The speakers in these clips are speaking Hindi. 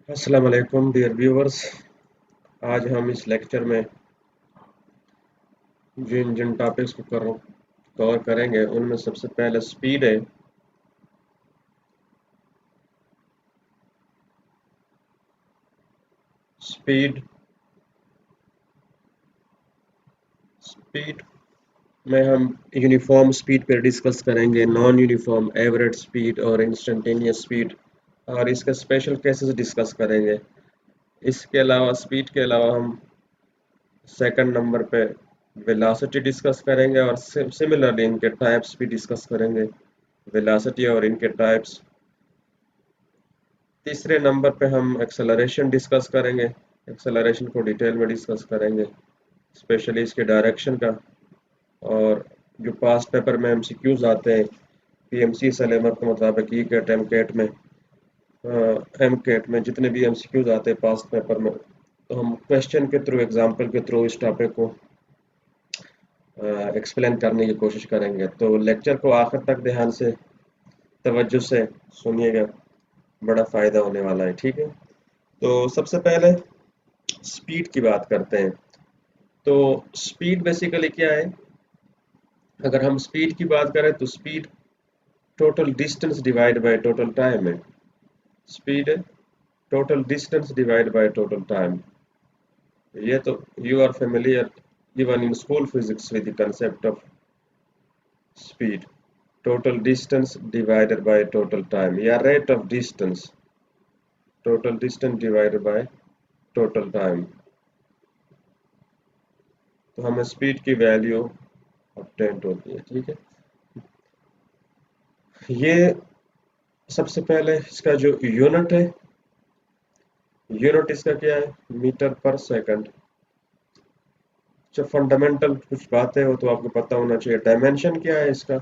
अस्सलाम वालेकुम डियर व्यूअर्स। आज हम इस लेक्चर में जिन जिन टॉपिक्स को कवर करेंगे उनमें सबसे पहले स्पीड है। स्पीड स्पीड में हम यूनिफॉर्म स्पीड पर डिस्कस करेंगे, नॉन यूनिफॉर्म, एवरेज स्पीड और इंस्टेंटेनियस स्पीड, और इसके स्पेशल केसेस डिस्कस करेंगे। इसके अलावा स्पीड के अलावा हम सेकंड नंबर पे वेलोसिटी डिस्कस करेंगे और सिमिलरली इनके टाइप्स भी डिस्कस करेंगे, वेलोसिटी और इनके टाइप्स। तीसरे नंबर पे हम एक्सेलरेशन डिस्कस करेंगे। एक्सेलरेशन को डिटेल में डिस्कस करेंगे, स्पेशली इसके डायरेक्शन का। और जो पास्ट पेपर में एमसीक्यूज आते हैं पीएमसी सिलेबस के मुताबिक, ई कैट एम कैट में, एम कैट में जितने भी एमसीक्यूज आते हैं पास्ट पेपर में, तो हम क्वेश्चन के थ्रू, एग्जाम्पल के थ्रू इस टॉपिक को एक्सप्लेन करने की कोशिश करेंगे। तो लेक्चर को आखिर तक ध्यान से, तवज्जो से सुनिएगा, बड़ा फ़ायदा होने वाला है। ठीक है, तो सबसे पहले स्पीड की बात करते हैं। तो स्पीड बेसिकली क्या है? अगर हम स्पीड की बात करें तो speed total distance divide by total time है। स्पीड है total distance divide by total time. ये तो you are familiar even in school physics with the concept of speed, total distance divided by total time या rate of distance, total distance divided by total time। तो हमें स्पीड की वैल्यू अपडेट होती है। ठीक है, ये सबसे पहले इसका जो यूनिट है, यूनिट इसका क्या है? Metre per second. जो फंडामेंटल कुछ बातें हो तो आपको पता होना चाहिए। डायमेंशन क्या है इसका?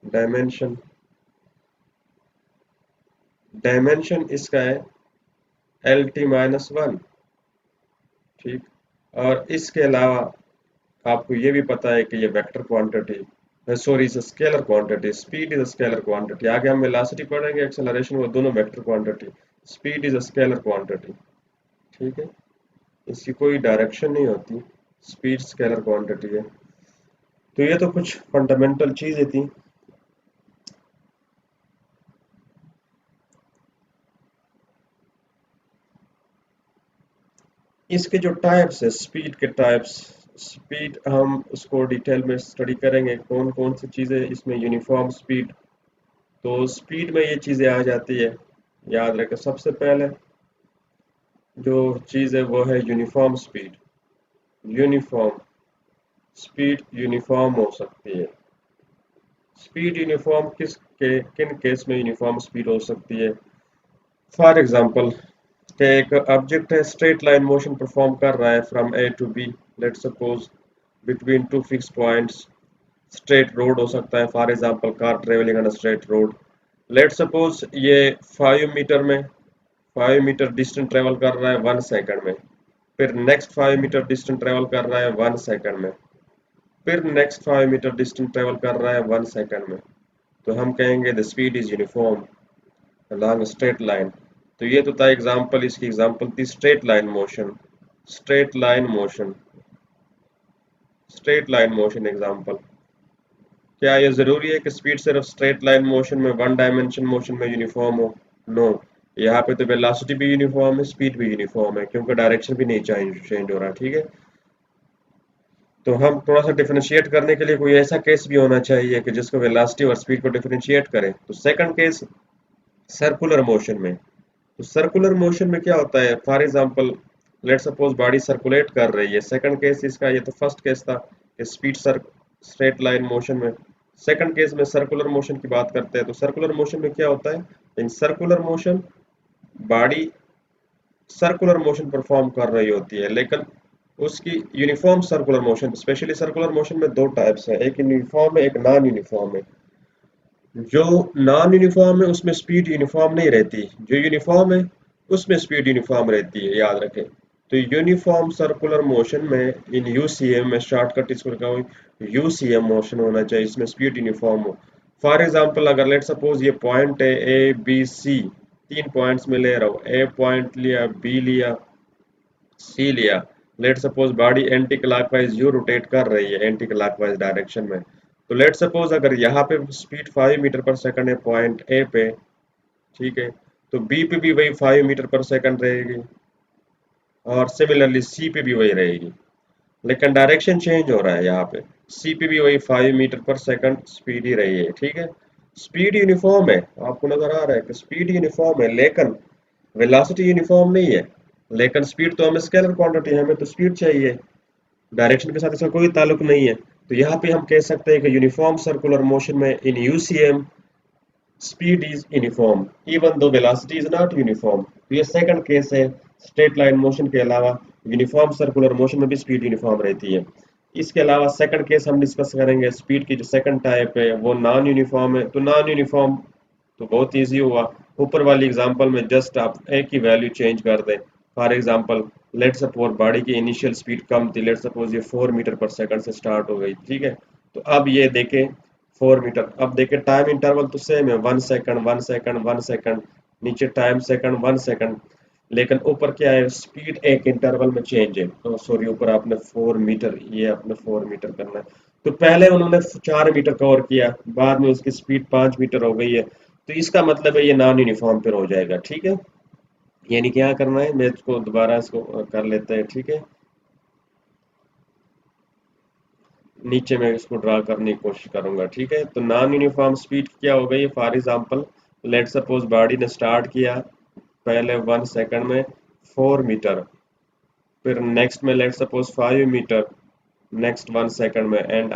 डायमेंशन डायमेंशन इसका है LT-1। ठीक, और इसके अलावा आपको ये भी पता है कि ये vector quantity, sorry is scalar quantity. Speed is scalar quantity. आगे हम वेलोसिटी पढ़ेंगे, एक्सेलरेशन, वो दोनों vector quantity. Speed is scalar quantity. ठीक है, इसकी कोई डायरेक्शन नहीं होती, स्पीड स्केलर क्वांटिटी है। तो ये तो कुछ फंडामेंटल चीजें थी। इसके जो टाइप्स है, स्पीड के टाइप्स, स्पीड हम उसको डिटेल में स्टडी करेंगे, कौन कौन सी चीजें इसमें यूनिफॉर्म स्पीड। तो स्पीड में ये चीजें आ जाती है, याद रखें। सबसे पहले जो चीज है वो है uniform speed. Uniform speed uniform हो सकती है। स्पीड यूनिफॉर्म किन केस में यूनिफॉर्म स्पीड हो सकती है? फॉर एग्जांपल कि एक ऑब्जेक्ट है, स्ट्रेट लाइन मोशन परफॉर्म कर रहा है from A to B, let suppose between two fix points. Straight road हो सकता है, for example car travelling on a straight road. Let suppose ये 5 मीटर में 5 मीटर डिस्टेंस ट्रेवल कर रहा है 1 सेकंड में, फिर नेक्स्ट 5 मीटर डिस्टेंस ट्रेवल कर रहा है 1 सेकंड में, फिर नेक्स्ट 5 मीटर डिस्टेंस ट्रेवल कर रहा है 1 सेकंड में। तो हम कहेंगे the speed is uniform along a straight line। तो ये तो था एग्जांपल, इसकी एग्जांपल थी straight line motion. Straight line motion, straight line motion example. क्या ये जरूरी है कि स्पीड सिर्फ स्ट्रेट लाइन मोशन में, वन डायमेंशन मोशन में यूनिफॉर्म हो? नो, यहाँ पे तो वेलोसिटी भी यूनिफॉर्म है, स्पीड भी यूनिफॉर्म है, क्योंकि डायरेक्शन भी नहीं चेंज हो रहा। ठीक है, तो हम थोड़ा सा डिफरेंशिएट करने के लिए कोई ऐसा केस भी होना चाहिए कि जिसको वेलोसिटी और स्पीड को डिफरेंशिएट करे। तो सेकंड केस सर्कुलर मोशन में। तो सर्कुलर मोशन में क्या होता है? For example let suppose body circulate कर रही है। सेकंड केस इसका, ये तो फर्स्ट केस था कि speed sir straight line motion में। सेकंड केस में सर्कुलर मोशन की बात करते हैं। तो सर्कुलर मोशन में क्या होता है? In circular motion body circular motion perform कर रही होती है, लेकिन उसकी uniform circular motion, specially circular motion में दो टाइप्स है, एक यूनिफॉर्म है, एक नॉन यूनिफॉर्म है। जो नॉन यूनिफॉर्म है उसमें स्पीड यूनिफॉर्म नहीं रहती, जो यूनिफॉर्म है उसमें स्पीड यूनिफॉर्म रहती है, याद रखें। तो यूनिफॉर्म सर्कुलर मोशन में इन यूसीएम में, शॉर्टकट इसको लिखा हुआ यूसीएम मोशन होना चाहिए, इसमें स्पीड यूनिफॉर्म हो। फॉर एग्जांपल अगर लेट सपोज ये पॉइंट है ए बी सी, तीन पॉइंट्स में ले रहा हूँ, ए पॉइंट लिया, बी लिया, सी लिया। Let suppose body anti clockwise you rotate कर रही है एंटी क्लॉकवाइज डायरेक्शन में। तो लेट सपोज अगर यहाँ पे स्पीड 5 मीटर पर सेकंड है पॉइंट ए पे, ठीक है, तो बी पे भी वही 5 मीटर पर सेकंड रहेगी और सिमिलरली सी पे भी वही रहेगी, लेकिन डायरेक्शन चेंज हो रहा है यहाँ पे। सी पे भी वही 5 मीटर पर सेकंड स्पीड ही रही है, ठीक है। स्पीड यूनिफॉर्म है, आपको नजर आ रहा है कि स्पीड यूनिफॉर्म है, लेकिन वेलोसिटी यूनिफॉर्म नहीं है। लेकिन स्पीड तो हमें स्केलर क्वांटिटी है, हमें तो स्पीड चाहिए, डायरेक्शन के साथ इसका कोई ताल्लुक नहीं है। तो यहाँ पे हम कह सकते हैं कि यूनिफॉर्म सर्कुलर मोशन में इन UCM speed is uniform even though velocity is not uniform। तो ये सेकंड केस है। स्ट्रेट लाइन मोशन के अलावा यूनिफॉर्म सर्कुलर मोशन में भी स्पीड यूनिफॉर्म रहती है। इसके अलावा सेकंड केस हम डिस्कस करेंगे, स्पीड की जो सेकंड टाइप है वो नॉन यूनिफॉर्म है। तो नॉन यूनिफॉर्म तो बहुत इजी हुआ, ऊपर वाली एग्जांपल में जस्ट आप एक ही वैल्यू चेंज कर दें। For example let suppose body की इनिशियल स्पीड कम थी, लेट सपोज ये 4 मीटर पर सेकंड से स्टार्ट हो गई, ठीक है। तो अब ये देखें 4 मीटर, अब देखें टाइम इंटरवल तो सेम है, 1 सेकंड 1 सेकंड 1 सेकंड, नीचे टाइम सेकंड 1 सेकंड, लेकिन ऊपर क्या है, स्पीड एक इंटरवल में चेंज है। तो सॉरी, ऊपर आपने 4 मीटर, ये आपने 4 मीटर करना है। तो पहले उन्होंने 4 मीटर कवर किया, बाद में उसकी स्पीड 5 मीटर हो गई है, तो इसका मतलब है ये नॉन यूनिफॉर्म पर हो जाएगा, ठीक है। यानी क्या करना है, मैं इसको दोबारा इसको कर लेते हैं, ठीक है। नीचे मैं इसको ड्रा करने की कोशिश करूंगा, ठीक है। तो नॉन यूनिफॉर्म स्पीड क्या हो गई, for example let suppose body ने स्टार्ट किया पहले 1 सेकंड में 4 मीटर, फिर नेक्स्ट में let suppose 5 metre, next 1 second में, एंड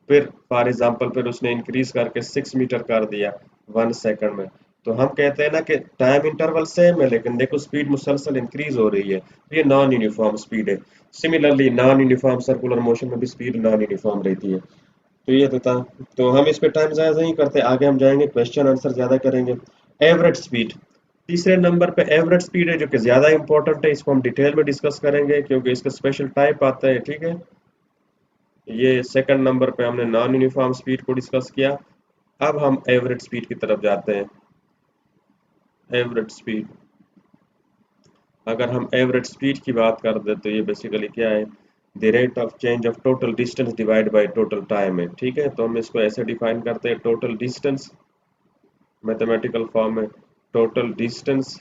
फिर फॉर एग्जांपल फिर उसने इंक्रीज करके 6 मीटर कर दिया 1 सेकंड में। तो हम कहते हैं ना कि टाइम इंटरवल सेम है लेकिन देखो स्पीड मुसलसल इंक्रीज हो रही है, ये नॉन यूनिफॉर्म स्पीड है। Similarly non uniform circular motion में भी स्पीड नॉन यूनिफॉर्म रहती है। तो ये तो था। तो हम इस पे टाइम ज़्यादा नहीं करते, आगे हम जाएंगे क्वेश्चन आंसर ज़्यादा करेंगे। एवरेज स्पीड, तीसरे नंबर पे एवरेज स्पीड है जो कि ज़्यादा इंपॉर्टेंट है, इसको हम डिटेल में डिस्कस करेंगे क्योंकि इसका स्पेशल टाइप आता है, ठीक है। ये सेकंड नंबर पे हमने नॉन यूनिफॉर्म स्पीड को डिस्कस किया। अब हम एवरेज स्पीड की तरफ जाते हैं। एवरेज स्पीड, अगर हम एवरेज स्पीड की बात कर दे तो ये बेसिकली क्या है, the rate of change of total distance divide by total time है, ठीक है। तो हम इसको ऐसे डिफाइन करते हैं, टोटल डिस्टेंस मैथमेटिकल फॉर्म में, total distance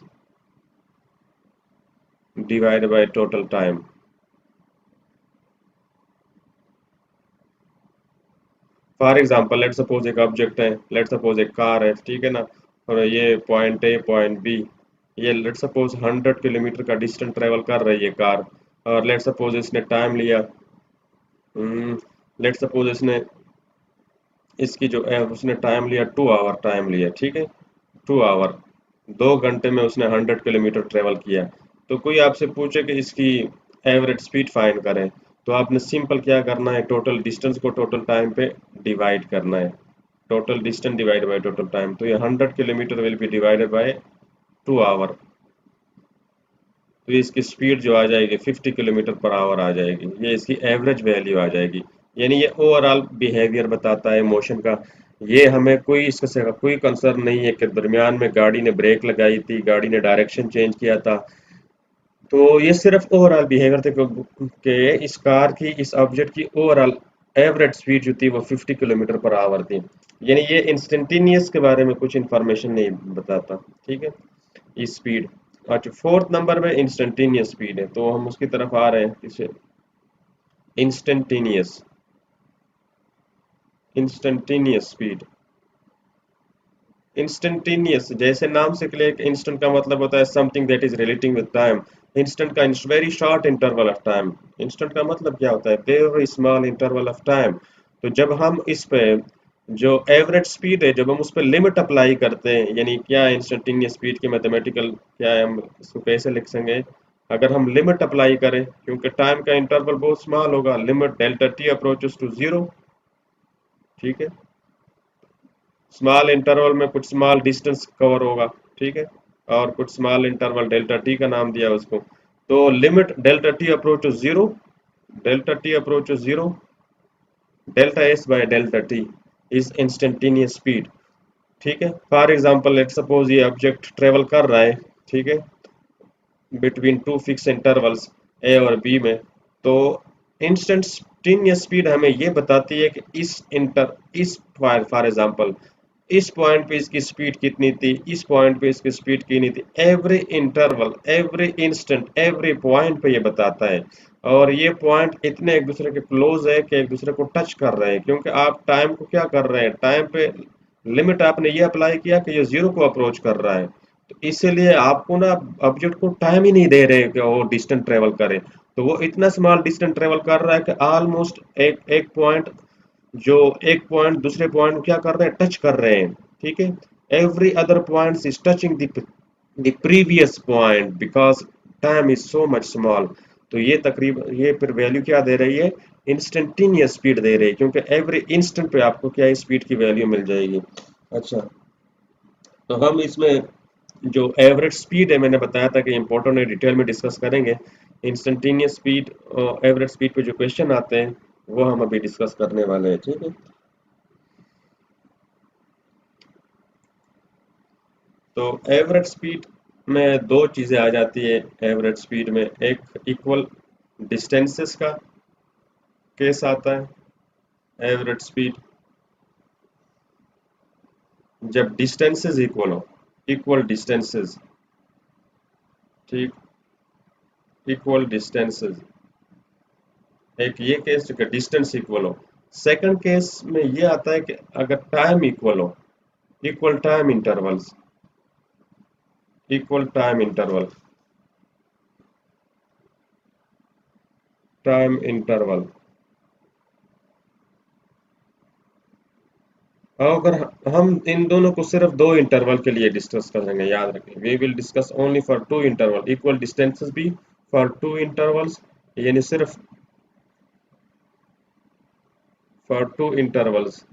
divide by total time. For example let suppose एक ऑब्जेक्ट है, लेट सपोज एक कार है, ठीक है ना, और ये पॉइंट ए पॉइंट बी, ये लेट सपोज 100 किलोमीटर का डिस्टेंस ट्रेवल कर रही है कार, और लेट सपोज इसने टाइम लिया, लेट सपोज इसने इसकी जो है उसने टाइम लिया 2 आवर टाइम लिया, ठीक है। 2 आवर, 2 घंटे में उसने 100 किलोमीटर ट्रेवल किया। तो कोई आपसे पूछे कि इसकी एवरेज स्पीड फाइंड करें, तो आपने सिंपल क्या करना है, टोटल डिस्टेंस को टोटल टाइम पे डिवाइड करना है। Total distance divide by total time, तो ये 100 kilometre will be divided by 2 hour, तो ये इसकी स्पीड जो आ जाएगी 50 किलोमीटर पर आवर आ जाएगी, ये इसकी एवरेज वैल्यू आ जाएगी। यानी ये ओवरऑल बिहेवियर बताता है मोशन का। ये हमें कोई इसका कोई कंसर्न नहीं है कि दरमियान में गाड़ी ने ब्रेक लगाई थी, गाड़ी ने डायरेक्शन चेंज किया था। तो ये सिर्फ ओवरऑल बिहेवियर थे कि इस कार की, इस ऑब्जेक्ट की ओवरऑल एवरेज स्पीड जो थी वो 50 किलोमीटर पर आवर थी। यानी ये इंस्टेंटेनियस के बारे में कुछ इंफॉर्मेशन नहीं बताता, ठीक है, इस स्पीड। अच्छा, फोर्थ नंबर में इंस्टेंटेनियस स्पीड है, तो हम उसकी तरफ आ रहे हैं, इसे इंस्टेंटेनियस, इंस्टेंटेनियस स्पीड। इंस्टेंटेनियस जैसे नाम से क्लियर, इंस्टेंट का मतलब होता है something that is relating with time. Instant का very short interval of time. Instant का मतलब क्या होता है, very small interval of time. तो जब हम इस पे जो एवरेज स्पीड है, जब हम उस पर लिमिट अप्लाई करते हैं, यानी क्या इंस्टेंटेनियस स्पीड की मैथमेटिकल क्या है, हम इसको कैसे लिख सकेंगे, अगर हम लिमिट अप्लाई करें, क्योंकि टाइम का इंटरवल बहुत स्मॉल होगा, limit delta T approaches to zero, ठीक है। स्मॉल इंटरवल में कुछ स्मॉल डिस्टेंस कवर होगा, ठीक है, और कुछ स्मॉल इंटरवल डेल्टा टी का नाम दिया उसको। तो limit delta T approach to zero, delta T approach to zero, delta S by delta T is instantaneous speed, ठीक है। फॉर एग्जांपल लेट सपोज ये ऑब्जेक्ट ट्रेवल कर रहा है, ठीक है, between two fix intervals A और बी में, तो इंस्टेंटेनियस स्पीड हमें ये बताती है कि इस फॉर एग्जांपल इस पॉइंट पे इसकी स्पीड कितनी थी, इस पॉइंट पे इसकी स्पीड कितनी थी, every interval every instant every point पे ये बताता है। और ये पॉइंट इतने एक दूसरे के क्लोज है कि एक दूसरे को टच कर रहे हैं, क्योंकि आप टाइम को क्या कर रहे हैं, टाइम पे लिमिट आपने ये अप्लाई किया कि ये जीरो को अप्रोच कर रहा है, तो इसीलिए आपको ना ऑब्जेक्ट को टाइम ही नहीं दे रहे कि वो डिस्टेंस ट्रेवल करे। तो वो इतना स्मॉल डिस्टेंस ट्रेवल कर रहा है कि ऑलमोस्ट एक एक पॉइंट, जो एक पॉइंट दूसरे पॉइंट क्या कर रहे हैं, टच कर रहे हैं, ठीक है। Every other point is touching the previous point because time is so much small. तो ये तकरीबन ये फिर वैल्यू क्या दे रही है, इंस्टेंटेनियस स्पीड दे रही है, क्योंकि एवरी इंस्टेंट पे आपको क्या है, स्पीड की वैल्यू मिल जाएगी। अच्छा, तो हम इसमें जो एवरेज स्पीड है, मैंने बताया था कि इंपॉर्टेंट है, डिटेल में डिस्कस करेंगे। इंस्टेंटेनियस स्पीड और एवरेज स्पीड पे जो क्वेश्चन आते हैं वो हम अभी डिस्कस करने वाले हैं, ठीक है। तो एवरेज स्पीड में दो चीज़ें आ जाती है। एवरेज स्पीड में एक इक्वल डिस्टेंसेस का केस आता है। एवरेज स्पीड जब डिस्टेंसेस इक्वल हो, इक्वल डिस्टेंसेस, ठीक, इक्वल डिस्टेंसेस, एक ये केस जो कि डिस्टेंस इक्वल हो। सेकंड केस में ये आता है कि अगर टाइम इक्वल हो, equal time intervals, equal time interval, time interval. अगर हम इन दोनों को सिर्फ दो इंटरवल के लिए डिस्कस करेंगे, याद रखें, we will discuss only for two interval, equal distances भी फॉर टू इंटरवल्स, यानी सिर्फ फॉर टू इंटरवल्स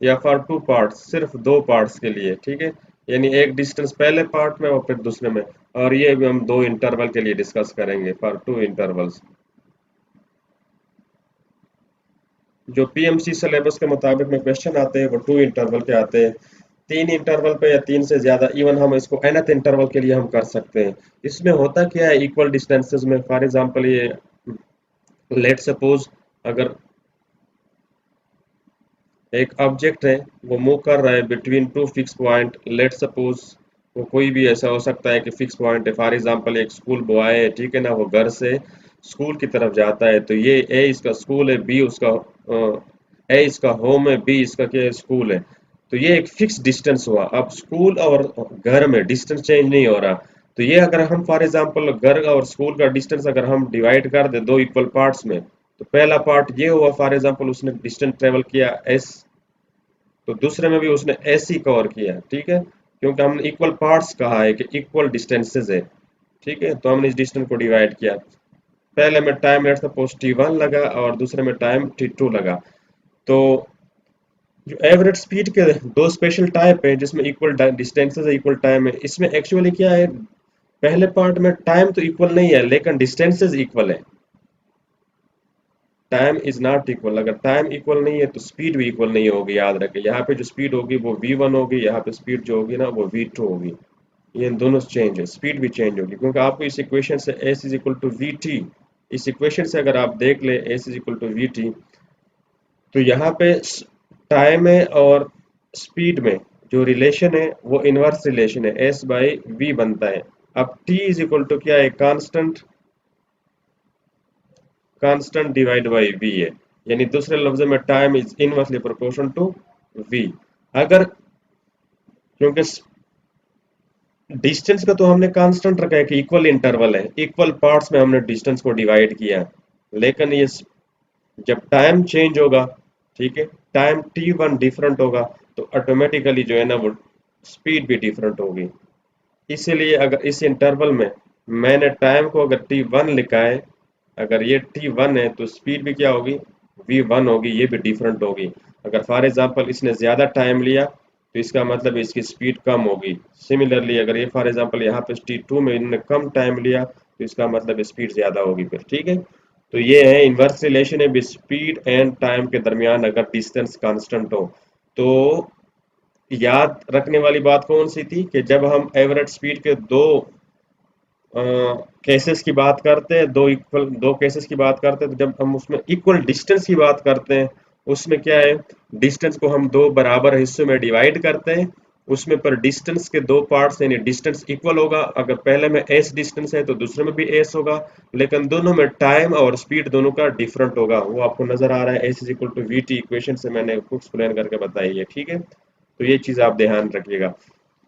या फॉर टू पार्ट्स, सिर्फ दो पार्ट्स के लिए, ठीक है। यानी एक डिस्टेंस पहले पार्ट में और फिर दूसरे में, और ये भी हम दो इंटरवल के लिए डिस्कस करेंगे फॉर टू इंटरवल्स। जो पीएमसी सिलेबस के मुताबिक में क्वेश्चन आते हैं वो टू इंटरवल के आते हैं। तीन इंटरवल पे या तीन से ज्यादा, इवन हम इसको nth इंटरवल के लिए हम कर सकते हैं। इसमें होता क्या है इक्वल डिस्टेंसेस में, फॉर एग्जांपल ये लेट सपोज अगर एक ऑब्जेक्ट है वो मूव कर रहा है between two fix point, let suppose वो कोई भी ऐसा हो सकता है कि फिक्स पॉइंट है, फॉर एग्जांपल एक स्कूल बॉय है, ठीक है ना, वो घर से स्कूल की तरफ जाता है, तो ये ए इसका स्कूल है, बी उसका ए इसका होम है, बी इसका क्या है, स्कूल है। तो ये एक फिक्स डिस्टेंस हुआ। अब स्कूल और घर में डिस्टेंस चेंज नहीं हो रहा। तो ये अगर हम फॉर एग्जांपल घर और स्कूल का डिस्टेंस अगर हम डिवाइड कर दे दो इक्वल पार्ट्स में, तो पहला पार्ट ये हुआ, फॉर एग्जांपल उसने डिस्टेंस ट्रेवल किया एस, तो दूसरे में भी उसने ऐसे ही कवर किया, ठीक है, क्योंकि हमने इक्वल पार्ट्स कहा है कि इक्वल डिस्टेंसेस है, ठीक है। तो हमने इस डिस्टेंस को डिवाइड किया, पहले में टाइम लेट सपोज t1 लगा और दूसरे में टाइम t2 लगा। तो जो एवरेज स्पीड के दो स्पेशल टाइप है जिसमें इक्वल डिस्टेंसेस है, इक्वल टाइम है। इसमें एक्चुअली क्या है, पहले पार्ट में टाइम तो इक्वल नहीं है लेकिन डिस्टेंसेस इक्वल है। टाइम इज नॉट इक्वल, अगर टाइम इक्वल नहीं है तो स्पीड भी इक्वल नहीं होगी, याद रखें। यहाँ पे जो स्पीड होगी वो v1 होगी, यहाँ पे स्पीड जो होगी ना वो v2 होगी। ये इन दोनों चेंज है, स्पीड भी चेंज होगी, क्योंकि आपको इस इक्वेशन से s is equal to V T, इस इक्वेशन से अगर आप देख ले s is equal to V T, तो यहाँ पे टाइम है और स्पीड में जो रिलेशन है वो इनवर्स रिलेशन है, s बाई v बनता है। अब t इज इक्वल टू क्या है, constant, constant divide by v है, यानी दूसरे लफ्जों में time is inversely proportion to v। अगर क्योंकि डिस्टेंस का तो हमने कांस्टेंट रखा है कि इक्वल इंटरवल है, इक्वल पार्ट्स में हमने डिस्टेंस को डिवाइड किया, लेकिन ये जब टाइम चेंज होगा, ठीक है, टाइम t1 डिफरेंट होगा, तो ऑटोमेटिकली जो है ना वो स्पीड भी डिफरेंट होगी। इसीलिए अगर इस इंटरवल में मैंने टाइम को अगर t1 लिखा है, अगर ये t1 है तो स्पीड भी क्या होगी, v1 होगी, ये भी डिफरेंट होगी। अगर फॉर एग्जांपल इसने ज़्यादा टाइम लिया तो इसका मतलब इसकी स्पीड कम होगी। सिमिलरली अगर ये फॉर एग्जांपल यहाँ पे t2 में इन्होंने कम टाइम लिया तो इसका मतलब स्पीड ज़्यादा होगी फिर, ठीक है। तो ये है इन्वर्स रिलेशन है स्पीड एंड टाइम के दरमियान अगर डिस्टेंस कांस्टेंट हो। तो याद रखने वाली बात कौन सी थी कि जब हम एवरेज स्पीड के दो केसेस की बात करते हैं, दो केसेस की बात करते हैं, तो जब हम उसमें इक्वल डिस्टेंस की बात करते हैं, उसमें क्या है, डिस्टेंस को हम दो बराबर हिस्सों में डिवाइड करते हैं। उसमें पर डिस्टेंस के दो पार्ट्स यानी डिस्टेंस इक्वल होगा। अगर पहले में एस डिस्टेंस है तो दूसरे में भी एस होगा, लेकिन दोनों में टाइम और स्पीड दोनों का डिफरेंट होगा। वो आपको नजर आ रहा है, S is equal to V T equation से मैंने एक्सप्लेन करके बताई है। ठीक है, तो ये चीज आप ध्यान रखिएगा।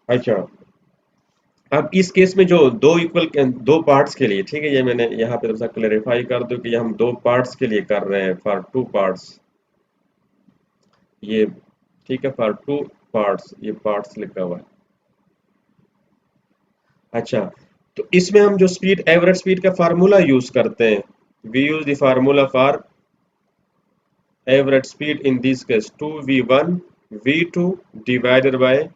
अच्छा, अब इस केस में जो दो पार्ट्स के लिए, ठीक है, ये मैंने यहाँ पे थोड़ा सा क्लेरिफाई कर दूं कि ये हम दो पार्ट्स के लिए कर रहे हैं, फॉर टू पार्ट्स, ये ठीक है, फॉर टू पार्ट्स, ये पार्ट्स लिखा हुआ है। अच्छा, तो इसमें हम जो स्पीड एवरेज स्पीड का फार्मूला यूज करते हैं, we use the formula for average speed in this case 2v1 v2 divided by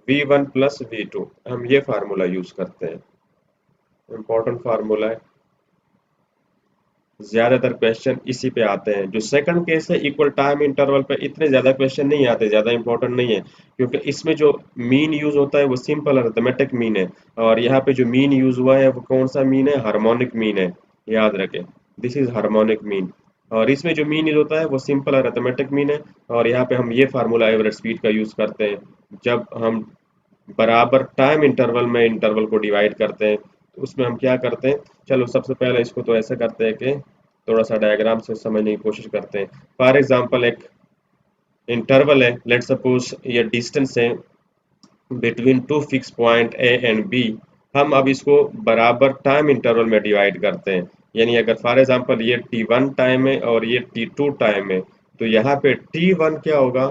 v1 plus v2, हम ये फार्मूला यूज करते हैं। इंपॉर्टेंट फार्मूला है, ज्यादातर क्वेश्चन इसी पे आते हैं। जो सेकंड केस है इक्वल टाइम इंटरवल पे, इतने ज्यादा क्वेश्चन नहीं आते, ज्यादा इंपॉर्टेंट नहीं है, क्योंकि इसमें जो मीन यूज होता है वो सिंपल अरिथमेटिक मीन है। और यहाँ पे जो मीन यूज हुआ है वो कौन सा मीन है, हार्मोनिक मीन है, याद रखें, दिस इज हार्मोनिक मीन। और इसमें जो मीन यूज होता है वो सिंपल अरिथमेटिक मीन है। और यहाँ पे हम ये फार्मूला एवरेज स्पीड का यूज करते हैं जब हम बराबर टाइम इंटरवल में इंटरवल को डिवाइड करते हैं। तो उसमें हम क्या करते हैं, चलो सबसे पहले इसको तो ऐसे करते हैं कि थोड़ा सा डायग्राम से समझने की कोशिश करते हैं। फॉर एग्जांपल एक इंटरवल है, लेट सपोज ये डिस्टेंस है between two fix point A and B. हम अब इसको बराबर टाइम इंटरवल में डिवाइड करते हैं। यानी अगर फॉर एग्जांपल ये t1 टाइम है और ये t2 टाइम है, तो यहाँ पे t1 क्या होगा,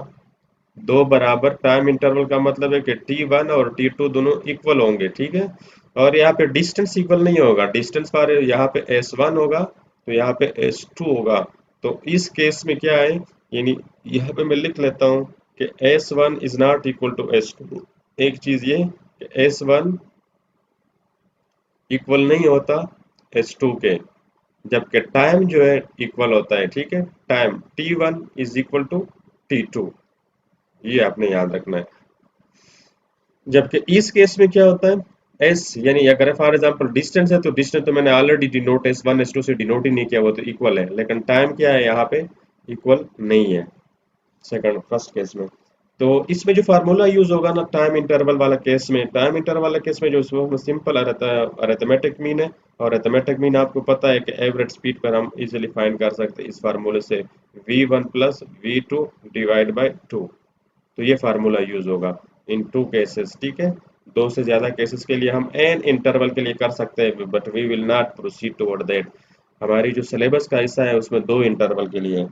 दो बराबर टाइम इंटरवल का मतलब है कि T1 और T2 दोनों इक्वल होंगे। ठीक है, और यहाँ पे डिस्टेंस इक्वल नहीं होगा, डिस्टेंस पर यहाँ पे S1 होगा तो यहाँ पे S2 होगा। तो इस केस में क्या है, यानी यहाँ पे मैं लिख लेता हूँ कि S1 is not equal to S2। एक चीज ये कि S1 इक्वल नहीं होता S2 के, जबकि टाइम जो है इक्वल होता है। ठीक है, time T1 is equal to T2, ये आपने याद रखना है। जबकि इस केस में क्या होता है, एस यानी अगर फॉर एग्जांपल डिस्टेंस है तो डिस्टेंस तो मैंने ऑलरेडी डिनोट S1 S2 से डिनोट ही नहीं किया, वो तो इक्वल है, लेकिन टाइम क्या है यहाँ पे, इक्वल नहीं है सेकंड फर्स्ट केस में। तो इसमें जो फार्मूला यूज होगा ना टाइम इंटरवल वाला केस में, टाइम इंटरवल वाला केस में जो सिंपल अरिथमेटिक मीन है। और अरिथमेटिक मीन आपको पता है कि एवरेज स्पीड पर हम इजीली फाइंड कर सकते हैं इस फार्मूले से, v1 plus v2 divide by 2। तो ये फार्मूला यूज होगा इन टू केसेस। ठीक है, दो से ज्यादा केसेस के लिए हम एन इंटरवल के लिए कर सकते हैं, but we will not proceed toward that. हमारी जो सिलेबस का हिस्सा है उसमें दो इंटरवल के लिए है।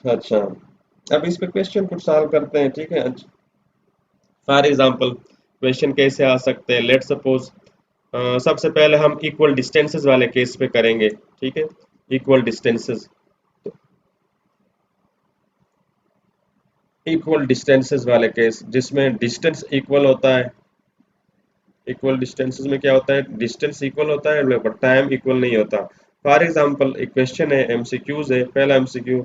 अच्छा, अब इस पे क्वेश्चन कुछ सॉल्व करते हैं। ठीक है, फॉर एग्जांपल क्वेश्चन कैसे आ सकते हैं, लेट सपोज सबसे पहले हम इक्वल डिस्टेंसेस वाले केस पे करेंगे। ठीक है, इक्वल डिस्टेंसेस, इक्वल डिस्टेंसेस वाले केस जिसमें डिस्टेंस इक्वल होता है। इक्वल डिस्टेंसेस में क्या होता है, डिस्टेंस इक्वल होता है बट टाइम इक्वल नहीं होता। फॉर एग्जांपल एक क्वेश्चन है, एमसीक्यूज है। पहला एमसीक्यू,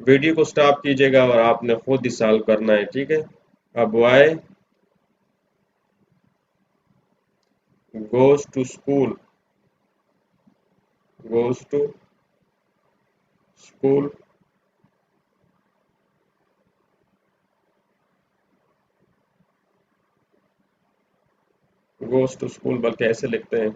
वीडियो को स्टॉप कीजिएगा और आपने खुद ही सॉल्व करना है। ठीक है, अब Y goes to school, goes to school goes to school बल्कि ऐसे लिखते हैं,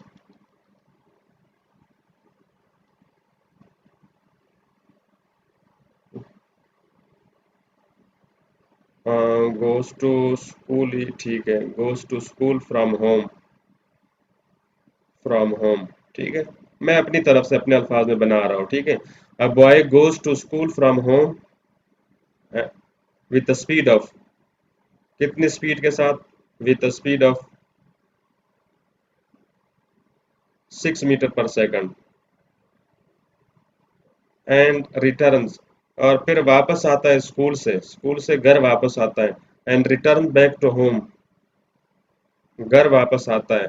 गोज टू स्कूल ही ठीक है, goes to school from home, from home. ठीक है, मैं अपनी तरफ से अपने अल्फाज में बना रहा हूँ। ठीक है, अब boy goes to school from home with the speed of, कितनी स्पीड के साथ, with the speed of 6 metre per second, and returns, और फिर वापस आता है स्कूल से घर वापस आता है, and return back to home, घर वापस आता है।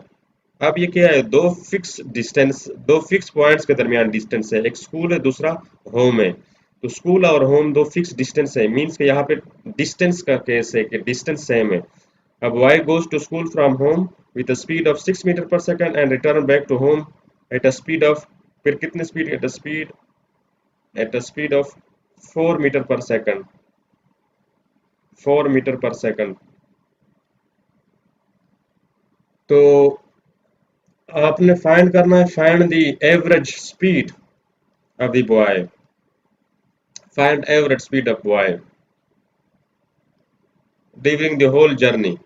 अब ये क्या है, दो फिक्स डिस्टेंस, दो फिक्स पॉइंट्स के दरमियान डिस्टेंस है, एक स्कूल है दूसरा होम है। तो स्कूल और होम दो फिक्स डिस्टेंस है, मीन्स के यहाँ पे डिस्टेंस का केस है कि डिस्टेंस सेम है। अब y goes to school from home with a speed of 6 metre per second and return back to home at a speed of, फिर कितने speed, at a speed of 4 metre per second, 4 metre per second. तो आपने फाइंड करना है, find the average speed of the boy, find average speed of boy during the whole journey,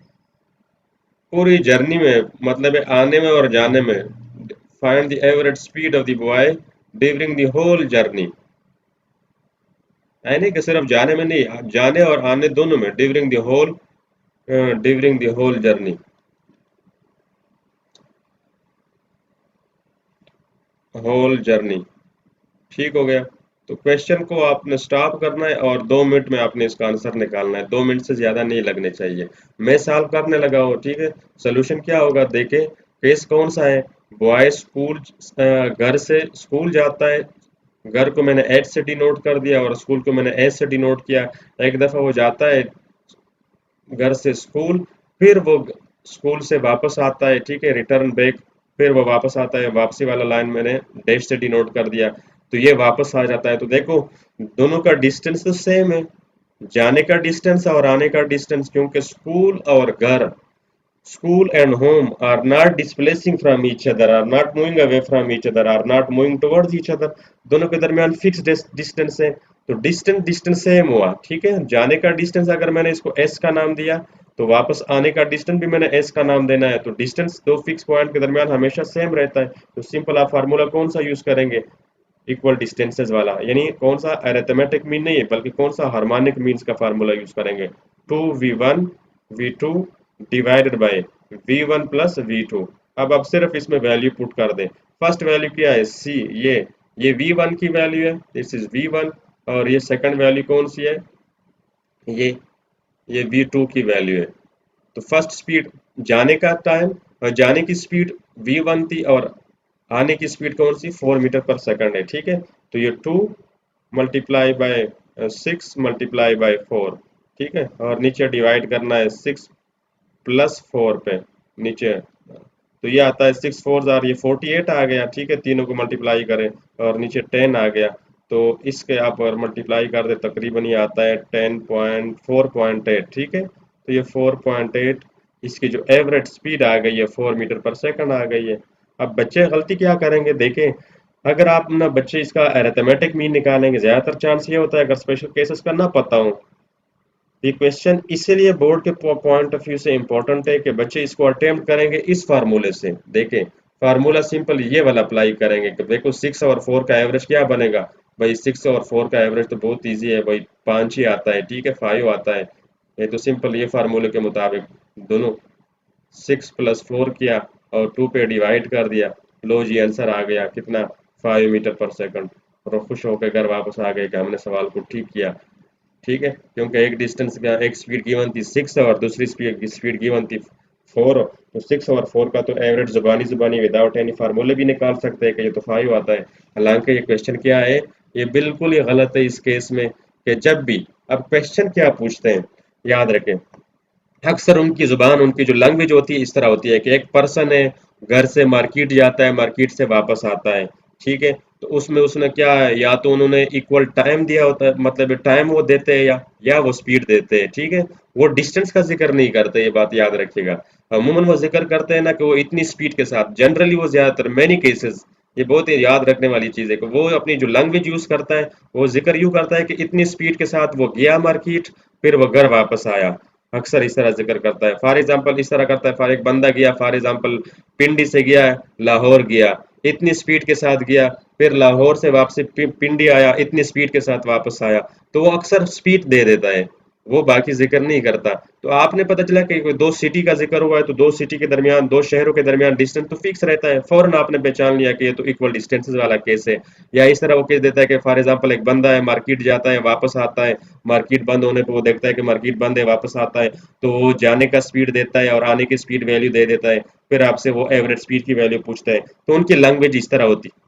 पूरी जर्नी में, मतलब है आने में और जाने में। Find the average speed of the boy during the whole journey, है नहीं कि सिर्फ जाने में नहीं, जाने और आने दोनों में, during the whole journey, whole journey. ठीक हो गया। तो क्वेश्चन को आपने स्टॉप करना है और 2 मिनट में आपने इसका आंसर निकालना है, 2 मिनट से ज्यादा नहीं लगने चाहिए। मैं सॉल्व करने लगा हूँ, ठीक है। सोल्यूशन क्या होगा देखें, केस कौन सा है, बॉय स्कूल, घर से स्कूल जाता है, घर को मैंने एच से डिनोट कर दिया और स्कूल को मैंने एस से डिनोट किया। एक दफा वो जाता है घर से स्कूल, फिर वो स्कूल से वापस आता है, ठीक है, रिटर्न बैक, फिर वो वापस आता है, वापसी वाला लाइन मैंने डैश से डिनोट कर दिया, तो ये वापस आ जाता है। तो देखो दोनों का डिस्टेंस तो सेम है, जाने का डिस्टेंस और आने का डिस्टेंस, क्योंकि स्कूल और घर, school and home are not displacing from each other, are not moving away from each other, are not moving towards each other, दोनों के दरमियान फिक्स डिस्टेंस है। तो डिस्टेंस डिस्टेंस सेम हुआ, ठीक है। जाने का डिस्टेंस अगर मैंने इसको s का नाम दिया, तो वापस आने का डिस्टेंस भी मैंने s का नाम देना है। तो डिस्टेंस दो फिक्स पॉइंट के दरमियान हमेशा सेम रहता है। तो सिंपल आप फार्मूला कौन सा यूज करेंगे, इक्वल डिस्टेंसेस वाला, यानी कौन सा अरिथमेटिक मीन नहीं है बल्कि कौन सा हार्मोनिक मीन्स का फार्मूला यूज करेंगे, 2v1 v2 divided by v1 plus v2। अब आप सिर्फ इसमें वैल्यू पुट कर दें। फर्स्ट वैल्यू क्या है c, ये v1 की वैल्यू है, दिस इज v1। और ये सेकंड वैल्यू कौन सी है, ये ये v2 की वैल्यू है। तो फर्स्ट स्पीड, जाने का टाइम और जाने की स्पीड v1 थी और आने की स्पीड कौन सी, 4 मीटर पर सेकंड है, ठीक है। तो ये 2 मल्टीप्लाई बाय 6 मल्टीप्लाई बाय 4, ठीक है, और नीचे डिवाइड करना है 6 प्लस 4 पे, नीचे तो ये आता है 6 4 जार, ये 48 आ गया, ठीक है। तीनों को मल्टीप्लाई करें और नीचे 10 आ गया, तो इसके आप अगर मल्टीप्लाई कर दे तकरीबन ये आता है 10.4.8, ठीक है। तो ये 4.8, इसकी जो एवरेज स्पीड आ गई है 4 मीटर पर सेकंड आ गई है। अब बच्चे गलती क्या करेंगे देखें, अगर आप ना बच्चे इसका अरिथमेटिक मीन निकालेंगे, ज्यादातर चांस ये होता है अगर स्पेशल केसेस का ना पता हो, ये क्वेश्चन इसीलिए बोर्ड के पॉइंट ऑफ व्यू से इंपॉर्टेंट है कि बच्चे इसको अटेम्प्ट करेंगे इस फार्मूले से। देखें फार्मूला सिंपल ये वाला अप्लाई करेंगे कि देखो 6 और 4 का एवरेज क्या बनेगा, भाई 6 और 4 का एवरेज तो बहुत इजी है भाई, 5 ही आता है, ठीक है, 5 आता है। ये तो सिंपल ये फार्मूले के मुताबिक दोनों 6 प्लस 4 किया और 2 पे डिवाइड कर दिया, लो जी आंसर आ गया कितना, 5 मीटर पर सेकंड। और खुश होकर घर वापस आ गए कि हमने सवाल को ठीक किया, ठीक है, क्योंकि एक डिस्टेंस का एक स्पीड गिवन थी 6 और दूसरी स्पीड गिवन थी 4। तो 6 और 4 का तो एवरेज जुबानी जुबानी विदाउट एनी फार्मूले भी निकाल सकते हैं कि ये तो 5 आता है। हालांकि ये क्वेश्चन क्या है, ये बिल्कुल ही गलत है इस केस में, कि जब भी, अब क्वेश्चन क्या पूछते हैं याद रखें, अक्सर उनकी जुबान, उनकी जो लैंग्वेज होती है इस तरह होती है कि एक पर्सन है, घर से मार्केट जाता है, मार्केट से वापस आता है, ठीक है। तो उसमें उसने क्या है, या तो उन्होंने इक्वल टाइम दिया होता है, मतलब टाइम वो देते हैं या वो स्पीड देते हैं, ठीक है। वो डिस्टेंस का जिक्र नहीं करते, ये बात याद रखिएगा। अमूमन वो जिक्र करते हैं ना कि वो इतनी स्पीड के साथ, जनरली वो ज्यादातर मैनी केसेस, ये बहुत ही याद रखने वाली चीज है कि वो अपनी जो लैंग्वेज यूज करता है वो जिक्र यूं करता है कि इतनी स्पीड के साथ वो गया मार्केट, फिर वो घर वापस आया, अक्सर इस तरह जिक्र करता है। फॉर एग्जाम्पल इस तरह करता है, फॉर एक बंदा गया, फॉर एग्जाम्पल पिंडी से गया लाहौर गया, इतनी स्पीड के साथ गया, फिर लाहौर से वापसी पिंडी आया, इतनी स्पीड के साथ वापस आया, तो वो अक्सर स्पीड दे देता है, वो बाकी जिक्र नहीं करता। तो आपने पता चला कि कोई दो सिटी का जिक्र हुआ है, तो दो सिटी के दरमियान, दो शहरों के दरमियान डिस्टेंस तो फिक्स रहता है, फौरन आपने पहचान लिया कि ये तो इक्वल डिस्टेंसेस वाला केस है। या इस तरह वो केस देता है कि फॉर एग्जाम्पल एक बंदा है, मार्केट जाता है, वापस आता है, मार्केट बंद होने पर वो देखता है कि मार्केट बंद है, वापस आता है, तो वो जाने का स्पीड देता है और आने की स्पीड वैल्यू दे देता है, फिर आपसे वो एवरेज स्पीड की वैल्यू पूछता है। तो उनकी लैंग्वेज इस तरह होती है।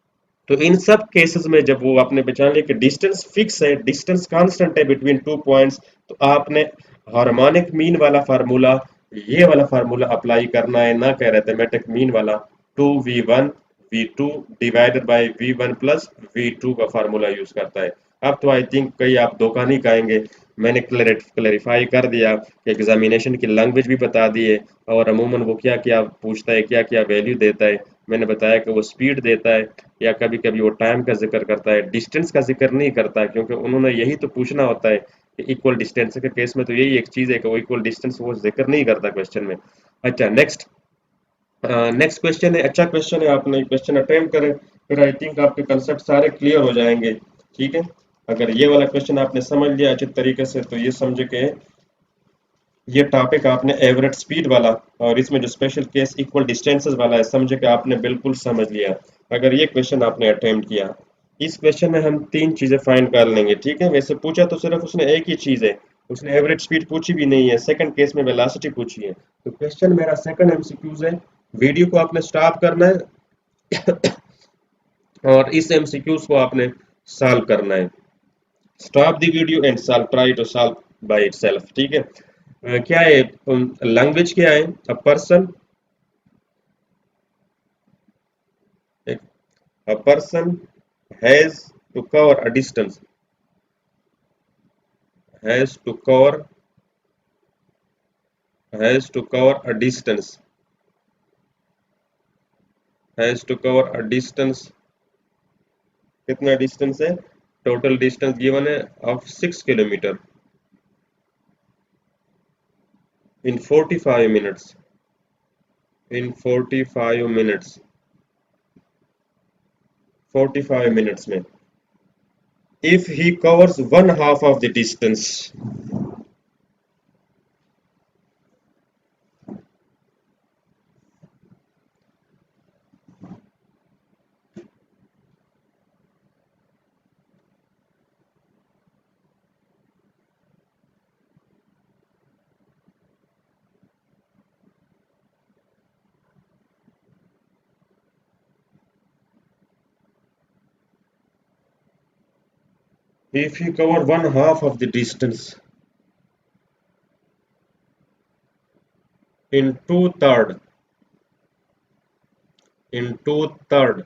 तो इन सब केसेस में जब वो आपने पहचान लिया कि डिस्टेंस फिक्स है, डिस्टेंस कांस्टेंट है बिटवीन टू पॉइंट्स, तो आपने हार्मोनिक मीन वाला फार्मूला, ये वाला फार्मूला अप्लाई करना है, ना कह अरिथमेटिक मीन वाला 2v1 v2 divided by v1 plus v2 का फार्मूला यूज करता है। अब तो आई थिंक कहीं आप धोखा नहीं खाएंगे, मैंने क्लैरिफाई कर दिया कि एग्जामिनेशन की लैंग्वेज भी बता दी है, और अमूमन वो क्या क्या पूछता है, क्या क्या वैल्यू देता है। मैंने बताया कि वो स्पीड देता है, या कभी कभी वो टाइम का जिक्र करता है, डिस्टेंस का जिक्र नहीं करता, क्योंकि उन्होंने यही तो पूछना होता है कि इक्वल डिस्टेंस के केस में तो यही एक चीज है कि वो इक्वल डिस्टेंस वो जिक्र नहीं करता क्वेश्चन में। अच्छा, नेक्स्ट नेक्स्ट क्वेश्चन है, अच्छा क्वेश्चन है, आपने क्वेश्चन अटेम्प्ट करें, फिर आई थिंक आपके कंसेप्ट सारे क्लियर हो जाएंगे। ठीक है, अगर ये वाला क्वेश्चन आपने समझ लिया अच्छे तरीके से, तो ये समझे कि ये टॉपिक आपने एवरेज स्पीड वाला और इसमें जो स्पेशल केस इक्वल डिस्टेंसेस वाला है, समझे कि आपने बिल्कुल समझ लिया अगर ये क्वेश्चन आपने अटेम्प्ट किया। इस क्वेश्चन में हम तीन चीजें फाइंड कर लेंगे। ठीक है, वैसे पूछा तो सिर्फ उसने एक ही चीज है, उसने एवरेज स्पीड पूछी भी नहीं है, सेकंड केस में वेलोसिटी पूछी है। तो क्वेश्चन मेरा सेकंड एमसीक्यूज है, वीडियो को आपने स्टॉप करना है और इस एमसीक्यूज को आपने सॉल्व करना है। Stop the video and solve, try to solve by itself. ठीक है, क्या है लैंग्वेज, क्या है a person, a person has to cover a distance, has to cover has to cover a distance has to cover a distance, कितना डिस्टेंस है, टोटल डिस्टेंस गिवन है of 6 kilometre in 45 minutes, in 45 minutes, 45 minutes में, if he covers one half of the distance, if he cover one half of the distance in two third in two-third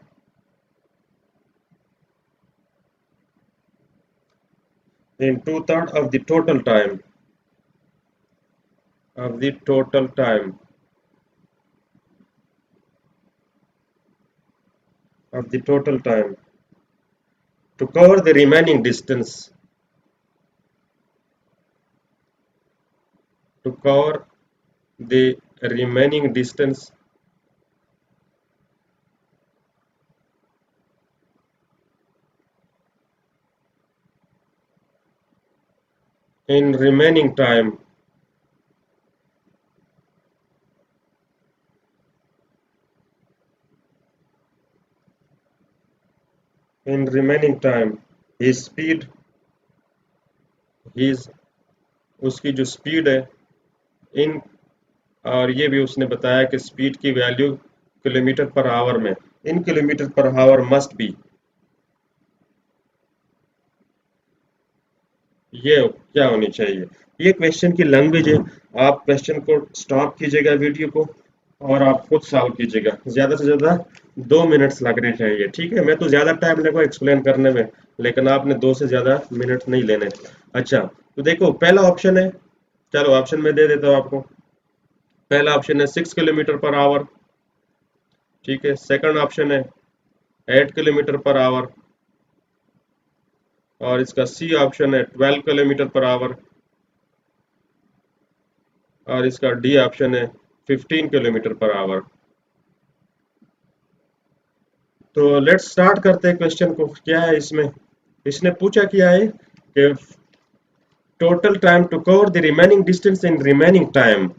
of the total time, of the total time of the total time to cover the remaining distance, to cover the remaining distance in remaining time, in remaining time his speed, his उसकी जो स्पीड है इन, और ये भी उसने बताया कि स्पीड की वैल्यू किलोमीटर पर आवर में, इन kilometre per our must be, ये क्या होनी चाहिए। ये क्वेश्चन की लैंग्वेज है, आप क्वेश्चन को स्टॉप कीजिएगा वीडियो को और आप खुद सॉल्व कीजिएगा, ज्यादा से ज्यादा 2 मिनट्स लगने चाहिए। ठीक है, मैं तो ज्यादा टाइम लगेगा एक्सप्लेन करने में, लेकिन आपने दो से ज्यादा मिनट नहीं लेने। अच्छा, तो देखो पहला ऑप्शन है, चलो ऑप्शन में दे देता हूँ आपको। पहला ऑप्शन है 6 किलोमीटर पर आवर, ठीक है। सेकंड ऑप्शन है 8 किलोमीटर पर आवर, और इसका सी ऑप्शन है 12 किलोमीटर पर आवर, और इसका डी ऑप्शन है 15 किलोमीटर पर आवर। तो लेट्स स्टार्ट करते हैं क्वेश्चन को। क्या है इसमें, इसने पूछा क्या है कि total time to cover the remaining distance in remaining time.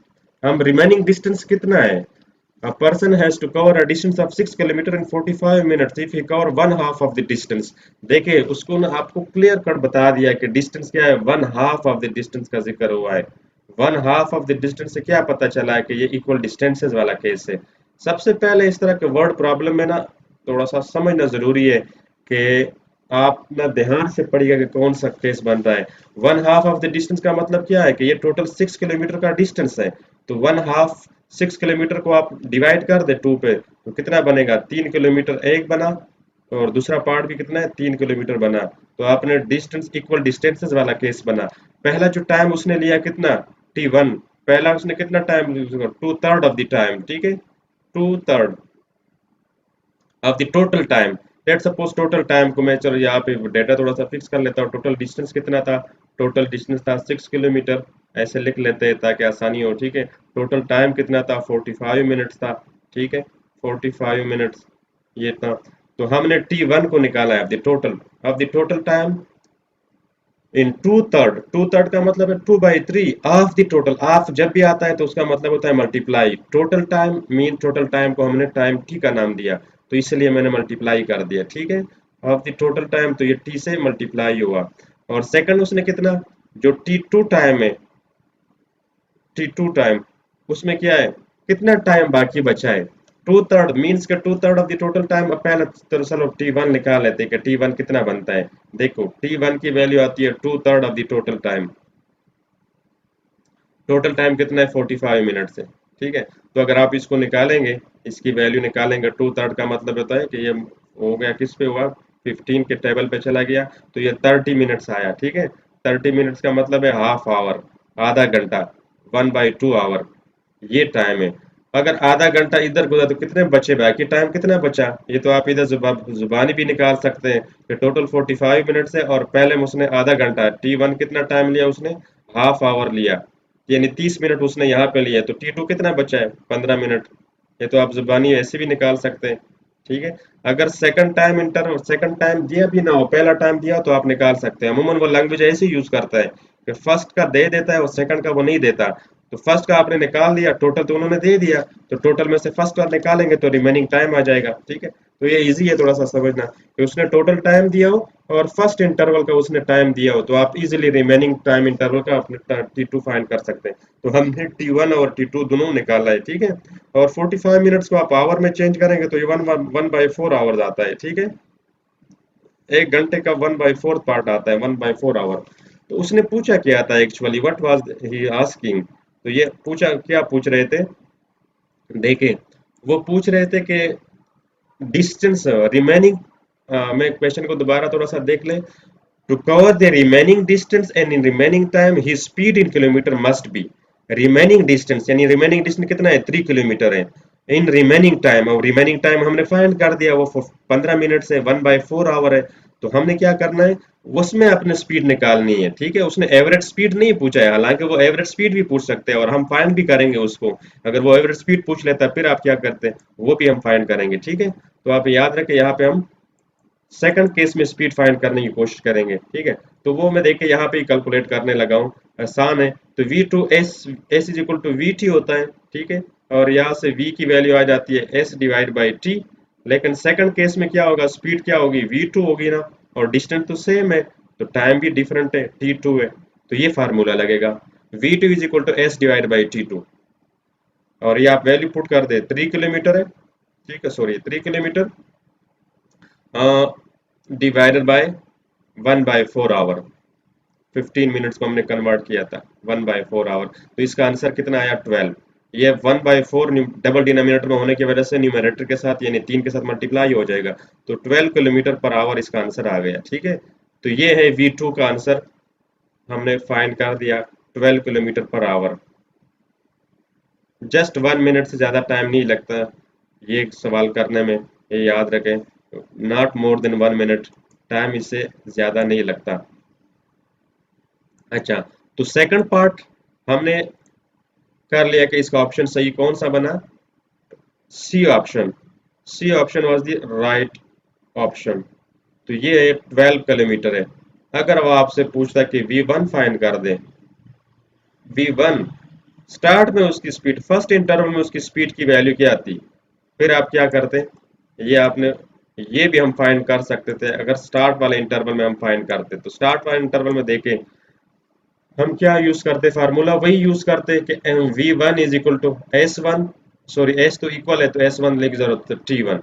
हम रिमेनिंग डिस्टेंस कितना है, a person has to cover a distance of 6 kilometre in 45 minutes if he cover one half of the distance। देखिए उसको ना आपको क्लियर कट बता दिया कि डिस्टेंस क्या है, one half of the distance का जिक्र हुआ है। One half of the distance से क्या पता चला है कि ये इक्वल डिस्टेंसेस वाला केस है। सबसे पहले इस तरह के वर्ड प्रॉब्लम में ना थोड़ा सा समझना जरूरी है कि आप ना ध्यान से पढ़िएगा कि कौन सा केस बन रहा है। One half of the distance का मतलब क्या है कि ये टोटल 6 किलोमीटर का डिस्टेंस है। तो वन हाफ 6 किलोमीटर को आप डिवाइड कर दे टू पे, तो कितना बनेगा? 3 किलोमीटर एक बना, और दूसरा पार्ट भी कितना है? 3 किलोमीटर बना। तो आपने डिस्टेंस इक्वल डिस्टेंसेस वाला केस बना। पहला जो टाइम उसने लिया कितना? T1। पहला उसने कितना टाइम? 2/3 ऑफ द टाइम, ठीक है, 2/3 of the total time. Let suppose total time को मैं, चलो यहाँ पे डेटा थोड़ा सा फिक्स कर लेता हूँ। टोटल डिस्टेंस कितना था? टोटल डिस्टेंस था 6 किलोमीटर। ऐसे लिख लेते हैं ताकि आसानी हो, ठीक है। टोटल टाइम कितना था? 45 मिनट्स था, ठीक है, 45 मिनट्स ये था। तो हमने T1 को निकाला है, of the total time in 2/3। 2/3 का मतलब है 2/3 ऑफ द टोटल। ऑफ जब भी आता है तो उसका मतलब होता है multiply. Total time mean total time को हमने टाइम टी का नाम दिया, तो इसलिए मैंने मल्टीप्लाई कर दिया, ठीक है। ऑफ द टोटल टाइम, तो ये टी से मल्टीप्लाई हुआ। और सेकंड उसने कितना, जो T2 टाइम है, T2 टाइम, उसमें क्या है, कितना टाइम बाकी बचा है? 2/3 मीन्स के 2/3 ऑफ द टोटल टाइम। अब पहले तो चलो T1 निकाल लेते हैं कि T1 कितना बनता है। देखो T1 की वैल्यू आती है 2/3 of the total time. Total time कितना है? 45 मिनट्स है, ठीक है। तो अगर आप इसको निकालेंगे, इसकी वैल्यू निकालेंगे, 2/3 का मतलब होता है कि ये हो गया, किस पे हुआ? 15 के टेबल पे चला गया, तो ये 30 मिनट्स आया, ठीक है। 30 मिनट्स का मतलब है हाफ आवर, आधा घंटा, 1/2 आवर, ये टाइम है। अगर आधा घंटा इधर गुजरा तो कितने बचे? बाकी टाइम कितना बचा? ये तो आप इधर जुबानी भी निकाल सकते हैं कि टोटल 45 मिनट्स है, और पहले में उसने आधा घंटा, T1 कितना टाइम लिया उसने? हाफ आवर लिया, यानी 30 मिनट उसने यहाँ पे लिया। तो T2 कितना बचा है? 15 मिनट। ये तो आप जुबानी ऐसे भी निकाल सकते हैं, ठीक है। अगर सेकंड टाइम दिया भी ना हो, पहला टाइम दिया हो, तो आप निकाल सकते हैं। अमूमन वो लैंग्वेज ऐसे यूज करता है कि फर्स्ट का दे देता है और सेकंड का वो नहीं देता। तो फर्स्ट का आपने निकाल दिया, टोटल तो उन्होंने दे दिया, तो टोटल में से फर्स्ट का निकालेंगे तो रिमेनिंग टाइम आ जाएगा, ठीक है। तो ये इजी है थोड़ा सा समझना कि उसने टोटल टाइम दिया हो और फर्स्ट इंटरवल का उसने टाइम दिया हो, तो आप इजीली रिमेनिंग टाइम इंटरवल का अपने T2 फाइंड कर सकते हैं। तो हमने T1 और T2 दोनों निकाला है, ठीक है। और 45 मिनट्स को आप आवर में चेंज करेंगे तो ये 1/4 आवर्स आता है, ठीक है। एक घंटे का 1/4 पार्ट आता है, 1/4 आवर। तो उसने पूछा क्या था actually, what was he asking? तो ये पूछा, क्या पूछ रहे थे? देखें, वो पूछ रहे थे कि डिस्टेंस रिमेनिंग, मैं क्वेश्चन को दोबारा थोड़ा सा देख ले। To cover the remaining distance and in remaining time ही speed in kilometre must be. Remaining distance यानी रिमेनिंग डिस्टेंस कितना है? 3 किलोमीटर है। इन रिमेनिंग टाइम, और रिमेनिंग टाइम हमने फाइंड कर दिया, वो 15 मिनट से 1/4 आवर है। तो हमने क्या करना है, उसमें अपने स्पीड निकालनी है, ठीक है। उसने एवरेज स्पीड नहीं पूछा है, हालांकि वो एवरेज स्पीड भी पूछ सकते हैं और हम फाइंड भी करेंगे उसको। अगर वो एवरेज स्पीड पूछ लेता है फिर आप क्या करते हैं, वो भी हम फाइंड करेंगे, ठीक है। तो आप याद रखें, यहाँ पे हम सेकंड केस में स्पीड फाइंड करने की कोशिश करेंगे, ठीक है। तो वो मैं देखे यहाँ पे कैलकुलेट करने लगा हूँ, आसान है। तो V2 S is equal to VT होता है, ठीक है। और यहाँ से V की वैल्यू आ जाती है S/T। लेकिन सेकंड केस में क्या होगा, स्पीड क्या होगी? V2 होगी ना, और डिस्टेंस तो सेम है, तो टाइम भी डिफरेंट है, T2 है। तो ये फार्मूला लगेगा, V2 is equal to S/T2। और ये आप वैल्यू पुट कर दे, 3 किलोमीटर है, ठीक है, sorry 3 kilometre divided by 1/4 hour. 15 minutes को हमने कन्वर्ट किया था 1/4 आवर, तो इसका आंसर कितना आया? 12। ये 1/4 डबल डिनोमिनेटर में होने की वजह से न्यूमरेटर के साथ यानी 3 के साथ मल्टीप्लाई हो जाएगा, तो 12 किलोमीटर पर आवर इसका आंसर आ गया, ठीक है। तो ये है V2 का आंसर, हमने फाइंड कर दिया 12 kilometre per our. Just 1 minute से ज़्यादा टाइम नहीं लगता ये सवाल करने में, ये याद रखें, not more than 1 minute, time इससे ज़्यादा नहीं लगता। अच्छा, तो सेकंड पार्ट हमने कर लिया कि इसका ऑप्शन सही कौन सा बना? C option. C option was the right option. तो ये 12 किलोमीटर है। अगर वो आपसे पूछता कि V1 फाइंड कर दे, V1 स्टार्ट में उसकी स्पीड, फर्स्ट इंटरवल में उसकी स्पीड की वैल्यू क्या आती, फिर आप क्या करते? ये आपने, ये भी हम फाइंड कर सकते थे अगर स्टार्ट वाले इंटरवल में हम फाइंड करते। तो स्टार्ट वाले इंटरवल में देखें, हम क्या यूज करते? फार्मूला वही यूज करते कि V1 is equal to S1, sorry S तो इक्वल है तो S1 लेके जरूरत है T1।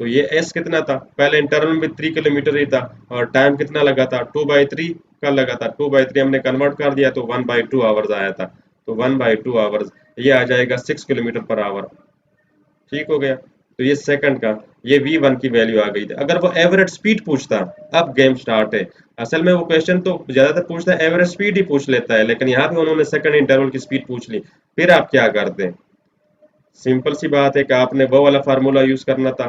तो ये एस कितना था, पहले इंटरवल में 3 किलोमीटर ही था और टाइम कितना लगा था, 2/3 का लगा था। 2/3 हमने कन्वर्ट कर दिया तो 1/2 आवर्स आया था। तो 1/2 आवर्स ये आ जाएगा 6 किलोमीटर पर आवर। ठीक हो गया। तो ये सेकंड का, ये V1 की वैल्यू आ गई थी। अगर वो एवरेज स्पीड पूछता, अब गेम स्टार्ट है। असल में वो क्वेश्चन तो ज्यादातर पूछता है एवरेज स्पीड ही पूछ लेता है, लेकिन यहाँ पे उन्होंने सेकंड इंटरवल की स्पीड पूछ ली। फिर आप क्या करते हैं? सिंपल सी बात है कि आपने वो वाला फार्मूला यूज करना था,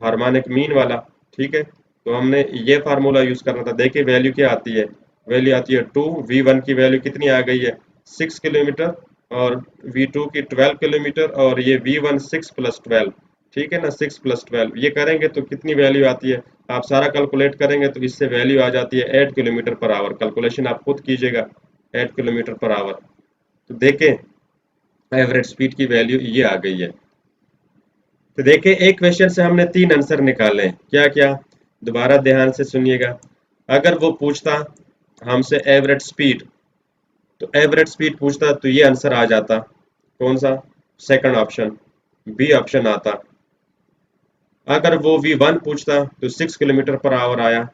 हार्मोनिक मीन वाला। ठीक है, तो हमने ये फार्मूला यूज करना था। देखिए वैल्यू क्या आती है, वैल्यू आती है 2, V1 की वैल्यू कितनी आ गई है, 6 किलोमीटर, और V2 की 12 किलोमीटर, और ये V1 6 + 12। ठीक है ना, 6 + 12 ये करेंगे तो कितनी वैल्यू आती है, आप सारा कैलकुलेट करेंगे तो इससे वैल्यू आ जाती है 8 किलोमीटर पर आवर। कैलकुलेशन आप खुद कीजिएगा, 8 किलोमीटर पर आवर। तो देखें एवरेज स्पीड की वैल्यू ये आ गई है। तो देखिए एक क्वेश्चन से हमने 3 आंसर निकाले, क्या क्या, दोबारा ध्यान से सुनिएगा। अगर वो पूछता हमसे एवरेज स्पीड, तो एवरेज स्पीड पूछता तो ये आंसर आ जाता, कौन सा, सेकंड ऑप्शन, बी ऑप्शन आता। अगर वो V1 पूछता तो 6 किलोमीटर पर आवर आया।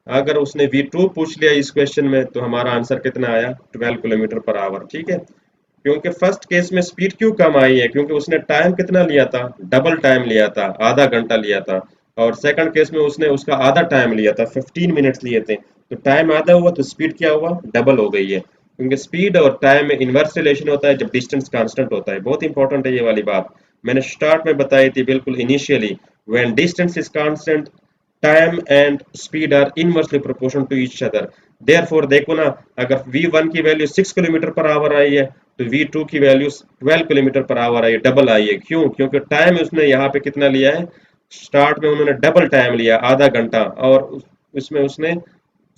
अगर उसने V2 पूछ लिया इस क्वेश्चन में तो हमारा आंसर कितना आया, 12 किलोमीटर पर आवर। ठीक है, क्योंकि फर्स्ट केस में स्पीड क्यों कम आई है, क्योंकि उसने टाइम कितना लिया था, डबल टाइम लिया था, आधा घंटा लिया था। और सेकंड केस में उसने उसका आधा टाइम लिया था, 15 मिनट्स लिए थे। तो टाइम आधा हुआ तो स्पीड क्या हुआ, डबल हो गई है। क्योंकि स्पीड और टाइम में इनवर्स रिलेशन होता है जब डिस्टेंस कांस्टेंट होता है। बहुत इंपॉर्टेंट है ये वाली बात, मैंने स्टार्ट में बताई थी बिल्कुल initially. When distance is constant, time and speed are inversely proportional to each other. Therefore देखो ना, अगर V1 की वैल्यू 6 किलोमीटर पर आवर आई है तो V2 की वैल्यू 12 किलोमीटर पर आवर आई है, डबल आई है। क्यों? क्योंकि टाइम उसने यहाँ पे कितना लिया है, स्टार्ट में उन्होंने डबल टाइम लिया, आधा घंटा, और उसमें उसने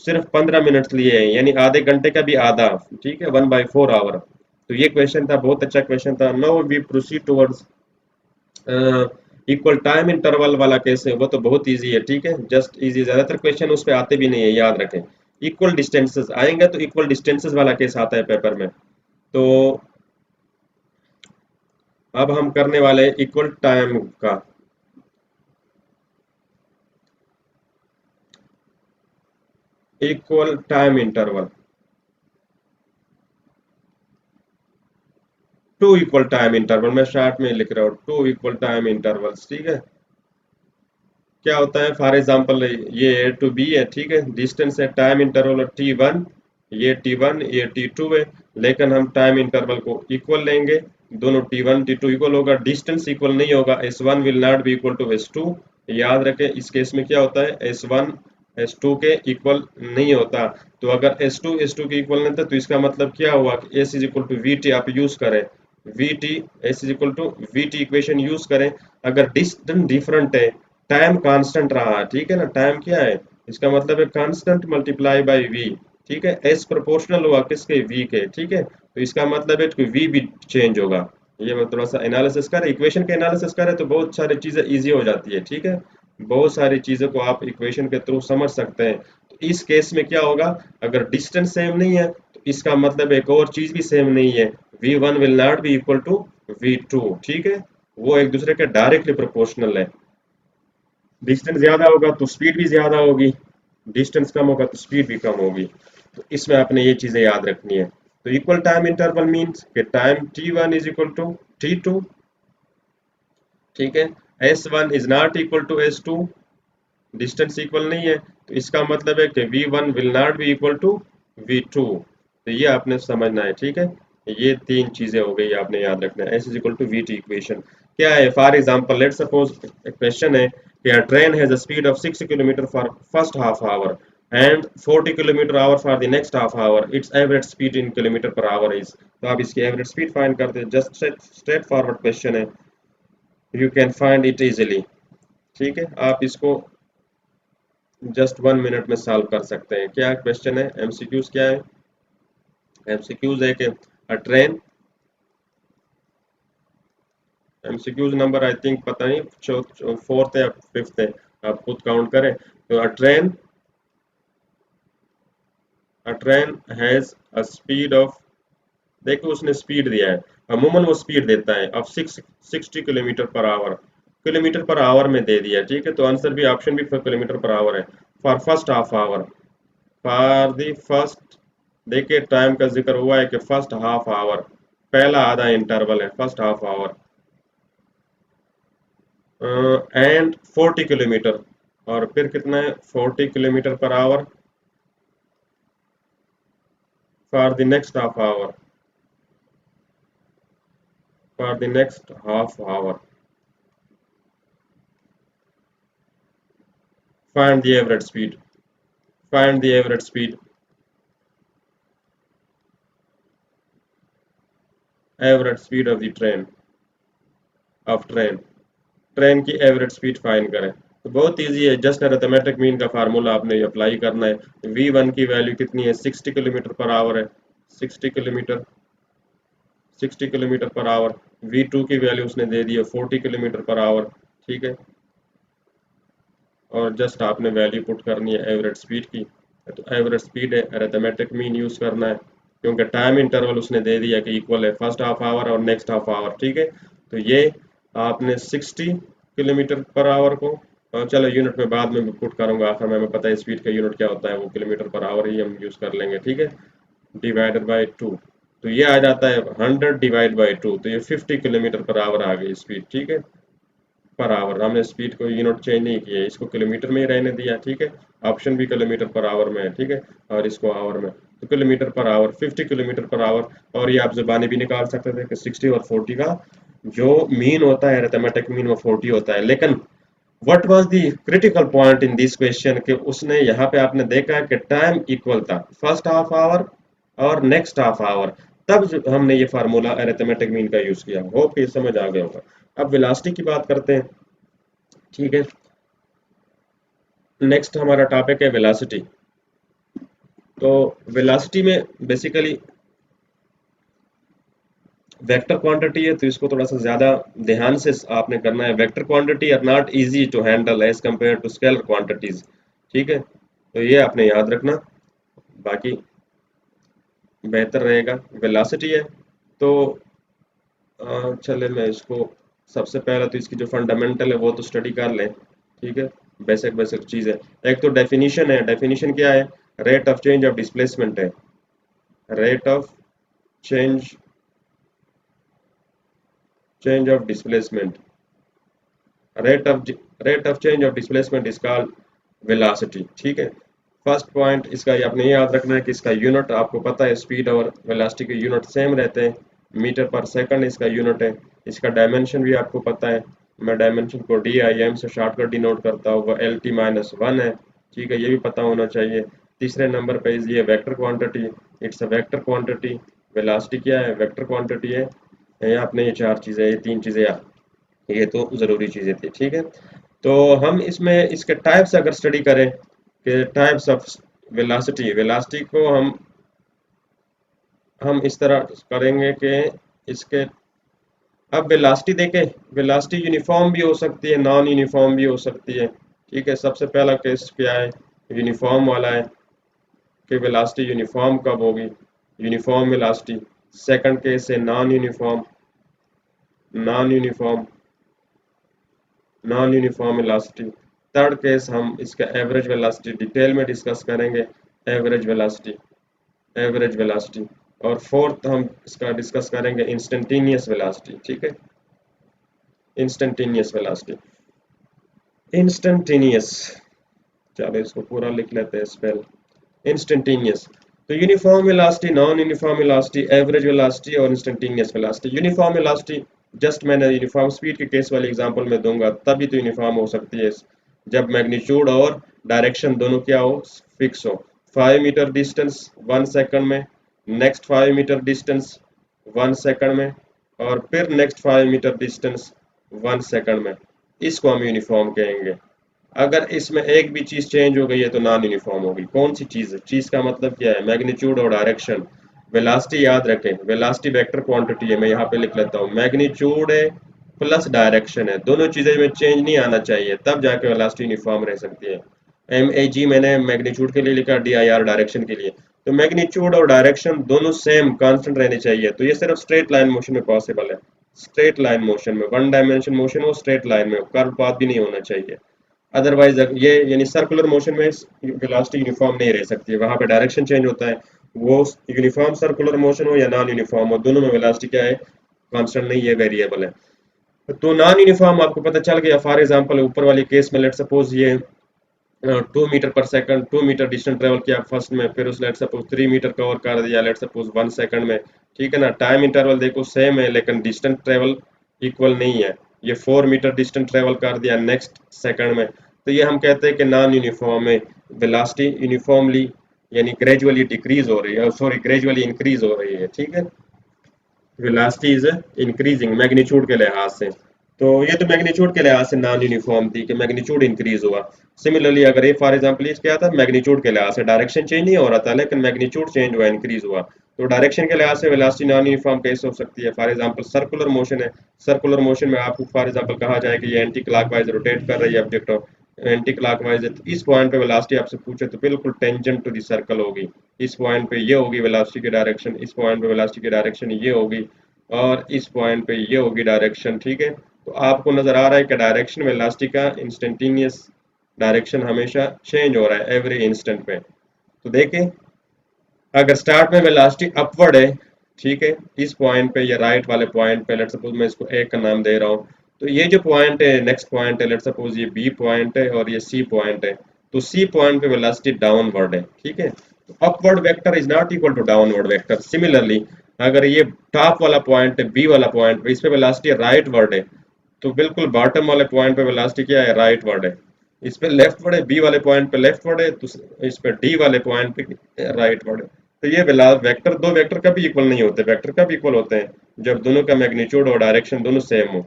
सिर्फ 15 मिनट लिए हैं, यानी आधे घंटे का भी आधा। ठीक है, 1/4 आवर। तो ये क्वेश्चन था, बहुत अच्छा क्वेश्चन था। Now we proceed towards equal time interval वाला केस है, वो तो बहुत इजी है। ठीक है, जस्ट इजी, ज्यादातर क्वेश्चन उस पे आते भी नहीं है, याद रखें। इक्वल डिस्टेंसेस आएंगे तो इक्वल डिस्टेंसेस वाला केस आता है पेपर में। तो अब हम करने वाले हैं इक्वल टाइम का। Equal time interval, two equal time interval, मैं शार्ट में लिख रहा हूँ, टू इक्वल टाइम इंटरवल्स। ठीक है, क्या होता है, फॉर एग्जांपल ये ए टू बी है। ठीक है, डिस्टेंस है, टाइम इंटरवल T1, ये T1 ये T2 है। लेकिन हम टाइम इंटरवल को इक्वल लेंगे, दोनों T1 T2 इक्वल होगा, डिस्टेंस इक्वल नहीं होगा। S1 will not be equal to S2। याद रखें इस केस में क्या होता है, S1 S2 के इक्वल नहीं होता। तो अगर S2 S2 के इक्वल नहीं था तो इसका मतलब क्या हुआ कि S is equal to VT आप यूज करें, VT, S is equal to VT equation use करें। अगर डिस्टेंस डिफरेंट है, टाइम कांस्टेंट रहा, ठीक है ना, टाइम क्या है, इसका मतलब है कांस्टेंट मल्टीप्लाई बाय वी। ठीक है, एस प्रोपोर्शनल हुआ किसके, वी के। ठीक है, तो इसका मतलब है कि वी भी चेंज होगा। ये मैं थोड़ा सा एनालिसिस कर, इक्वेशन के एनालिसिस करे तो बहुत सारी चीजें इजी हो जाती है। ठीक है, बहुत सारी चीजों को आप इक्वेशन के थ्रू समझ सकते हैं। तो इस केस में क्या होगा, अगर डिस्टेंस सेम नहीं है तो इसका मतलब एक और चीज भी सेम नहीं है, V1 will not be equal to V2। ठीक है, वो एक दूसरे के डायरेक्टली प्रोपोर्शनल है। डिस्टेंस ज्यादा होगा तो स्पीड भी ज्यादा होगी, डिस्टेंस कम होगा तो स्पीड भी कम होगी। तो इसमें आपने ये चीजें याद रखनी है। तो इक्वल टाइम इंटरवल मींस कि time T1 is equal to T2। ठीक है, S1 is not equal to S2, distance equal नहीं है, तो इसका मतलब है कि V1 will not be equal to V2। तो ये आपने समझना है। ठीक है, ये तीन चीजें हो गई, आपने याद रखना है। S is equal to VT equation क्या है, for example let suppose question है कि a train has a speed of 60 kilometer for first half hour and 40 kilometer hour for the next half hour, its average speed in kilometer per hour is। तो आप इसकी एवरेज स्पीड फाइंड करते हैं, जस्ट स्ट्रेट फॉरवर्ड क्वेश्चन है, you can find it easily. ठीक है, आप इसको जस्ट 1 मिनट में सॉल्व कर सकते हैं। क्या क्वेश्चन है, एमसीक्यूज क्या है, एमसीक्यूज है कि अ train, MCQs number I think पता नहीं फोर्थ है या फिफ्थ है, आप खुद काउंट करें। तो अ train has a speed of, देखो उसने स्पीड दिया है, अमूमन वो स्पीड देता है of 60 kilometre per our. Kilometre per our में दे दिया, ठीक है, तो आंसर भी ऑप्शन भी किलोमीटर पर आवर है। For first half hour, for the first, देखिए टाइम का जिक्र हुआ है कि फर्स्ट हाफ आवर, पहला आधा इंटरवल है first half hour, and 40 kilometre, और फिर कितना है 40 kilometre per hour for the next half hour, for the next half hour, find the average speed, find the average speed, average speed of the train, of train, train की एवरेज स्पीड फाइंड करें। तो बहुत इजी है, जस्ट अरिथमेटिक मीन का फार्मूला आपने अप्लाई करना है। v1 की वैल्यू कितनी है, 60 किलोमीटर पर आवर है, 60 kilometre, 60 kilometre per our. v2 की वैल्यू उसने दे दी है 40 किलोमीटर पर आवर, ठीक है, और जस्ट आपने वैल्यू पुट करनी है एवरेज स्पीड की। तो एवरेज स्पीड है, अरिथमेटिक मीन यूज करना है, क्योंकि टाइम इंटरवल उसने दे दिया कि इक्वल है फर्स्ट हाफ आवर और नेक्स्ट हाफ आवर, ठीक है। तो ये आपने 60 किलोमीटर पर आवर को, चलो यूनिट में बाद में पुट करूंगा, आखिर में हमें पता है स्पीड का यूनिट क्या होता है, वो किलोमीटर पर आवर ही हम यूज कर लेंगे, ठीक है, डिवाइडेड बाई 2। तो ये आ जाता है 100 डिवाइड बाई 2, तो ये 50 किलोमीटर पर आवर आ गई स्पीड, ठीक है, पर आवर। हमने स्पीड को यूनिट चेंज नहीं किया, इसको किलोमीटर में ही रहने दिया, ठीक है, ऑप्शन भी किलोमीटर पर आवर में है, ठीक है, और इसको आवर में, तो kilometre per our 50 kilometre per our. और ये आप जुबानी भी निकाल सकते थे कि 60 और 40 का जो मीन होता है अरिथमेटिक मीन वो 40 होता है। लेकिन what was the critical point in this question, कि उसने यहाँ पे आपने देखा कि टाइम इक्वल था फर्स्ट हाफ आवर और नेक्स्ट हाफ आवर, तब हमने ये फार्मूला अरिथमेटिक मीन का यूज किया। होप ये समझ आ गया होगा। अब वेलोसिटी की बात करते हैं, ठीक है, नेक्स्ट हमारा टॉपिक है वेलोसिटी। तो वेलोसिटी में बेसिकली वेक्टर क्वांटिटी है, तो इसको थोड़ा सा ज्यादा ध्यान से आपने करना है। Vector quantity are not easy to handle as compare to scalar quantities, ठीक है, तो ये आपने याद रखना, बाकी बेहतर रहेगा। वेलोसिटी है तो चले मैं इसको, सबसे पहले तो इसकी जो फंडामेंटल है वो तो स्टडी कर लें, ठीक है, बेसिक बेसिक चीज़ है। एक तो डेफिनेशन है, डेफिनेशन क्या है, rate of change of displacement है, rate of change, change of displacement, rate of rate of change of displacement is called velocity, ठीक है। फर्स्ट पॉइंट इसका ये आपने याद रखना है कि इसका यूनिट आपको पता है, स्पीड और वेलोसिटी के यूनिट सेम रहते हैं, मीटर पर सेकंड इसका यूनिट है। इसका डायमेंशन भी आपको पता है, मैं डायमेंशन को DIM से शॉर्टकट डिनोट करता हूँ, वो LT-1 है, ठीक है, ये भी पता होना चाहिए। तीसरे नंबर पे ये vector quantity, it's a vector quantity, velocity क्या है, वेक्टर क्वांटिटी है। ये आपने ये चार चीज़ें, ये तीन चीज़ें, ये तो ज़रूरी चीज़ें थी, ठीक है। तो हम इसमें इसके टाइप्स अगर स्टडी करें कि टाइप्स ऑफ वेलोसिटी, वेलोसिटी को हम इस तरह करेंगे कि इसके, अब वेलोसिटी देखें, वेलोसिटी यूनिफॉर्म भी हो सकती है, नॉन यूनिफॉर्म भी हो सकती है, ठीक है। सबसे पहला केस क्या है, यूनिफॉर्म वाला है, कि वेलोसिटी यूनिफॉर्म कब होगी, यूनिफॉर्म वेलोसिटी। सेकंड केस है non uniform, non uniform, non uniform velocity. Third case हम इसका एवरेज वेलोसिटी डिटेल में डिस्कस करेंगे, एवरेज वेलोसिटी, एवरेज वेलोसिटी। और फोर्थ हम इसका डिस्कस करेंगे इंस्टेंटेनियस वेलोसिटी, ठीक है, इंस्टेंटेनियस वेलोसिटी, इंस्टेंटेनियस, चलो इसको पूरा लिख लेते हैं स्पेल, इंस्टेंटेनियस। तो uniform velocity, non uniform velocity, average velocity और instantaneous velocity. Uniform velocity just मैंने यूनिफॉर्म स्पीड के केस वाले एग्जांपल में दूंगा, तभी तो यूनिफॉर्म हो सकती है जब मैग्नीट्यूड और डायरेक्शन दोनों क्या हो, फिक्स हो। 5 मीटर डिस्टेंस 1 सेकंड में, नेक्स्ट 5 मीटर डिस्टेंस 1 सेकंड में, और फिर नेक्स्ट 5 मीटर डिस्टेंस 1 सेकंड में, इसको हम यूनिफॉर्म कहेंगे। अगर इसमें एक भी चीज चेंज हो गई है तो नॉन यूनिफॉर्म होगी। कौन सी चीज है, चीज का मतलब क्या है, मैग्नीट्यूड और डायरेक्शन। वेलोसिटी याद रखें, वेलोसिटी वेक्टर क्वांटिटी है, मैं यहाँ पे लिख लेता हूँ, मैग्नीट्यूड है प्लस डायरेक्शन है, दोनों चीजें में चेंज नहीं आना चाहिए, तब जाके वेलोसिटी यूनिफॉर्म रह सकती है। MAG मैंने मैग्नीट्यूड के लिए लिखा, DIR डायरेक्शन के लिए। तो मैग्नीट्यूड और डायरेक्शन दोनों सेम कांस्टेंट रहने चाहिए, तो ये सिर्फ स्ट्रेट लाइन मोशन में पॉसिबल है। स्ट्रेट लाइन मोशन में, वन डायमेंशन मोशन हो, स्ट्रेट लाइन में, कर्व पाथ भी नहीं होना चाहिए। अदरवाइज ये यानी सर्कुलर मोशन में वेलोसिटी यूनिफॉर्म नहीं रह सकती है, वहां पे डायरेक्शन चेंज होता है। वो यूनिफॉर्म सर्कुलर मोशन हो या नॉन यूनिफॉर्म हो, दोनों में वेलोसिटी क्या है, कांस्टेंट नहीं है, वेरिएबल है। तो नॉन यूनिफॉर्म आपको पता चल गया। फॉर एग्जांपल ऊपर वाली केस में लेट सपोज ये 2 metre per second 2 metre distance travel किया फर्स्ट में, फिर उस लेट सपोज 3 मीटर कवर कर दिया लेट सपोज 1 सेकंड में, ठीक है ना। टाइम इंटरवल देखो सेम है लेकिन डिस्टेंस ट्रेवल इक्वल नहीं है। ये 4 मीटर डिस्टेंस ट्रेवल कर दिया नेक्स्ट सेकंड में, तो ये हम कहते हैं कि नॉन यूनिफॉर्म है। वेलोसिटी यूनिफॉर्मली यानी ग्रेजुअली डिक्रीज हो रही है, सॉरी ग्रेजुअली इंक्रीज हो रही है, ठीक है। वेलोसिटी इज इंक्रीजिंग मैग्नीट्यूड के लिहाज से। तो ये तो मैग्नीट्यूड के लिहाज से नॉन यूनिफॉर्म थी कि मैग्नीट्यूड इंक्रीज हुआ। सिमिलरली अगर ये फॉर एग्जांपल ये क्या था, मैग्नीट्यूड के लिहाज से डायरेक्शन चेंज नहीं हो रहा था लेकिन मैग्नीट्यूड चेंज हुआ, इंक्रीज हुआ। तो डायरेक्शन के लिहाज से वेलोसिटी नॉन यूनिफॉर्म कैसे हो सकती है। फॉर एग्जांपल सर्कुलर मोशन है, सर्कुलर मोशन में आपको फॉर एग्जांपल कहा जाए कि ये एंटी क्लॉकवाइज रोटेट कर रही है ऑब्जेक्ट, एंटी क्लॉकवाइज है, तो इस पॉइंट पे वेलोसिटी आपसे पूछे तो बिल्कुल टेंजेंट टू द सर्कल होगी। इस पॉइंट पे ये होगी वेलोसिटी की डायरेक्शन, इस पॉइंट पे वेलोसिटी की डायरेक्शन ये होगी, और इस पॉइंट पे ये होगी डायरेक्शन, ठीक है। तो आपको नजर आ रहा है कि डायरेक्शन वेलोसिटी का इंस्टेंटेनियस डायरेक्शन हमेशा चेंज हो रहा है एवरी इंस्टेंट पे। तो देखें अगर स्टार्ट में वेलोसिटी अपवर्ड है, ठीक है, इस पॉइंट पे या राइट वाले पॉइंट पे, लेट सपोज मैं इसको ए का नाम दे रहा हूँ, तो ये जो पॉइंट है नेक्स्ट पॉइंट है, लेट सपोज ये बी पॉइंट है और ये सी पॉइंट है, तो सी पॉइंट पे वेलोसिटी डाउनवर्ड है, ठीक है। तो upward vector is not equal to downward vector. Similarly अगर ये टॉप वाला पॉइंट है बी वाला पॉइंट पे, इस पे वेलोसिटी राइट वर्ड है, तो बिल्कुल बॉटम वाले पॉइंट पे वेलोसिटी क्या है, राइट वर्ड है। इस पे लेफ्ट वर्ड है, बी वाले पॉइंट पे लेफ्ट वर्ड है, तो इस पे डी वाले पॉइंट पे राइट वर्ड है। तो ये वेक्टर, दो वेक्टर कभी इक्वल नहीं होते। वेक्टर कब इक्वल होते हैं, जब दोनों का मैग्नीट्यूड और डायरेक्शन दोनों सेम हो,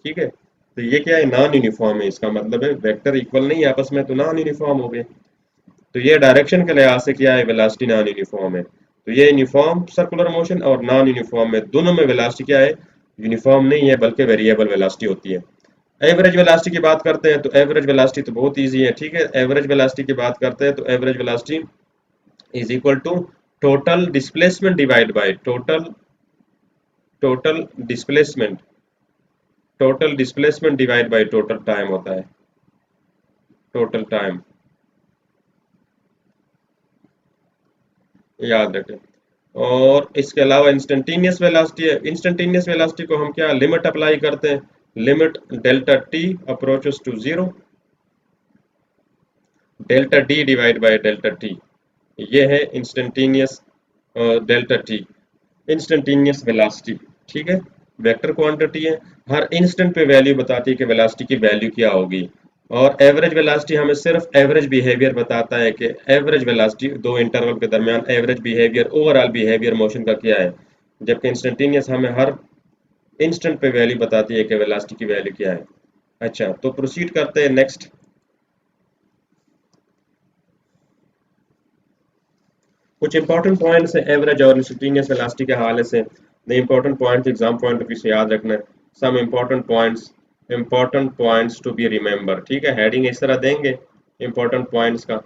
ठीक है। तो ये क्या है, नॉन यूनिफॉर्म है, इसका मतलब है वेक्टर इक्वल नहीं है आपस में, तो नॉन यूनिफॉर्म हो गए। तो ये डायरेक्शन के लिहाज से क्या है, वेलोसिटी नॉन यूनिफॉर्म है। तो ये यूनिफॉर्म सर्कुलर मोशन और नॉन यूनिफॉर्म में, दोनों में वेलोसिटी क्या है, यूनिफॉर्म नहीं है बल्कि वेरिएबल वेलोसिटी होती है। एवरेज वेलोसिटी की बात करते हैं, तो एवरेज वेलोसिटी तो बहुत इजी है, ठीक है। एवरेज वेलोसिटी की बात करते हैं तो average velocity is equal to total displacement divide by total displacement total displacement divide by total time होता है, टोटल टाइम, याद रखें। और इसके अलावा इंस्टेंटेनियस वेलोसिटी है। इंस्टेंटेनियस वेलोसिटी को हम क्या लिमिट अप्लाई करते हैं, limit delta T approaches to zero, delta D divide by delta T, ये है instantaneous delta T, instantaneous velocity, ठीक है। वेक्टर क्वांटिटी है, हर इंस्टेंट पे वैल्यू बताती है कि वेलोसिटी की वैल्यू क्या होगी। और एवरेज वेलोसिटी हमें सिर्फ एवरेज बिहेवियर बताता है कि एवरेज वेलोसिटी दो इंटरवल के दरमियान average behaviour, overall behaviour motion का क्या है। जबकि इंस्टेंटेनियस हमें हर इंस्टेंट पे वैल्यू बताती है कि वेलोसिटी की वैल्यू क्या है। अच्छा, तो प्रोसीड करते हैं नेक्स्ट। कुछ इंपॉर्टेंट पॉइंट्स है एवरेज और इंस्टेंटेनियस वेलोसिटी के हवाले से। The important points exam point of view से याद रखना है। Some important points to be remember, ठीक है। हेडिंग इस तरह देंगे इंपॉर्टेंट पॉइंट्स का।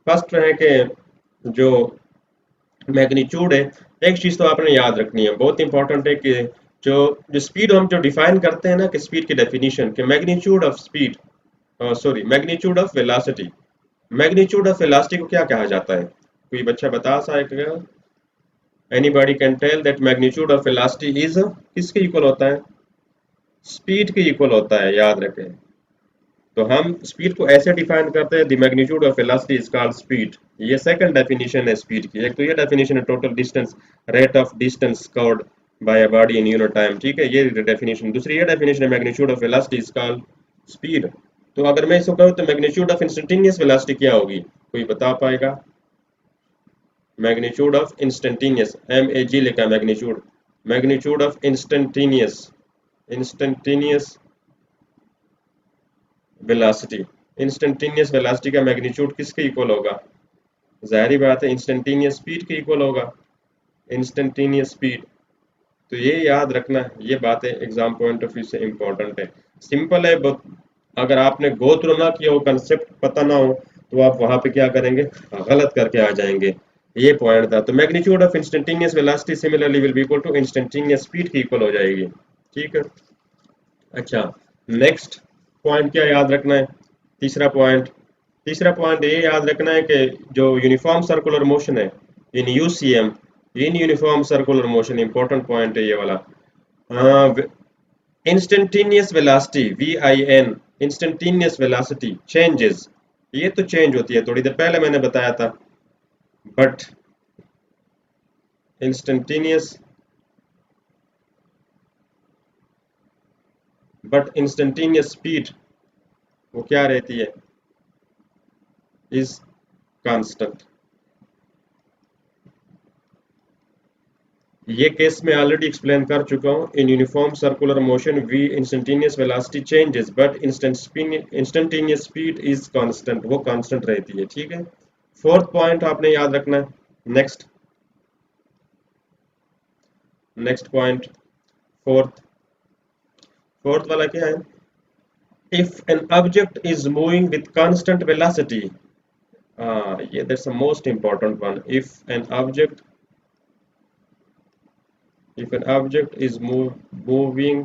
फर्स्ट है कि जो मैग्नीट्यूड है, एक चीज तो आपने याद रखनी है, बहुत इंपॉर्टेंट है कि जो जो स्पीड हम जो डिफाइन करते हैं ना, कि स्पीड की डेफिनेशन कि magnitude of speed, sorry magnitude of velocity, magnitude of velocity को क्या कहा जाता है, कोई बच्चा बता सकता है। Anybody can tell that magnitude of velocity is किसके इक्वल होता है, स्पीड के इक्वल होता है, याद रखें। तो हम स्पीड को ऐसे डिफाइन करते हैं, the magnitude of velocity is called speed. ये सेकंड डेफिनेशन है स्पीड की। एक तो ये डेफिनेशन है total distance, rate of distance covered by a body in unit time, ठीक है, ये डेफिनेशन। दूसरी ये डेफिनेशन है magnitude of velocity is called speed. तो अगर मैं इसको कहूँ तो मैग्नीट्यूड ऑफ इंस्टेंटेनियस वेलोसिटी क्या होगी, कोई बता पाएगा। Magnitude of instantaneous, M A G लिखा magnitude, magnitude of instantaneous velocity, instantaneous velocity का मैग्नीट्यूड किसके इक्वल होगा, जाहिर बात है इंस्टेंटेनियस स्पीड के इक्वल होगा, इंस्टेंटेनियस स्पीड। तो ये याद रखना, ये बातें एग्जाम पॉइंट ऑफ व्यू से इंपॉर्टेंट है। सिंपल है बहुत, अगर आपने गो थ्रू ना किया हो, कंसेप्ट पता ना हो, तो आप वहां पे क्या करेंगे, गलत करके आ जाएंगे। ये पॉइंट था। तो magnitude of instantaneous velocity similarly will be equal to instantaneous speed की इक्वल हो जाएगी, ठीक है। अच्छा, नेक्स्ट पॉइंट क्या याद रखना है? तीसरा पॉइंट, तीसरा पॉइंट ये याद रखना है कि जो यूनिफॉर्म सर्कुलर मोशन है in UCM, in uniform circular motion, important point है ये वाला। Instantaneous velocity VIN, instantaneous velocity changes, ये तो चेंज होती है, थोड़ी देर पहले मैंने बताया था। बट इंस्टेंटेनियस इंस्टेंटेनियस स्पीड वो क्या रहती है? Is constant. ये केस में ऑलरेडी एक्सप्लेन कर चुका हूँ। In uniform circular motion we instantaneous velocity changes but instantaneous speed is constant, वो कांस्टेंट रहती है। ठीक है, फोर्थ पॉइंट आपने याद रखना है। Next, next point, fourth, fourth वाला क्या है? If an object is moving with constant velocity, ये that's the most important one. If an object is moving,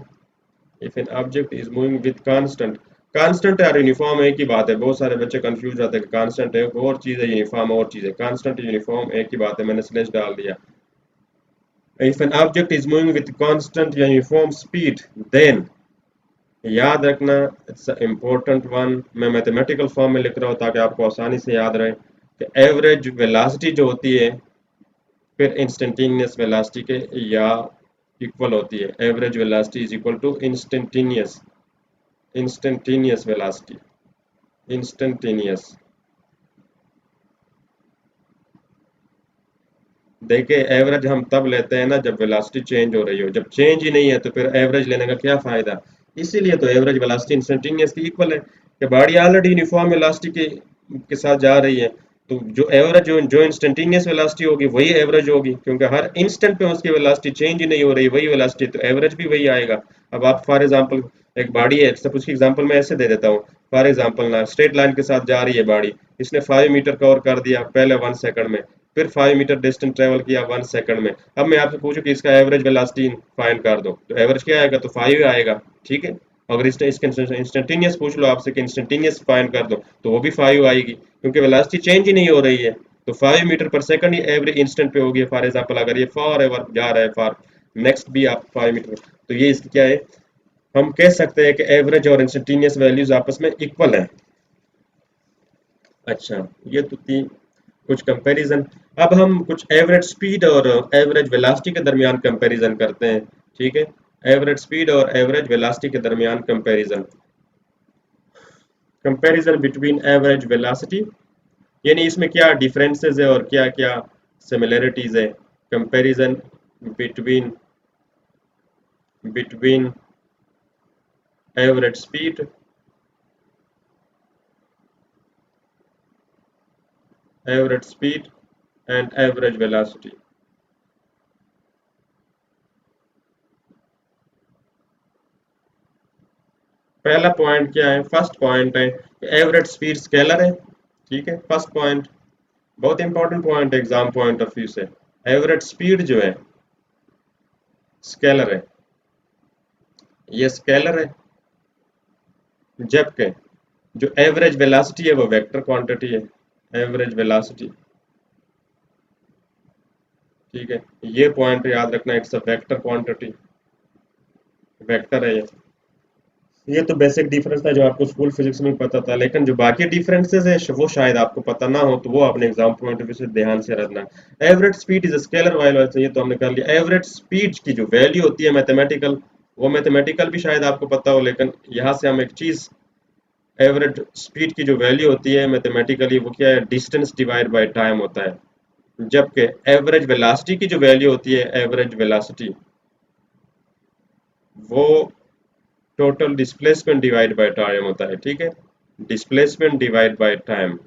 if an object is moving with constant, constant और यूनिफॉर्म एक ही बात है। बहुत सारे बच्चे कंफ्यूज जाते हैं कि कांस्टेंट एक और चीज है, यूनिफॉर्म और चीज है। कांस्टेंट यूनिफॉर्म एक ही बात है, मैंने स्लेश डाल दिया। If an object is moving with constant या यूनिफॉर्म स्पीड, देन याद रखना, इट्स इम्पोर्टेंट वन, मैं मैथमेटिकल फॉर्म में लिख रहा हूँ ताकि आपको आसानी से याद रहे कि एवरेज वेलोसिटी जो होती है फिर इंस्टेंटेनियस वेलोसिटी के या इक्वल होती है। Average velocity is equal to instantaneous velocity, instantaneous. देखिए, एवरेज हम तब लेते हैं ना जब वेलोसिटी चेंज हो रही हो, जब चेंज ही नहीं है तो फिर एवरेज लेने का क्या फायदा? इसीलिए तो एवरेज वेलोसिटी इंस्टेंटेनियस की इक्वल है कि बॉडी ऑलरेडी यूनिफॉर्म वेलोसिटी के साथ जा रही है, तो जो एवरेज जो इंस्टेंटेनियस वेलोसिटी होगी वही एवरेज होगी, क्योंकि हर इंस्टेंट पे उसकी वेलोसिटी चेंज ही नहीं हो रही, वही वेलोसिटी, तो एवरेज भी वही आएगा। अब आप फॉर एग्जांपल, एक बॉडी है, सब उसकी एग्जांपल मैं ऐसे दे देता हूँ। फॉर एग्जांपल ना, स्ट्रेट लाइन के साथ जा रही है बॉडी, इसने 5 मीटर कवर कर दिया पहले 1 सेकंड में, फिर 5 मीटर डिस्टेंस ट्रेवल किया 1 सेकंड में। अब मैं आपसे पूछूं कि इसका एवरेज वेलोसिटी फाइंड कर दो, तो एवरेज क्या आएगा? तो 5 आएगा। ठीक है, अगर इसका इंस्टेंटेनियस पूछ लो आपसे कि इंस्टेंटेनियस फाइंड कर दो, तो वो भी 5 आएगी, क्योंकि वेलोसिटी चेंज ही नहीं हो रही है। तो 5 मीटर पर सेकंड ही एवरी इंस्टेंट पे होगी। फॉर एग्जांपल अगर ये फॉर एवर जा रहा है, फॉर नेक्स्ट भी आप 5 मीटर, तो ये इसकी क्या है? हम कह सकते हैं कि एवरेज और इंस्टेंटेनियस वैल्यूज आपस में इक्वल है। अच्छा, ये तो थी कुछ कंपैरिजन। अब हम कुछ एवरेज स्पीड और एवरेज वेलोसिटी के दरमियान कंपैरिजन करते हैं। ठीक है, एवरेज स्पीड और एवरेज वेलोसिटी के दरमियान comparison, comparison between average velocity, यानी इसमें क्या डिफरेंसेस है और क्या क्या सिमिलरिटीज है। Comparison between between average speed, average speed and average velocity. पहला पॉइंट क्या है? फर्स्ट पॉइंट है एवरेज स्पीड स्केलर है। ठीक है, फर्स्ट पॉइंट बहुत इंपॉर्टेंट पॉइंट है एग्जाम पॉइंट ऑफ व्यू से। एवरेज स्पीड जो है स्केलर है, ये स्केलर है, जबकि जो एवरेज वेलोसिटी है वो वेक्टर क्वांटिटी है। एवरेज वेलोसिटी, ठीक है, ये पॉइंट याद रखना, it's a vector quantity, vector है ये तो बेसिक डिफरेंस था जो आपको स्कूल फिजिक्स में पता था, लेकिन जो बाकी डिफरेंसेस है वो शायद आपको पता ना हो, तो वो अपने एग्जाम पॉइंट ऑफ व्यू से ध्यान से रखना। Average speed is scalar while, ये तो हमने कर लिया। एवरेज स्पीड की जो वैल्यू होती है मैथमेटिकल, वो मैथमेटिकल भी शायद आपको पता हो, लेकिन यहाँ से हम एक चीज, एवरेज स्पीड की जो वैल्यू होती है मैथमेटिकली वो क्या है? डिस्टेंस डिवाइड बाय टाइम होता है। जबकि एवरेज वेलोसिटी की जो वैल्यू होती है, एवरेज वेलोसिटी, वो total displacement divide by time होता है। ठीक है, डिस्प्लेसमेंट डिवाइड बाय टाइम,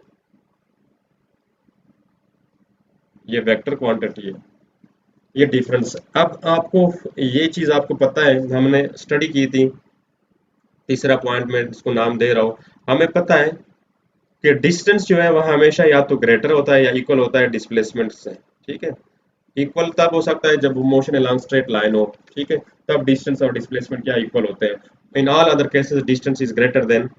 ये वेक्टर क्वांटिटी है, ये डिफरेंस। अब आपको ये चीज आपको पता है, हमने स्टडी की थी। तीसरा पॉइंट में इसको नाम दे रहा हूं, हमें पता है कि डिस्टेंस जो है वह हमेशा या तो ग्रेटर होता है या इक्वल होता है डिस्प्लेसमेंट से। ठीक है, इक्वल तब हो सकता है जब मोशन अलोंग स्ट्रेट लाइन हो, ठीक है, तब डिस्टेंस और डिस्प्लेसमेंट क्या इक्वल होते हैं। In all other cases distance is greater than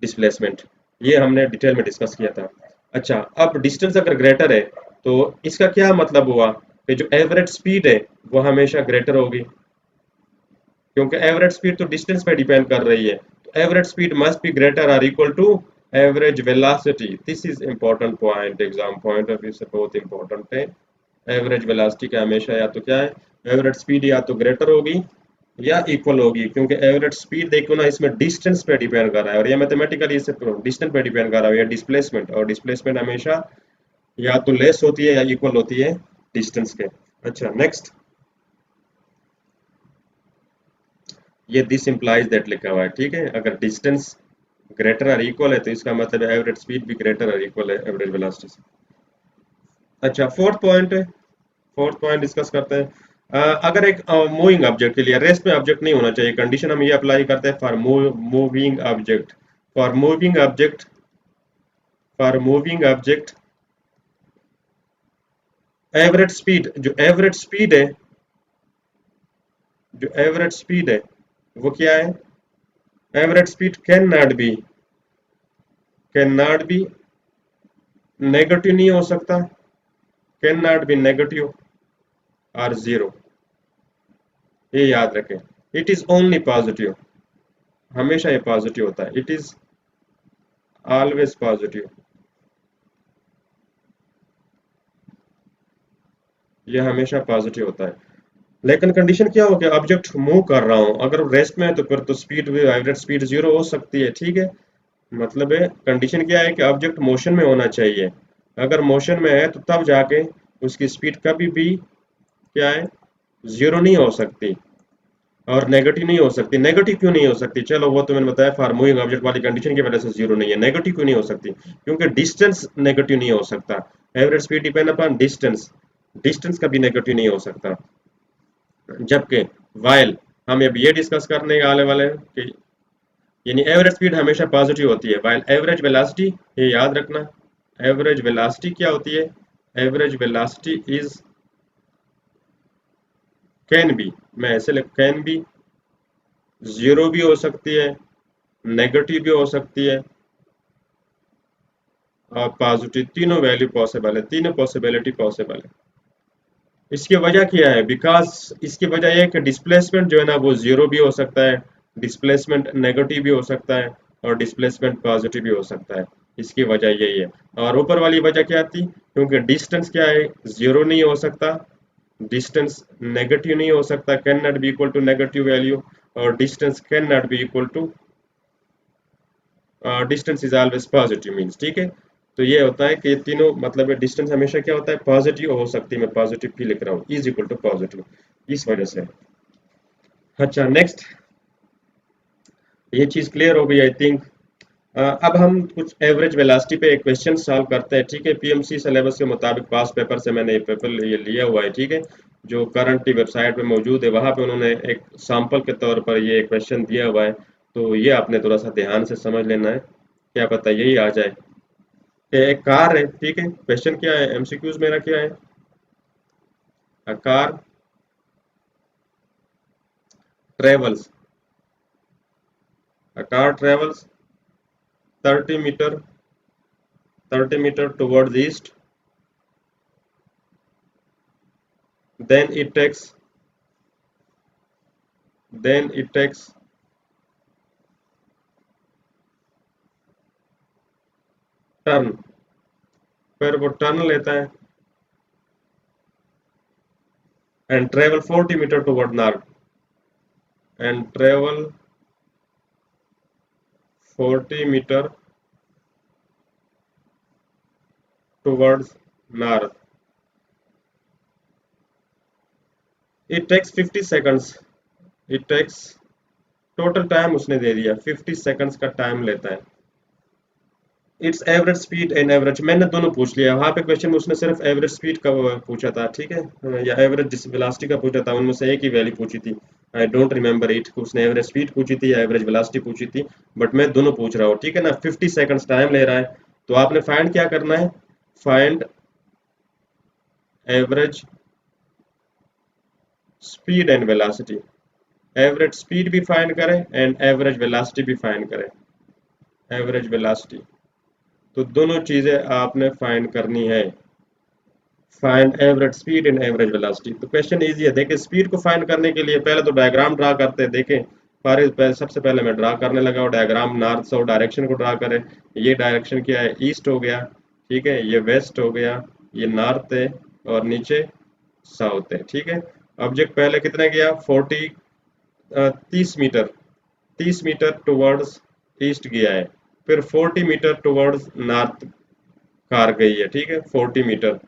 displacement. ये हमने डिटेल में डिस्कस किया था। अच्छा, अब डिस्टेंस अगर ग्रेटर है तो इसका क्या मतलब हुआ कि जो एवरेज स्पीड है वो हमेशा ग्रेटर होगी, क्योंकि एवरेज स्पीड तो डिस्टेंस पे डिपेंड कर रही है, तो average speed must be greater और equal to average velocity. This is important point, exam point of view से बहुत इंपॉर्टेंट है। एवरेज वेलोसिटी का हमेशा या तो क्या है, एवरेज स्पीड या तो ग्रेटर होगी या इक्वल होगी, क्योंकि एवरेज स्पीड देखो ना इसमें डिस्टेंस पे डिपेंड कर रहा है, और ये मैथमेटिकली इससे डिस्टेंस पे डिपेंड कर रहा है, या डिस्प्लेसमेंट, और डिस्प्लेसमेंट हमेशा या तो लेस होती है या इक्वल होती है डिस्टेंस के। अच्छा नेक्स्ट, ये दिस इम्प्लाइज दैट लिखा हुआ है, ठीक है, अगर डिस्टेंस ग्रेटर और इक्वल है तो इसका मतलब है एवरेज स्पीड भी ग्रेटर और इक्वल है एवरेज वेलोसिटी से। अच्छा फोर्थ पॉइंट है, फोर्थ पॉइंट डिस्कस करते हैं। अगर एक मूविंग ऑब्जेक्ट के लिए रेस्ट में ऑब्जेक्ट नहीं होना चाहिए, कंडीशन हम ये अप्लाई करते हैं for moving object, for moving object, for moving object average speed, जो एवरेज स्पीड है, जो एवरेज स्पीड है वो क्या है, average speed can not B negative नहीं हो सकता, कैन नॉट बी नेगेटिव और जीरो, ये याद रखें। इट इज ओनली पॉजिटिव, हमेशा ये पॉजिटिव होता है, इट इज ऑलवेज पॉजिटिव, ये हमेशा पॉजिटिव होता है। लेकिन कंडीशन क्या हो, गया ऑब्जेक्ट मूव कर रहा हूं, अगर रेस्ट में है तो फिर तो स्पीड एवरेज स्पीड जीरो हो सकती है, ठीक है। मतलब है कंडीशन क्या है कि ऑब्जेक्ट मोशन में होना चाहिए, अगर मोशन में है तो तब जाके उसकी स्पीड कभी भी क्या है, जीरो नहीं हो सकती और नेगेटिव नहीं हो सकती। नेगेटिव क्यों नहीं हो सकती, चलो वो तो मैंने बताया, फॉर मूविंग ऑब्जेक्ट वाली कंडीशन की वजह से जीरो नहीं है। नेगेटिव क्यों नहीं हो सकती, क्योंकि डिस्टेंस नेगेटिव नहीं हो सकता, average speed depend upon distance, distance कभी नेगेटिव नहीं हो सकता। जबकि वाइल हम अब ये डिस्कस करने वाले वाले हैं कि यानी एवरेज स्पीड हमेशा पॉजिटिव होती है, वाइल एवरेज वेलोसिटी, ये याद रखना, एवरेज वेलोसिटी क्या होती है, average velocity is can be, मैं ऐसे लिख, कैन बी जीरो भी हो सकती है, नेगेटिव भी हो सकती है और पॉजिटिव, तीनों वैल्यू पॉसिबल है, तीनों पॉसिबिलिटी पॉसिबल है। इसकी वजह क्या है, बिकॉज इसकी वजह यह है कि डिस्प्लेसमेंट जो है ना वो जीरो भी हो सकता है, डिस्प्लेसमेंट नेगेटिव भी हो सकता है और डिस्प्लेसमेंट पॉजिटिव भी हो सकता है, इसकी वजह यही है। और ऊपर वाली वजह क्या थी, क्योंकि डिस्टेंस क्या है, जीरो नहीं हो सकता, डिस्टेंस नेगेटिव नहीं हो सकता, can not be equal to negative value, और distance can not be equal to distance is always positive means, ठीक है। तो ये होता है कि ये तीनों मतलब डिस्टेंस हमेशा क्या होता है, पॉजिटिव हो सकती है, मैं पॉजिटिव भी लिख रहा हूँ, इज इक्वल टू पॉजिटिव, इस वजह से। अच्छा नेक्स्ट, ये चीज क्लियर हो गई आई थिंक। अब हम कुछ एवरेज वेलोसिटी पे एक क्वेश्चन सॉल्व करते हैं, ठीक है। पीएमसी सिलेबस के मुताबिक पास पेपर से मैंने ये पेपर ये लिया हुआ है, ठीक है, जो करंट वेबसाइट पे मौजूद है, वहां पे उन्होंने एक सैंपल के तौर पर ये क्वेश्चन दिया हुआ है, तो ये आपने थोड़ा सा ध्यान से समझ लेना है, क्या पता यही आ जाए। एक कार है, ठीक है, क्वेश्चन क्या है, एमसीक्यूज मेरा क्या है, a car travels, a car travels 30 metres 30 metres towards east, then it takes then it takes turn, फिर वो टर्न लेता है and travel 40 metres toward north, and travel 40 metres towards north, it takes 50 seconds, it takes, total time उसने दे दिया 50 सेकंड्स का टाइम लेता है। It's average speed and average मैंने दोनों पूछ लिया, वहां पे क्वेश्चन में उसने सिर्फ एवरेज स्पीड का पूछा था, ठीक है, या एवरेज वेलोसिटी का पूछा था, उनमें से एक ही वैल्यू पूछी थी। आई डोंट रिमेम्बर इट, उसने एवरेज स्पीड पूछी थी या एवरेज वेलोसिटी पूछी थी, बट मैं दोनों पूछ रहा हूँ, ठीक है ना। 50 सेकंड्स टाइम ले रहा है, तो आपने फाइंड क्या करना है, find average speed and velocity, average speed भी फाइंड करें एंड एवरेज वेलोसिटी भी फाइंड करें, एवरेज वेलोसिटी, तो दोनों चीजें आपने फाइंड करनी है, find average speed and average velocity. तो क्वेश्चन इजी है, देखिए स्पीड को फाइंड करने के लिए पहले तो डायग्राम ड्रा करते हैं, देखें सबसे पहले मैं ड्रा करने लगा हूँ डायग्राम, नॉर्थ साउथ डायरेक्शन को ड्रा करें, ये डायरेक्शन क्या है, ईस्ट हो गया, ठीक है, ये वेस्ट हो गया, ये नॉर्थ है और नीचे साउथ है, ठीक है। ऑब्जेक्ट पहले कितना गया 30 मीटर, 30 मीटर टुवर्ड्स ईस्ट गया है, फिर 40 मीटर टुवर्ड्स नॉर्थ कार गई है, ठीक है, 40 मीटर।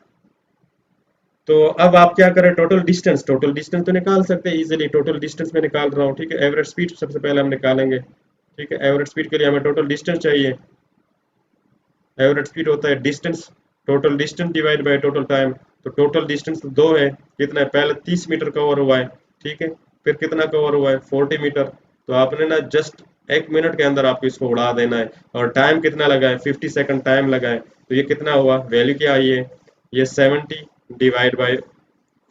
तो अब आप क्या करें, टोटल डिस्टेंस तो निकाल सकते हैं इजीली, टोटल डिस्टेंस में निकाल रहा हूँ, ठीक है। एवरेज स्पीड सबसे पहले हम निकालेंगे, ठीक है। एवरेज स्पीड के लिए हमें टोटल डिस्टेंस चाहिए, एवरेज स्पीड होता है distance, total distance divide by total time. तो टोटल डिस्टेंस तो दो है, कितना है, पहले 30 मीटर कवर हुआ है, ठीक है, फिर कितना कवर हुआ है 40 मीटर। तो आपने ना जस्ट 1 मिनट के अंदर आपको इसको उड़ा देना है, और टाइम कितना लगा है 50 सेकंड टाइम लगा है। तो ये कितना हुआ, वैल्यू क्या आई है, ये 70 डिवाइड बाई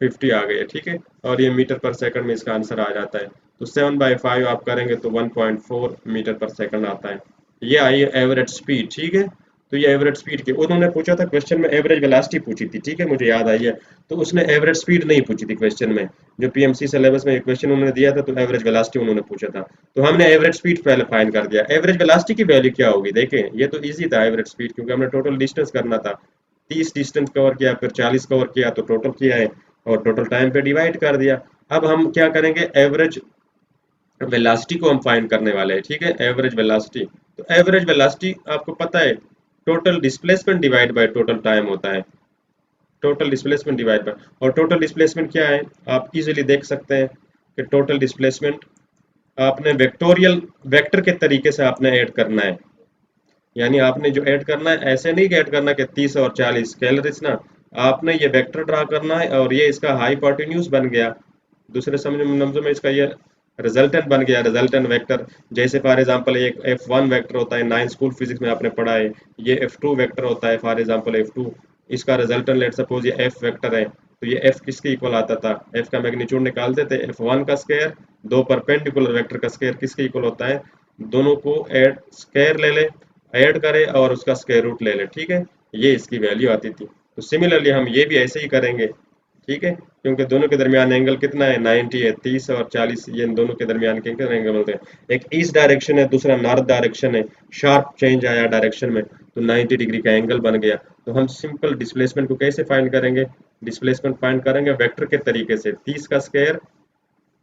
50 आ गई है, ठीक है, और ये मीटर पर सेकंड में इसका आंसर आ जाता है। तो 7/5 आप करेंगे तो 1.4 मीटर पर सेकंड आता है, ये आई है एवरेज स्पीड, ठीक है। तो ये एवरेज स्पीड की उन्होंने पूछा था क्वेश्चन में, एवरेज वेलोसिटी पूछी थी, ठीक है, मुझे याद आई है। तो उसने एवरेज स्पीड नहीं पूछी थी क्वेश्चन में, जो पीएमसी सिलेबस में क्वेश्चन उन्होंने दिया था, तो एवरेज वेलोसिटी उन्होंने पूछा था। तो हमने एवरेज स्पीड पहले फाइंड कर दिया, एवरेज वेलोसिटी की वैल्यू क्या होगी, देखें ये तो इजी था एवरेज स्पीड, क्योंकि हमने टोटल डिस्टेंस करना था, 30 डिस्टेंस कवर किया, फिर 40 कवर किया, तो टोटल किया है और टोटल टाइम पे डिवाइड कर दिया। अब हम क्या करेंगे, एवरेज वेलोसिटी को हम फाइंड करने वाले हैं, ठीक है, एवरेज वेलोसिटी। तो एवरेज वेलोसिटी आपको पता है total displacement divide by total time होता है, टोटल डिस्प्लेसमेंट डिवाइड बाय, और टोटल डिस्प्लेसमेंट क्या है, आप इजीली देख सकते हैं कि टोटल डिस्प्लेसमेंट आपने वेक्टोरियल वेक्टर के तरीके से आपने ऐड करना है, यानी आपने जो ऐड करना है ऐसे नहीं कि ऐड करना कि 30 और 40 कैलोरीज ना, आपने ये वेक्टर ड्रा करना है और ये इसका हाइपोटेन्यूज बन गया, दूसरे लफ्जों में इसका ये रिजल्टेंट बन गया, रिजल्टेंट वेक्टर। जैसे फॉर एग्जांपल एक F1 वेक्टर होता है, 9 स्कूल फिजिक्स में आपने पढ़ा है, ये F2 वेक्टर होता है, फॉर एग्जांपल F2, इसका रिजल्टेंट लेट सपोज ये F वेक्टर है, तो ये F किसके इक्वल आता था, F का मैग्नीट्यूड निकालते थे, F1 का स्क्वायर, दो परपेंडिकुलर वेक्टर का स्क्वायर किसके इक्वल होता है, दोनों को ऐड स्क्वायर ले ले, ऐड करे और उसका स्क्वायर रूट ले ले, ठीक है, ये इसकी वैल्यू आती थी। तो सिमिलरली हम ये भी ऐसे ही करेंगे, ठीक है, क्योंकि दोनों के दरमियान एंगल कितना है 90 है, 30 और 40, ये इन दोनों के दरमियान के एंगल बोलते हैं। एक ईस्ट डायरेक्शन है, दूसरा नॉर्थ डायरेक्शन है, शार्प चेंज आया डायरेक्शन में, तो 90 डिग्री का एंगल बन गया। तो हम सिंपल डिस्प्लेसमेंट को कैसे फाइंड करेंगे, डिस्प्लेसमेंट फाइंड करेंगे वेक्टर के तरीके से, 30 का स्क्वायर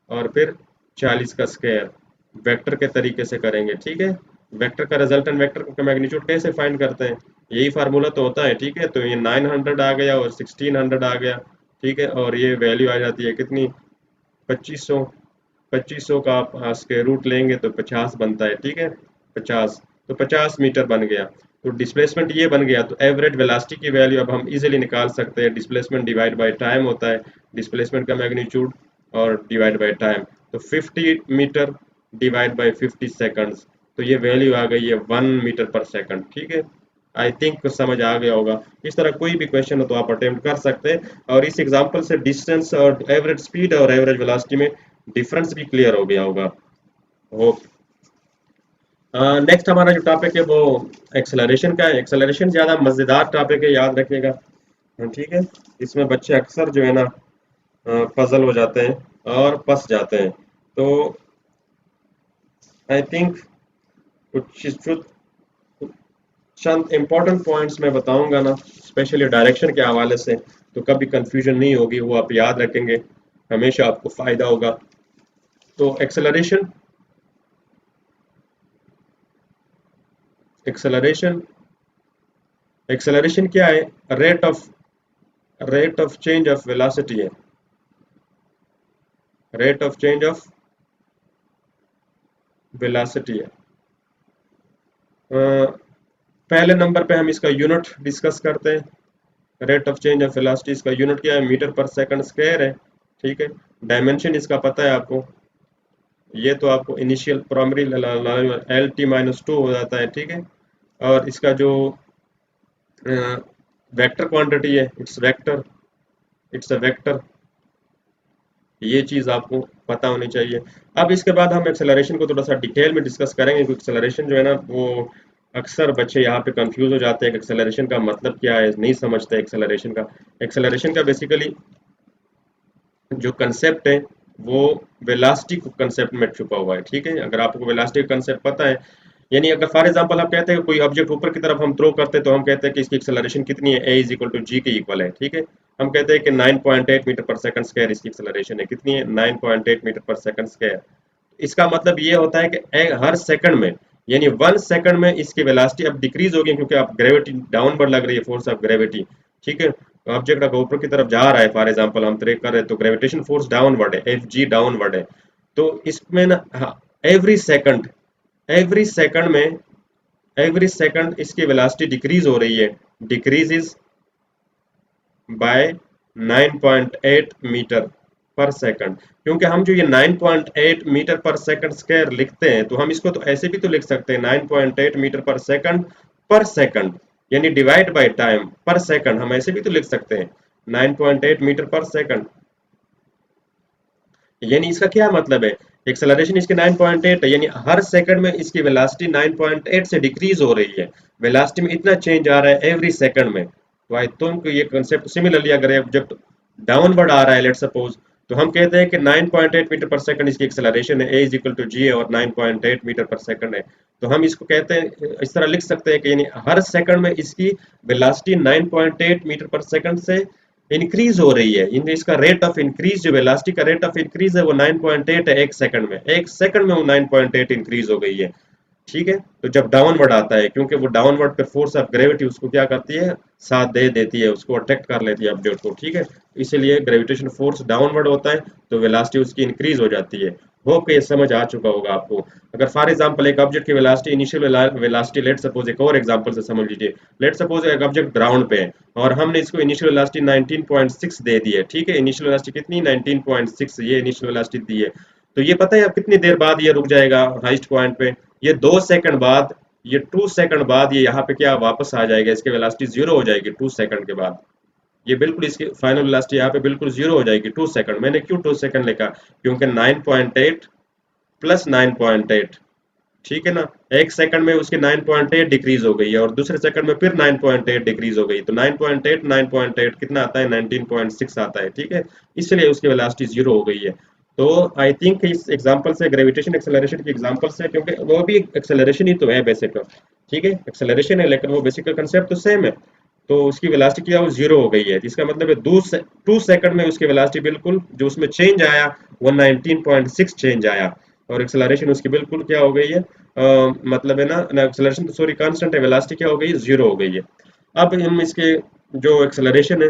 और फिर 40 का स्क्वायर, वेक्टर के तरीके से करेंगे, ठीक है। वेक्टर का रिजल्टेंट वेक्टर का मैग्नीट्यूड कैसे फाइंड करते हैं, यही फार्मूला तो होता है, ठीक है। तो ये 900 आ गया और 1600 आ गया, ठीक है, और ये वैल्यू आ जाती है कितनी, 2500, 2500 का आप स्क्वायर रूट लेंगे तो 50 बनता है, ठीक है, 50, तो 50 मीटर बन गया। तो डिस्प्लेसमेंट ये बन गया, तो एवरेज वेलोसिटी की वैल्यू अब हम इजीली निकाल सकते हैं, डिस्प्लेसमेंट डिवाइड बाय टाइम होता है, डिस्प्लेसमेंट का मैग्नीट्यूड और डिवाइड बाय टाइम, तो 50 मीटर डिवाइड बाय 50 सेकंड्स, तो ये वैल्यू आ गई है 1 मीटर पर सेकंड, ठीक है। आई थिंक समझ आ गया होगा। इस तरह कोई भी क्वेश्चन हो तो आप अटेम्प्ट कर सकते हैं, और इस एग्जांपल से डिस्टेंस और एवरेज स्पीड और एवरेज वेलोसिटी में डिफरेंस भी क्लियर हो गया होगा, होप। नेक्स्ट हमारा जो टॉपिक है वो एक्सेलरेशन का है। एक्सेलरेशन ज़्यादा मज़ेदार टॉपिक है, याद रखिएगा, ठीक है। इसमें बच्चे अक्सर जो है ना पजल हो जाते हैं और फंस जाते हैं। तो आई थिंक कुछ चंद इम्पोर्टेंट पॉइंट्स मैं बताऊंगा ना, स्पेशली डायरेक्शन के हवाले से, तो कभी कंफ्यूजन नहीं होगी, वो आप याद रखेंगे, हमेशा आपको फायदा होगा। तो एक्सेलरेशन, एक्सेलरेशन एक्सेलरेशन क्या है, rate of change of velocity है, rate of change of velocity है। पहले नंबर पे हम इसका यूनिट डिस्कस करते हैं, rate of change of velocity, इसका यूनिट क्या है, मीटर पर सेकंड स्क्वायर है, ठीक है। डायमेंशन इसका पता है आपको, ये तो आपको इनिशियल प्राइमरी LT-2 हो जाता है, ठीक है। और इसका जो वेक्टर क्वांटिटी है, it's vector, it's a vector. ये चीज आपको पता होनी चाहिए। अब इसके बाद हम एक्सेलरेशन को थोड़ा सा डिटेल में डिस्कस करेंगे, क्योंकि एक्सेलरेशन जो है ना वो अक्सर बच्चे यहाँ पे कंफ्यूज हो जाते हैं कि एक्सेलरेशन का मतलब क्या है, नहीं समझते एक्सेलरेशन का। एक्सेलरेशन का बेसिकली जो कंसेप्ट है वो वेलासिटी कंसेप्ट में छुपा हुआ है। ठीक है, अगर आपको वेलासिटी का कंसेप्ट पता है, यानी अगर फॉर एग्जांपल आप कहते हैं कि कोई ऑब्जेक्ट ऊपर की तरफ हम थ्रो करते हैं, तो हम कहते हैं कि इसकी एक्सेलरेशन कितनी है, ए इज इक्वल टू जी के इक्वल है। ठीक है, हम कहते हैं कि 9.8 मीटर पर सेकंड स्क्वायर इसकी एक्सेलरेशन है, कितनी है, 9.8 मीटर पर सेकंड स्क्वायर। इसका मतलब ये होता है कि हर सेकंड में, यानी 1 सेकंड में इसकी वेलोसिटी अब डिक्रीज होगी, क्योंकि अब ग्रेविटी डाउनवर्ड लग रही है, फोर्स ऑफ ग्रेविटी। ठीक है, ऑब्जेक्ट अगर ऊपर की तरफ जा रहा है, फॉर एग्जांपल हम ट्रेक कर रहे हैं, तो ग्रेविटेशन फोर्स डाउनवर्ड है, एफ जी डाउनवर्ड है। तो इसमें ना एवरी सेकंड एवरी सेकंड में एवरी सेकंड इसकी वेलोसिटी डिक्रीज हो रही है, decrease is by 9.8 metre per second. क्योंकि हम जो ये 9.8 मीटर पर सेकंड स्क्वायर लिखते हैं, तो हम इसको तो ऐसे भी तो लिख सकते हैं 9.8 मीटर पर सेकंड, यानी डिवाइड बाय टाइम पर सेकंड, हम ऐसे भी तो लिख सकते हैं 9.8 मीटर पर सेकंड। यानी इसका क्या मतलब है, एक्सेलरेशन इसके 9.8 है, यानी हर सेकंड में इसकी वेलोसिटी 9.8 से डिक्रीज हो रही है। वेलोसिटी में इतना चेंज आ रहा है एवरी सेकंड में। तो आई थिंक ये कंसेप्ट सिमिलरली, अगर ऑब्जेक्ट डाउनवर्ड आ रहा है, लेट सपोज, तो हम कहते हैं कि 9.8 मीटर पर सेकंड इसकी एक्सेलरेशन है, ए इज इक्वल टू जी है, और 9.8 मीटर पर सेकंड है। तो हम इसको कहते हैं, इस तरह लिख सकते हैं कि यानी हर सेकंड में इसकी वेलोसिटी 9.8 मीटर पर सेकंड से इंक्रीज हो रही है। इन इसका रेट ऑफ इंक्रीज, जो वेलोसिटी का रेट ऑफ इंक्रीज है वो 9.8 है, एक सेकंड में वो 9.8 इंक्रीज हो गई है। ठीक है, तो जब डाउनवर्ड आता है, क्योंकि वो डाउनवर्ड पे फोर्स ऑफ ग्रेविटी उसको क्या करती है, साथ दे देती है, उसको अट्रैक्ट कर लेती है ऑब्जेक्ट को। ठीक है, इसीलिए ग्रेविटेशन फोर्स डाउनवर्ड होता है, तो वेलोसिटी उसकी इंक्रीज हो जाती है। होप ये समझ आ चुका होगा आपको। अगर फॉर एग्जांपल एक ऑब्जेक्ट की velocity, initial velocity, let suppose एक और एग्जांपल से समझ लीजिए, लेट सपोज एक ऑब्जेक्ट ग्राउंड पे है और हमने इसको इनिशियल वेलोसिटी 19.6 दे दी है। ठीक है, इनिशियल वेलोसिटी कितनी, 19.6, ये इनिशियल वेलोसिटी दी है। तो ये पता है अब कितनी देर बाद ये रुक जाएगा हाईएस्ट पॉइंट पे, ये 2 सेकंड बाद, ये 2 सेकंड बाद ये यहाँ पे क्या वापस आ जाएगा, इसकी वेलोसिटी जीरो हो जाएगी 2 सेकंड के बाद। ये बिल्कुल इसकी फाइनल वेलोसिटी यहाँ पे बिल्कुल जीरो हो जाएगी 2 सेकंड। मैंने क्यों 2 सेकंड लिखा, क्योंकि 9.8 प्लस 9.8, ठीक है ना, एक सेकंड में उसकी 9.8 डिक्रीज हो गई है, और दूसरे सेकंड में फिर 9.8 डिक्रीज हो गई, तो 9.8 कितना आता है, 19.6 आता है। ठीक है, इसलिए उसकी वेलोसिटी जीरो हो गई है। तो आई थिंक इस एग्जांपल से, ग्रेविटेशन एक्सेलरेशन की एग्जांपल से, क्योंकि वो भी एक्सेलरेशन ही तो है बेसिक, ठीक है, एक्सेलरेशन है, लेकिन वो बेसिक कंसेप्ट तो सेम है। तो उसकी वेलोसिटी क्या, वो जीरो हो गई है, तो इसका मतलब है 2 सेकंड में उसकी वेलोसिटी बिल्कुल, जो उसमें चेंज आया वो 19.6 चेंज आया, और एक्सेलरेशन उसकी बिल्कुल क्या हो गई है, मतलब है ना एक्सेलरेशन तो सॉरी कांस्टेंट है, वेलोसिटी क्या हो गई है, जीरो हो गई है। अब हम इसके जो एक्सेलरेशन है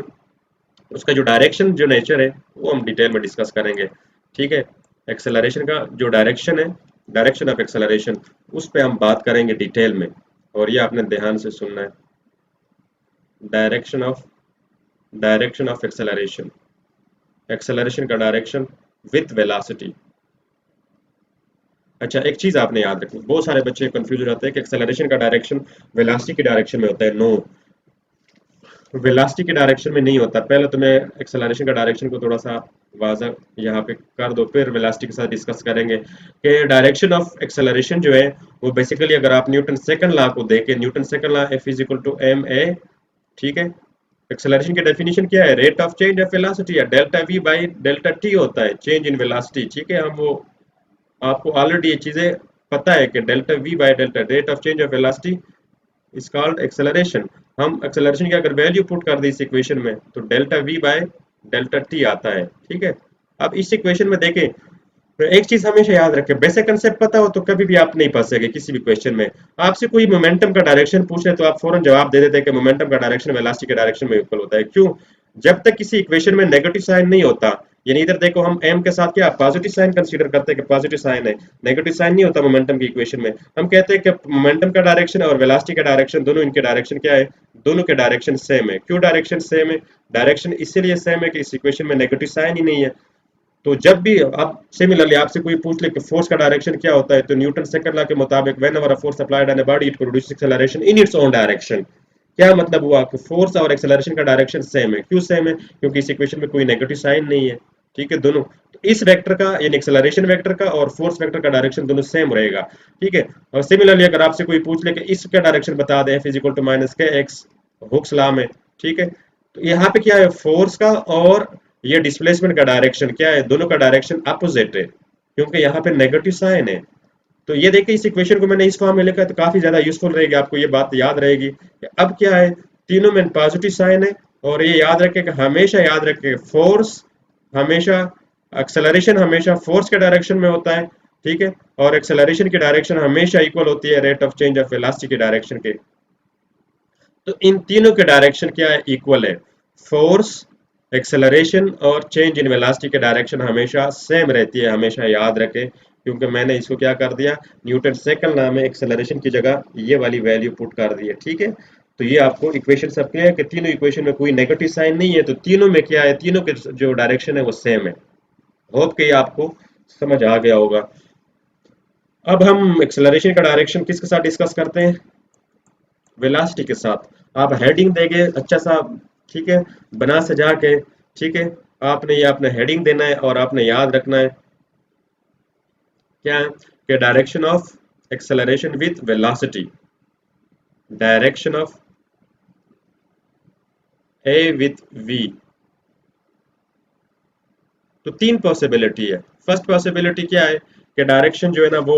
उसका जो डायरेक्शन, जो नेचर है, वो हम डिटेल में डिस्कस करेंगे। ठीक है, एक्सेलरेशन का जो डायरेक्शन है, डायरेक्शन ऑफ एक्सेलरेशन, उस पे हम बात करेंगे डिटेल में, और ये आपने ध्यान से सुनना है। डायरेक्शन ऑफ एक्सेलरेशन, एक्सेलरेशन का डायरेक्शन विथ वेलोसिटी। अच्छा, एक चीज आपने याद रखनी, बहुत सारे बच्चे कंफ्यूज हो जाते हैं कि एक्सेलरेशन का डायरेक्शन वेलोसिटी की डायरेक्शन में होता है। नो, वेलोसिटी के डायरेक्शन में नहीं होता। पहले तो मैं एक्सेलरेशन का डायरेक्शन को थोड़ा सा वाज़ा यहाँ पे कर दो, फिर वेलोसिटी के साथ डिस्कस करेंगे कि डायरेक्शन ऑफ एक्सेलरेशन जो है वो बेसिकली, अगर आप न्यूटन सेकंड लॉ को देखें, Newton second law F is equal to M A, ठीक है, एक्सेलरेशन की डेफिनेशन क्या है, rate of change of velocity, या delta V by delta T होता है, चेंज इन वेलोसिटी। ठीक है, हम वो आपको ऑलरेडी ये चीजें पता है कि delta V by delta, rate of change of velocity is called acceleration. हम एक्सेलरेशन की अगर वैल्यू पुट कर दें इस इक्वेशन में, तो delta V by delta T आता है। ठीक है, अब इस इक्वेशन में देखें, तो एक चीज हमेशा याद रखें, बेसिक कंसेप्ट पता हो तो कभी भी आप नहीं फंसेंगे किसी भी क्वेश्चन में। आपसे कोई मोमेंटम का डायरेक्शन पूछे तो आप फौरन जवाब दे देते हैं कि मोमेंटम का डायरेक्शन वेलोसिटी के डायरेक्शन में इक्वल होता है। क्यों, जब तक किसी इक्वेशन में नेगेटिव साइन नहीं होता, यानी इधर देखो हम m के साथ क्या पॉजिटिव साइन कंसीडर करते हैं कि पॉजिटिव साइन है, नेगेटिव साइन नहीं होता मोमेंटम की इक्वेशन में। हम कहते हैं कि मोमेंटम का डायरेक्शन और वेलोसिटी का डायरेक्शन, दोनों इनके डायरेक्शन क्या है, दोनों के डायरेक्शन सेम है। क्यों डायरेक्शन सेम है, डायरेक्शन इसीलिए सेम है कि इस इक्वेशन में नेगेटिव साइन ही नहीं है। तो जब भी अब सिमिलरली आपसे कोई पूछ ले कि फोर्स का डायरेक्शन क्या होता है, तो न्यूटन सेकंड लॉ के मुताबिक whenever a force applied on a body it produces acceleration in its own direction. क्या मतलब हुआ कि फोर्स और एक्सेलरेशन का डायरेक्शन सेम है। क्यों सेम है? क्योंकि इस इक्वेशन में कोई नेगेटिव साइन नहीं है। ठीक है, दोनों तो इस वेक्टर का यानी एक्सेलरेशन वेक्टर का और फोर्स वेक्टर का डायरेक्शन दोनों सेम रहेगा। ठीक है, और सिमिलरली अगर आपसे कोई पूछ ले कि इसका डायरेक्शन बता दे, फिजिकल टू माइनस के एक्स हुक्स लॉ में, ठीक है, तो यहाँ पे क्या है, फोर्स का और ये डिस्प्लेसमेंट का डायरेक्शन क्या है, दोनों का डायरेक्शन अपोजिट है, क्योंकि यहाँ पे नेगेटिव साइन है। तो ये देखिए इस इक्वेशन को मैंने इस फॉर्म में लिखा है, तो काफी ज्यादा यूजफुल रहेगी, आपको ये बात याद रहेगी कि अब क्या है, तीनों में पॉजिटिव साइन है। और ये याद रखें कि हमेशा याद रखें फोर्स हमेशा, एक्सेलरेशन हमेशा फोर्स के डायरेक्शन में होता है। ठीक है, और एक्सेलरेशन की डायरेक्शन हमेशा इक्वल होती है rate of change of velocity की डायरेक्शन के। तो इन तीनों के डायरेक्शन क्या है, इक्वल है। फोर्स, एक्सेलरेशन और चेंज इन वेलोसिटी के डायरेक्शन हमेशा सेम रहती है, हमेशा याद रखें, क्योंकि मैंने इसको क्या कर दिया, न्यूटन सेकंड लॉ में एक्सेलरेशन की जगह ये वाली वैल्यू पुट कर दी है। ठीक है, तो ये आपको इक्वेशन सब क्लियर है कि तीनों इक्वेशन में कोई नेगेटिव साइन नहीं है, तो तीनों में क्या है, तीनों के जो डायरेक्शन है वो सेम है। होप कि ये आपको समझ आ गया होगा। अब हम एक्सेलरेशन का डायरेक्शन किसके साथ डिस्कस करते हैं, वेलोसिटी के साथ। आप हेडिंग देंगे अच्छा सा, ठीक है, बना सजा के, ठीक है, आपने ये आपने हेडिंग देना है और आपने याद रखना है क्या है कि direction of acceleration with velocity, direction of A with v. तो तीन पॉसिबिलिटी है। फर्स्ट पॉसिबिलिटी क्या है कि डायरेक्शन जो है ना वो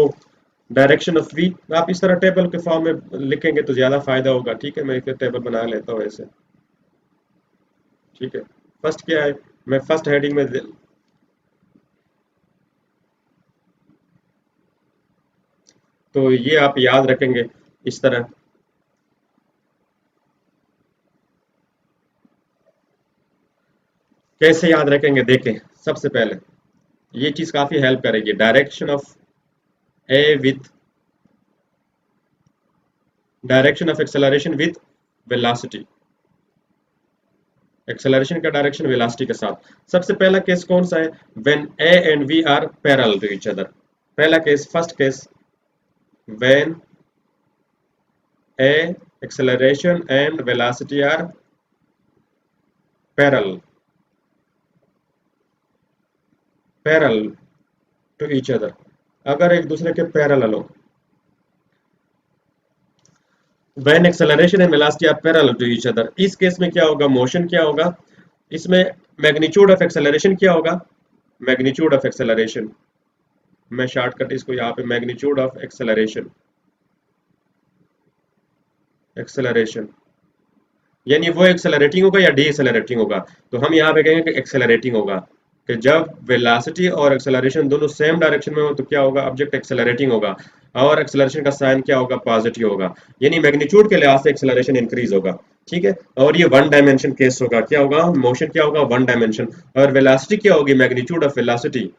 डायरेक्शन ऑफ वी, आप इस तरह टेबल के फॉर्म में लिखेंगे तो ज्यादा फायदा होगा। ठीक है, मैं एक टेबल बना लेता हूँ ऐसे। ठीक है, फर्स्ट क्या है, मैं फर्स्ट हेडिंग में तो ये आप याद रखेंगे इस तरह। कैसे याद रखेंगे देखें, सबसे पहले ये चीज काफी हेल्प करेगी, direction of A with, direction of acceleration with velocity, acceleration का डायरेक्शन वेलोसिटी के साथ। सबसे पहला केस कौन सा है, when A and V are parallel to each other. पहला case, first case, when A acceleration and velocity are parallel, parallel to each other, अगर एक दूसरे के पैरेलल हो। When acceleration and velocity are parallel to each other, इस केस में क्या होगा, मोशन क्या होगा, इसमें मैग्नीट्यूड ऑफ एक्सेलरेशन क्या होगा, मैग्नीट्यूड ऑफ एक्सेलरेशन, मैं शॉर्टकट इसको यहाँ पे मैग्नीट्यूड ऑफ एक्सेलरेशन, एक्सेलरेशन यानी वो एक्सेलरेटिंग होगा या डी एक्सेलरेटिंग होगा। तो हम यहाँ पे कहेंगे कि एक्सेलरेटिंग होगा, कि जब वेलोसिटी और एक्सेलरेशन दोनों सेम डायरेक्शन में हो तो क्या होगा, ऑब्जेक्ट एक्सेलरेटिंग होगा, और एक्सेलरेशन का साइन क्या होगा, पॉजिटिव होगा, यानी मैग्नीट्यूड के लिहाज से एक्सेलरेशन इंक्रीज होगा। ठीक है, और ये वन डायमेंशन केस होगा, क्या होगा, मोशन क्या होगा, वन डायमेंशन। और वेलोसिटी क्या होगी, magnitude of velocity,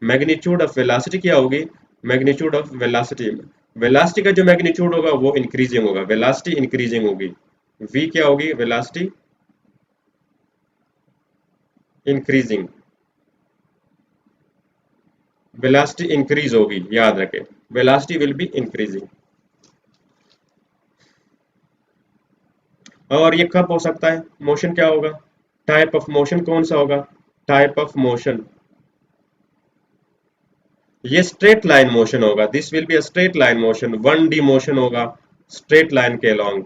magnitude of velocity क्या होगी, मैग्नीट्यूड ऑफ वेलोसिटी, वेलोसिटी का जो मैग्नीट्यूड होगा वो इंक्रीजिंग होगा, वेलोसिटी इंक्रीजिंग होगी। v क्या होगी, वेलोसिटी इंक्रीजिंग, वेलोसिटी इंक्रीज होगी, याद रखें, वेलोसिटी विल बी इंक्रीजिंग। और ये कब हो सकता है, मोशन क्या होगा, टाइप ऑफ मोशन कौन सा होगा, टाइप ऑफ मोशन, ये स्ट्रेट लाइन मोशन होगा, this will be a straight line motion, one D motion होगा स्ट्रेट लाइन के अलोंग।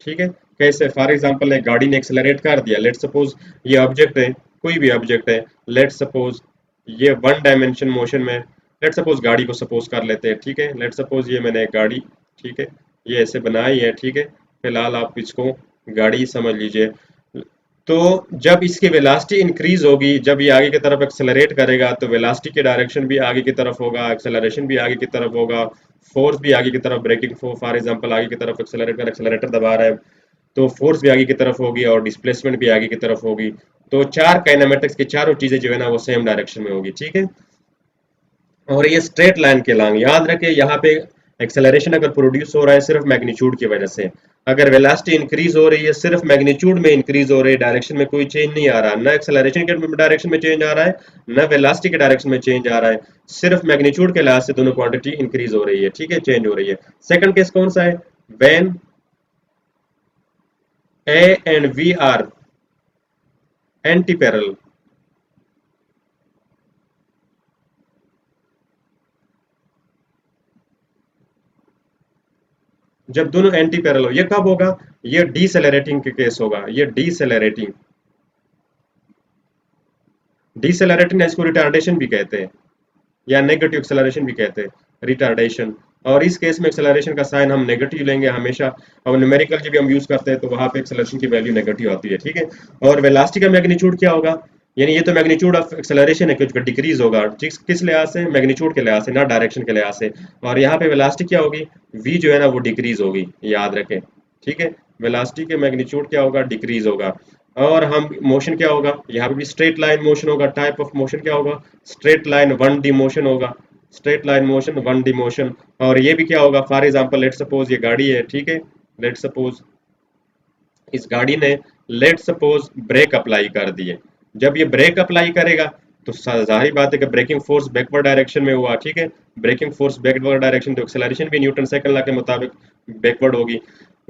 ठीक है, कैसे, फॉर एग्जांपल एक गाड़ी ने एक्सेलरेट कर दिया, लेट सपोज ये ऑब्जेक्ट है, कोई भी ऑब्जेक्ट है, लेट सपोज ये वन डायमेंशन मोशन में, लेट सपोज गाड़ी को सपोज कर लेते हैं। ठीक है, लेट सपोज ये मैंने एक गाड़ी, ठीक है, ये ऐसे बनाई है। ठीक है, फिलहाल आप इसको गाड़ी समझ लीजिए। तो जब इसकी वेलोसिटी इंक्रीज होगी, जब ये आगे की तरफ एक्सेलरेट करेगा, तो वेलोसिटी के डायरेक्शन भी आगे की तरफ होगा, एक्सेलरेशन भी आगे की तरफ होगा, फोर्स भी आगे की तरफ, ब्रेकिंग फोर्स फॉर एग्जांपल आगे की तरफ एक्सेलरेट कर, एक्सेलरेटर दबा रहा है तो फोर्स भी आगे की तरफ होगी और डिस्प्लेसमेंट भी आगे की तरफ होगी। तो चार काइनेमेटिक्स की चारों चीजें जो है ना वो सेम डायरेक्शन में होगी। ठीक है, और ये स्ट्रेट लाइन के लॉन्ग, याद रखें यहाँ पे एक्सेलरेशन अगर प्रोड्यूस हो रहा है सिर्फ मैग्नीट्यूड की वजह से, अगर वेलोसिटी इंक्रीज हो रही है सिर्फ मैग्नीट्यूड में इंक्रीज हो रही है, डायरेक्शन में कोई चेंज नहीं आ रहा, ना एक्सेलरेशन के डायरेक्शन में चेंज आ रहा है, ना वेलोसिटी के डायरेक्शन में चेंज आ रहा है, सिर्फ मैग्नीट्यूड के लिहाज से दोनों क्वांटिटी इंक्रीज हो रही है। ठीक है, चेंज हो रही है। सेकंड केस कौन सा है, when A and V are anti-parallel. जब दोनों एंटी पैरेलल हो, ये कब होगा? ये डीसेलरेटिंग के केस होगा, ये डीसेलरेटिंग। डीसेलरेटिंग इसको रिटार्डेशन भी कहते हैं, या नेगेटिव एक्सेलरेशन भी कहते हैं, रिटार्डेशन। और इस केस में एक्सेलरेशन का साइन हम नेगेटिव लेंगे हमेशा। और न्यूमेरिकल जब भी हम यूज करते हैं तो वहां पे एक्सेलरेशन की वैल्यू नेगेटिव आती है, ठीक है। और वेलोसिटी का मैग्नीट्यूड क्या होगा? यानी ये तो मैग्नीट्यूड ऑफ एक्सेलरेशन है, कुछ डिक्रीज होगा, किस लिहाज से? मैग्नीट्यूड के लिहाज से, ना डायरेक्शन के लिहाज से। और यहाँ पे वेलोसिटी क्या होगी? वी जो है ना वो डिक्रीज होगी, याद रखें, ठीक है। वेलोसिटी के मैग्नीट्यूड क्या होगा? डिक्रीज होगा। और हम मोशन क्या होगा? यहाँ पे भी स्ट्रेट लाइन मोशन होगा। टाइप ऑफ मोशन क्या होगा? Straight line one D motion होगा, straight line motion one D motion. और ये भी क्या होगा? फॉर एग्जांपल लेट सपोज ये गाड़ी है, ठीक है। लेट सपोज इस गाड़ी ने, लेट सपोज ब्रेक अप्लाई कर दिए। जब ये ब्रेक अप्लाई करेगा तो जाहिर बात है कि ब्रेकिंग फोर्स बैकवर्ड डायरेक्शन में हुआ, ठीक है। ब्रेकिंग फोर्स बैकवर्ड डायरेक्शन, तो एक्सेलरेशन भी न्यूटन सेकंड लॉ के मुताबिक बैकवर्ड होगी।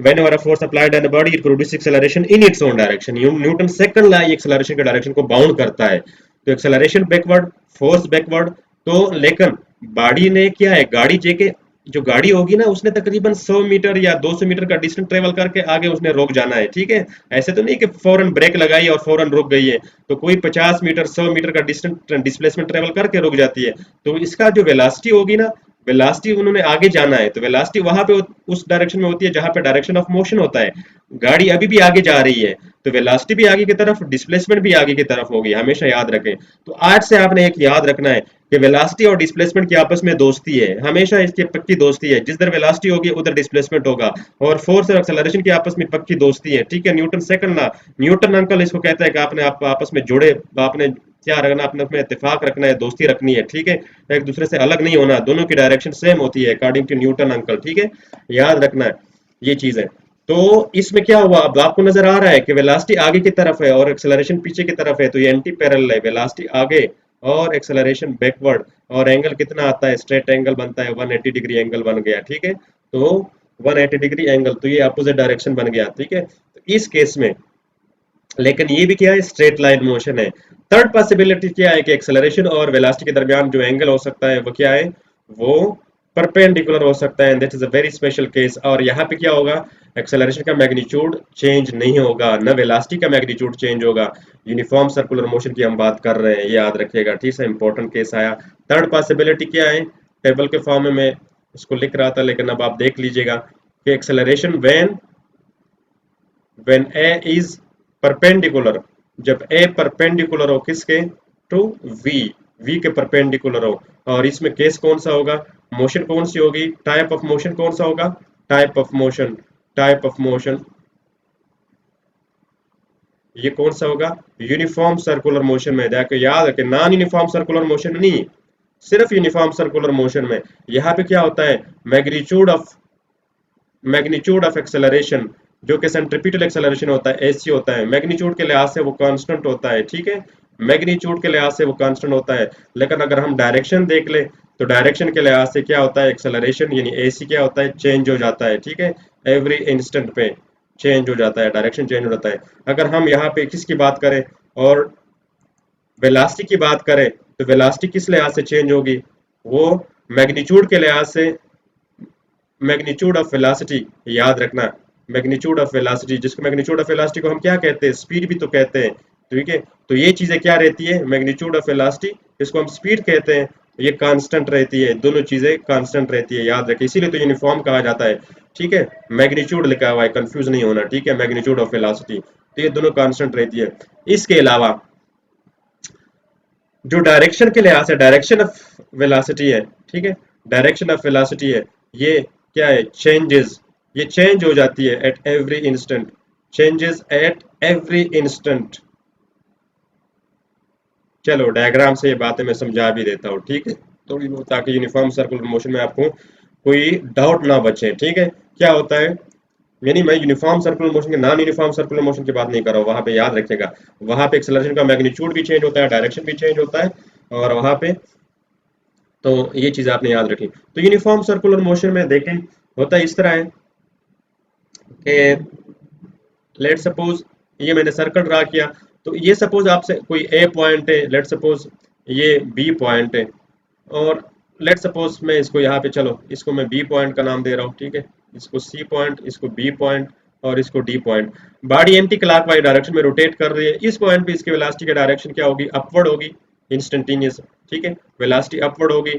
whenever a force applied on a body it produces acceleration in its own direction। Newton second law acceleration के डायरेक्शन को बाउंड करता है, तो एक्सेलरेशन बैकवर्ड, फोर्स बैकवर्ड। तो लेकिन बॉडी ने क्या है, गाड़ी जेके जो गाड़ी होगी ना उसने तकरीबन 100 मीटर या 200 मीटर का डिस्टेंस ट्रेवल करके आगे उसने रोक जाना है, ठीक है। ऐसे तो नहीं कि फौरन ब्रेक लगाई और फौरन रुक गई है। तो कोई 50 मीटर 100 मीटर का डिस्टेंस डिस्प्लेसमेंट ट्रेवल करके रुक जाती है। तो इसका जो वेलोसिटी होगी ना, वेलोसिटी उन्होंने आगे जाना है तो वेलोसिटी वहां पे उस डायरेक्शन में होती है जहां पे डायरेक्शन ऑफ मोशन होता है। गाड़ी अभी भी आगे जा रही है तो वेलोसिटी भी आगे की तरफ, डिस्प्लेसमेंट भी आगे की तरफ होगी, हमेशा याद रखें। तो आज से आपने एक याद रखना है कि वेलोसिटी और डिस्प्लेसमेंट की आपस में दोस्ती है, हमेशा इसकी पक्की दोस्ती है। जिधर वेलोसिटी होगी उधर डिस्प्लेसमेंट होगा। और फोर्स और एक्सेलरेशन की आपस में पक्की दोस्ती है, ठीक है। Newton second law, Newton uncle इसको कहता है कि आपने आपस में जुड़े, आपने क्या रखना, अपने अपने इत्तेफाक रखना है, दोस्ती रखनी है, ठीक है। एक दूसरे से अलग नहीं होना, दोनों की डायरेक्शन सेम होती है अकॉर्डिंग टू न्यूटन अंकल, ठीक है। याद रखना है ये चीज है। तो इसमें क्या हुआ, अब आपको नजर आ रहा है कि वेलोसिटी आगे की तरफ है और एक्सेलरेशन पीछे की तरफ है, तो ये एंटी पैरेलल है। वेलोसिटी आगे और एक्सेलरेशन बैकवर्ड, और एंगल कितना आता है? स्ट्रेट एंगल बनता है, 180 डिग्री एंगल बन गया, ठीक है। तो 180 डिग्री एंगल, तो ये अपोजिट डायरेक्शन बन गया, ठीक है। तो इस केस में लेकिन ये भी क्या है? स्ट्रेट लाइन मोशन है। थर्ड पॉसिबिलिटी क्या है कि एक्सेलरेशन और वेलोसिटी के दरमियान जो एंगल हो सकता है वो क्या है? वो परपेंडिकुलर हो सकता है, that is a very special case. और यहाँ पे क्या होगा? एक्सेलरेशन का मैग्नीट्यूड चेंज नहीं होगा, न वेलोसिटी का मैग्नीट्यूड चेंज होगा। यूनिफॉर्म सर्कुलर मोशन की हम बात कर रहे हैं, ये याद रखिएगा, ठीक है। इंपॉर्टेंट केस आया। थर्ड पॉसिबिलिटी क्या है? टेबल के फॉर्म में मैं इसको लिख रहा था लेकिन अब आप देख लीजिएगा कि acceleration when A is perpendicular, जब A परपेंडिकुलर हो किसके? टू V, V के परपेंडिकुलर हो। और इसमें केस कौन सा होगा? मोशन कौन सी होगी? टाइप ऑफ मोशन कौन सा होगा? Type of motion, type of motion ये कौन सा होगा? यूनिफॉर्म सर्कुलर मोशन में। देखो याद रखें, नॉन यूनिफॉर्म सर्कुलर मोशन नहीं, सिर्फ यूनिफॉर्म सर्कुलर मोशन में। यहाँ पे क्या होता है? मैग्नीट्यूड ऑफ एक्सेलरेशन जो कि सेंट्रीपिटल एक्सेलरेशन होता है, एसी होता है। मैग्नीट्यूड के लिहाज से वो कांस्टेंट होता है, ठीक है। मैग्नीट्यूड के लिहाज से वो कांस्टेंट होता है। लेकिन अगर हम डायरेक्शन देख ले तो डायरेक्शन के लिहाज से क्या होता है? एक्सेलरेशन यानी एसी क्या होता है? चेंज हो जाता है, ठीक है। एवरी इंस्टेंट पे चेंज हो जाता है, डायरेक्शन चेंज हो जाता है। अगर हम यहाँ पे किसकी बात करें और वेलोसिटी की बात करें तो वेलोसिटी किस लिहाज से चेंज होगी? वो मैग्नीट्यूड के लिहाज से, मैग्नीट्यूड ऑफ वेलोसिटी, याद रखना। मैग्नीट्यूड ऑफ वेलोसिटी, जिसको मैग्नीट्यूड ऑफ वेलोसिटी को हम क्या कहते हैं? स्पीड भी तो कहते हैं, ठीक है। तो ये चीजें क्या रहती है? मैग्नीट्यूड ऑफ वेलोसिटी, इसको हम स्पीड कहते हैं। ये कांस्टेंट रहती है, दोनों चीजें कांस्टेंट रहती है, याद रखिए। इसीलिए तो यूनिफॉर्म कहा जाता है, ठीक है। मैग्नीट्यूड लिखा हुआ है, कंफ्यूज नहीं होना, ठीक है। मैग्नीट्यूड ऑफ वेलोसिटी, तो ये दोनों कांस्टेंट रहती है। इसके अलावा जो डायरेक्शन के लिहाज से डायरेक्शन ऑफ वेलोसिटी है, ठीक है, डायरेक्शन ऑफ वेलोसिटी है, ये क्या है? चेंजेस, ये चेंज हो जाती है at every instant, changes at every instant. चलो डायग्राम से ये बातें मैं समझा भी देता हूँ, ठीक है, थोड़ी बहुत, ताकि यूनिफॉर्म सर्कुलर मोशन में आपको कोई डाउट ना बचे, ठीक है। क्या होता है? यानी मैं यूनिफॉर्म सर्कुलर मोशन के, नॉन यूनिफॉर्म सर्कुलर मोशन की बात नहीं कर रहा हूँ, वहां पे याद रखिएगा। वहां पे एक्सेलरेशन का मैग्नीट्यूड भी चेंज होता है, डायरेक्शन भी चेंज होता है। और वहां पे तो ये चीज आपने याद रखी। तो यूनिफॉर्म सर्कुलर मोशन में देखें होता है इस तरह है कि लेट सपोज ये मैंने सर्कल ड्रा किया, तो ये सपोज आपसे कोई ए पॉइंट है, लेट सपोज ये बी पॉइंट है, और लेट सपोज मैं इसको यहाँ पे, चलो इसको मैं बी पॉइंट का नाम दे रहा हूँ, ठीक है, इसको सी पॉइंट, इसको बी पॉइंट, और इसको D point. Body anti clockwise direction में रोटेट कर रही है, इस पॉइंट पे इसकी वेलोसिटी की डायरेक्शन क्या होगी, अपवर्ड होगी, इंस्टेंटेनियस, ठीक है, वेलोसिटी अपवर्ड होगी।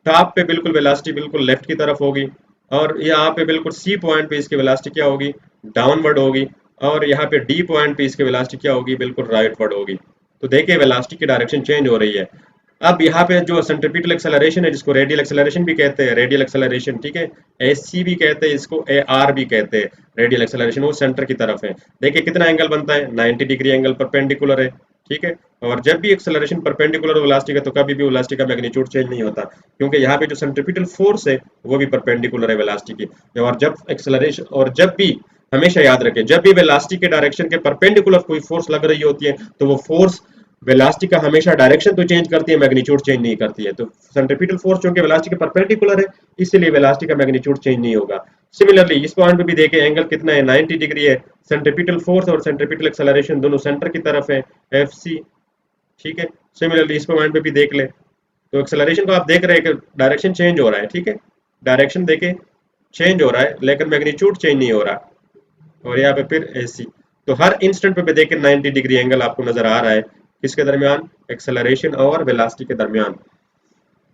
टॉप पे बिल्कुल वेलोसिटी बिल्कुल लेफ्ट की तरफ होगी, और यहाँ पे बिल्कुल सी पॉइंट पे इसकी वेलोसिटी क्या होगी, डाउनवर्ड होगी, और यहाँ पे डी पॉइंट पे इसकी वेलोसिटी क्या होगी, बिल्कुल राइटवर्ड होगी। तो देखिए वेलोसिटी की डायरेक्शन चेंज हो रही है। अब यहाँ पे जो सेंट्रीपिटल एक्सेलरेशन है, जिसको रेडियल एक्सेलरेशन भी कहते हैं, रेडियल एक्सेलरेशन, ठीक है, एस सी भी कहते हैं इसको, ए आर भी कहते हैं, रेडियल एक्सेलरेशन, वो सेंटर की तरफ है। देखिए कितना एंगल बनता है, 90 डिग्री एंगल परपेंडिकुलर है, ठीक है। और जब भी एक्सेलरेशन परपेंडिकुलर वेलोसिटी का, तो कभी भी वेलोसिटी का मैग्नीट्यूड चेंज नहीं होता, क्योंकि यहाँ पे जो सेंट्रीपिटल फोर्स है वो भी परपेंडिकुलर है वेलोसिटी की। और जब एक्सेलरेशन, और जब भी, हमेशा याद रखें, जब भी वेलोसिटी के डायरेक्शन के परपेंडिकुलर कोई फोर्स लग रही होती है, तो वो फोर्स वेलोसिटी का हमेशा डायरेक्शन तो चेंज करती है, मैग्नीट्यूड चेंज नहीं करती है। तो सेंट्रीपिटल फोर्स चूंकि वेलोसिटी के परपेंडिकुलर है, इसलिए वेलोसिटी का मैग्नीट्यूड चेंज नहीं होगा। सिमिलरली इस पॉइंट पे भी देखें, एंगल कितना है, 90 डिग्री है, सेंट्रीपिटल फोर्स और सेंट्रीपिटल एक्सेलरेशन दोनों सेंटर की तरफ है, एफ सी, ठीक है। सिमिलरली इस पॉइंट पे भी देख ले, तो एक्सेलरेशन को आप देख रहे हैं कि डायरेक्शन चेंज हो रहा है, ठीक है, डायरेक्शन देखें चेंज हो रहा है, लेकिन मैग्नीट्यूड चेंज नहीं हो रहा। और यहाँ पे फिर एसी, तो हर इंस्टेंट पे देखें 90 डिग्री एंगल आपको नजर आ रहा है, किसके दरमियान, एक्सेलरेशन और वेलोसिटी के दरमियान।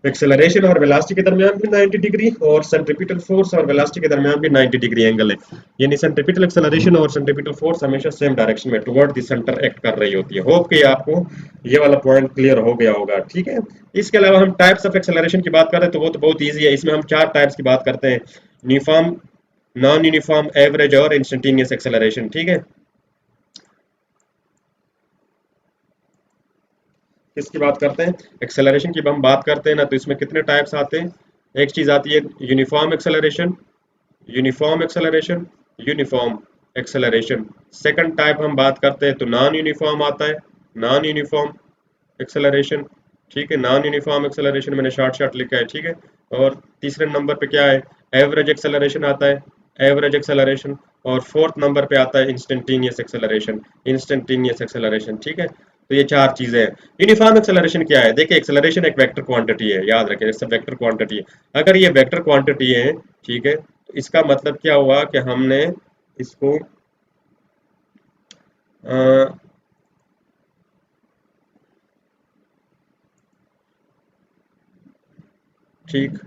एक्सेलरेशन और वेलोसिटी के दरमियान भी 90 डिग्री, और सेंट्रीपिटल फोर्स और वेलोसिटी के दरमियान भी 90 डिग्री एंगल है। यानी सेंट्रीपिटल एक्सेलरेशन और सेंट्रीपिटल फोर्स हमेशा सेम डायरेक्शन में टुवर्ड द सेंटर एक्ट कर रही होती है। होप कि आपको ये वाला पॉइंट क्लियर हो गया होगा, ठीक है। इसके अलावा हम टाइप्स ऑफ एक्सेलरेशन की बात करें, तो वो तो बहुत ईजी है, इसमें हम चार टाइप्स की बात करते हैं, यूनिफॉर्म, नॉन यूनिफॉर्म, एवरेज और इंस्टेंटेनियस एक्सेलरेशन, ठीक है। किसकी बात करते हैं, एक्सेलरेशन की हम बात करते हैं ना, तो इसमें कितने टाइप्स आते हैं, एक चीज आती है uniform acceleration, uniform acceleration, uniform acceleration. Second type हम बात करते हैं तो नॉन यूनिफॉर्म आता है, नॉन यूनिफॉर्म एक्सेलरेशन, ठीक है, नॉन यूनिफॉर्म एक्सेलरेशन मैंने शॉर्ट शॉर्ट लिखा है, ठीक है। और तीसरे नंबर पे क्या है, एवरेज एक्सेलरेशन आता है, एवरेज एक्सेलरेशन। और फोर्थ नंबर पे आता है इंस्टेंटेनियस एक्सेलरेशन, इंस्टेंटेनियस एक्सेलरेशन, ठीक है। तो ये चार चीजें हैं। यूनिफॉर्म एक्सेलरेशन क्या है, देखिए एक्सेलरेशन एक वेक्टर क्वांटिटी है, याद रखें, सब वेक्टर क्वांटिटी है। अगर ये वेक्टर क्वांटिटी है, ठीक है, तो इसका मतलब क्या हुआ कि हमने इसको अ, ठीक,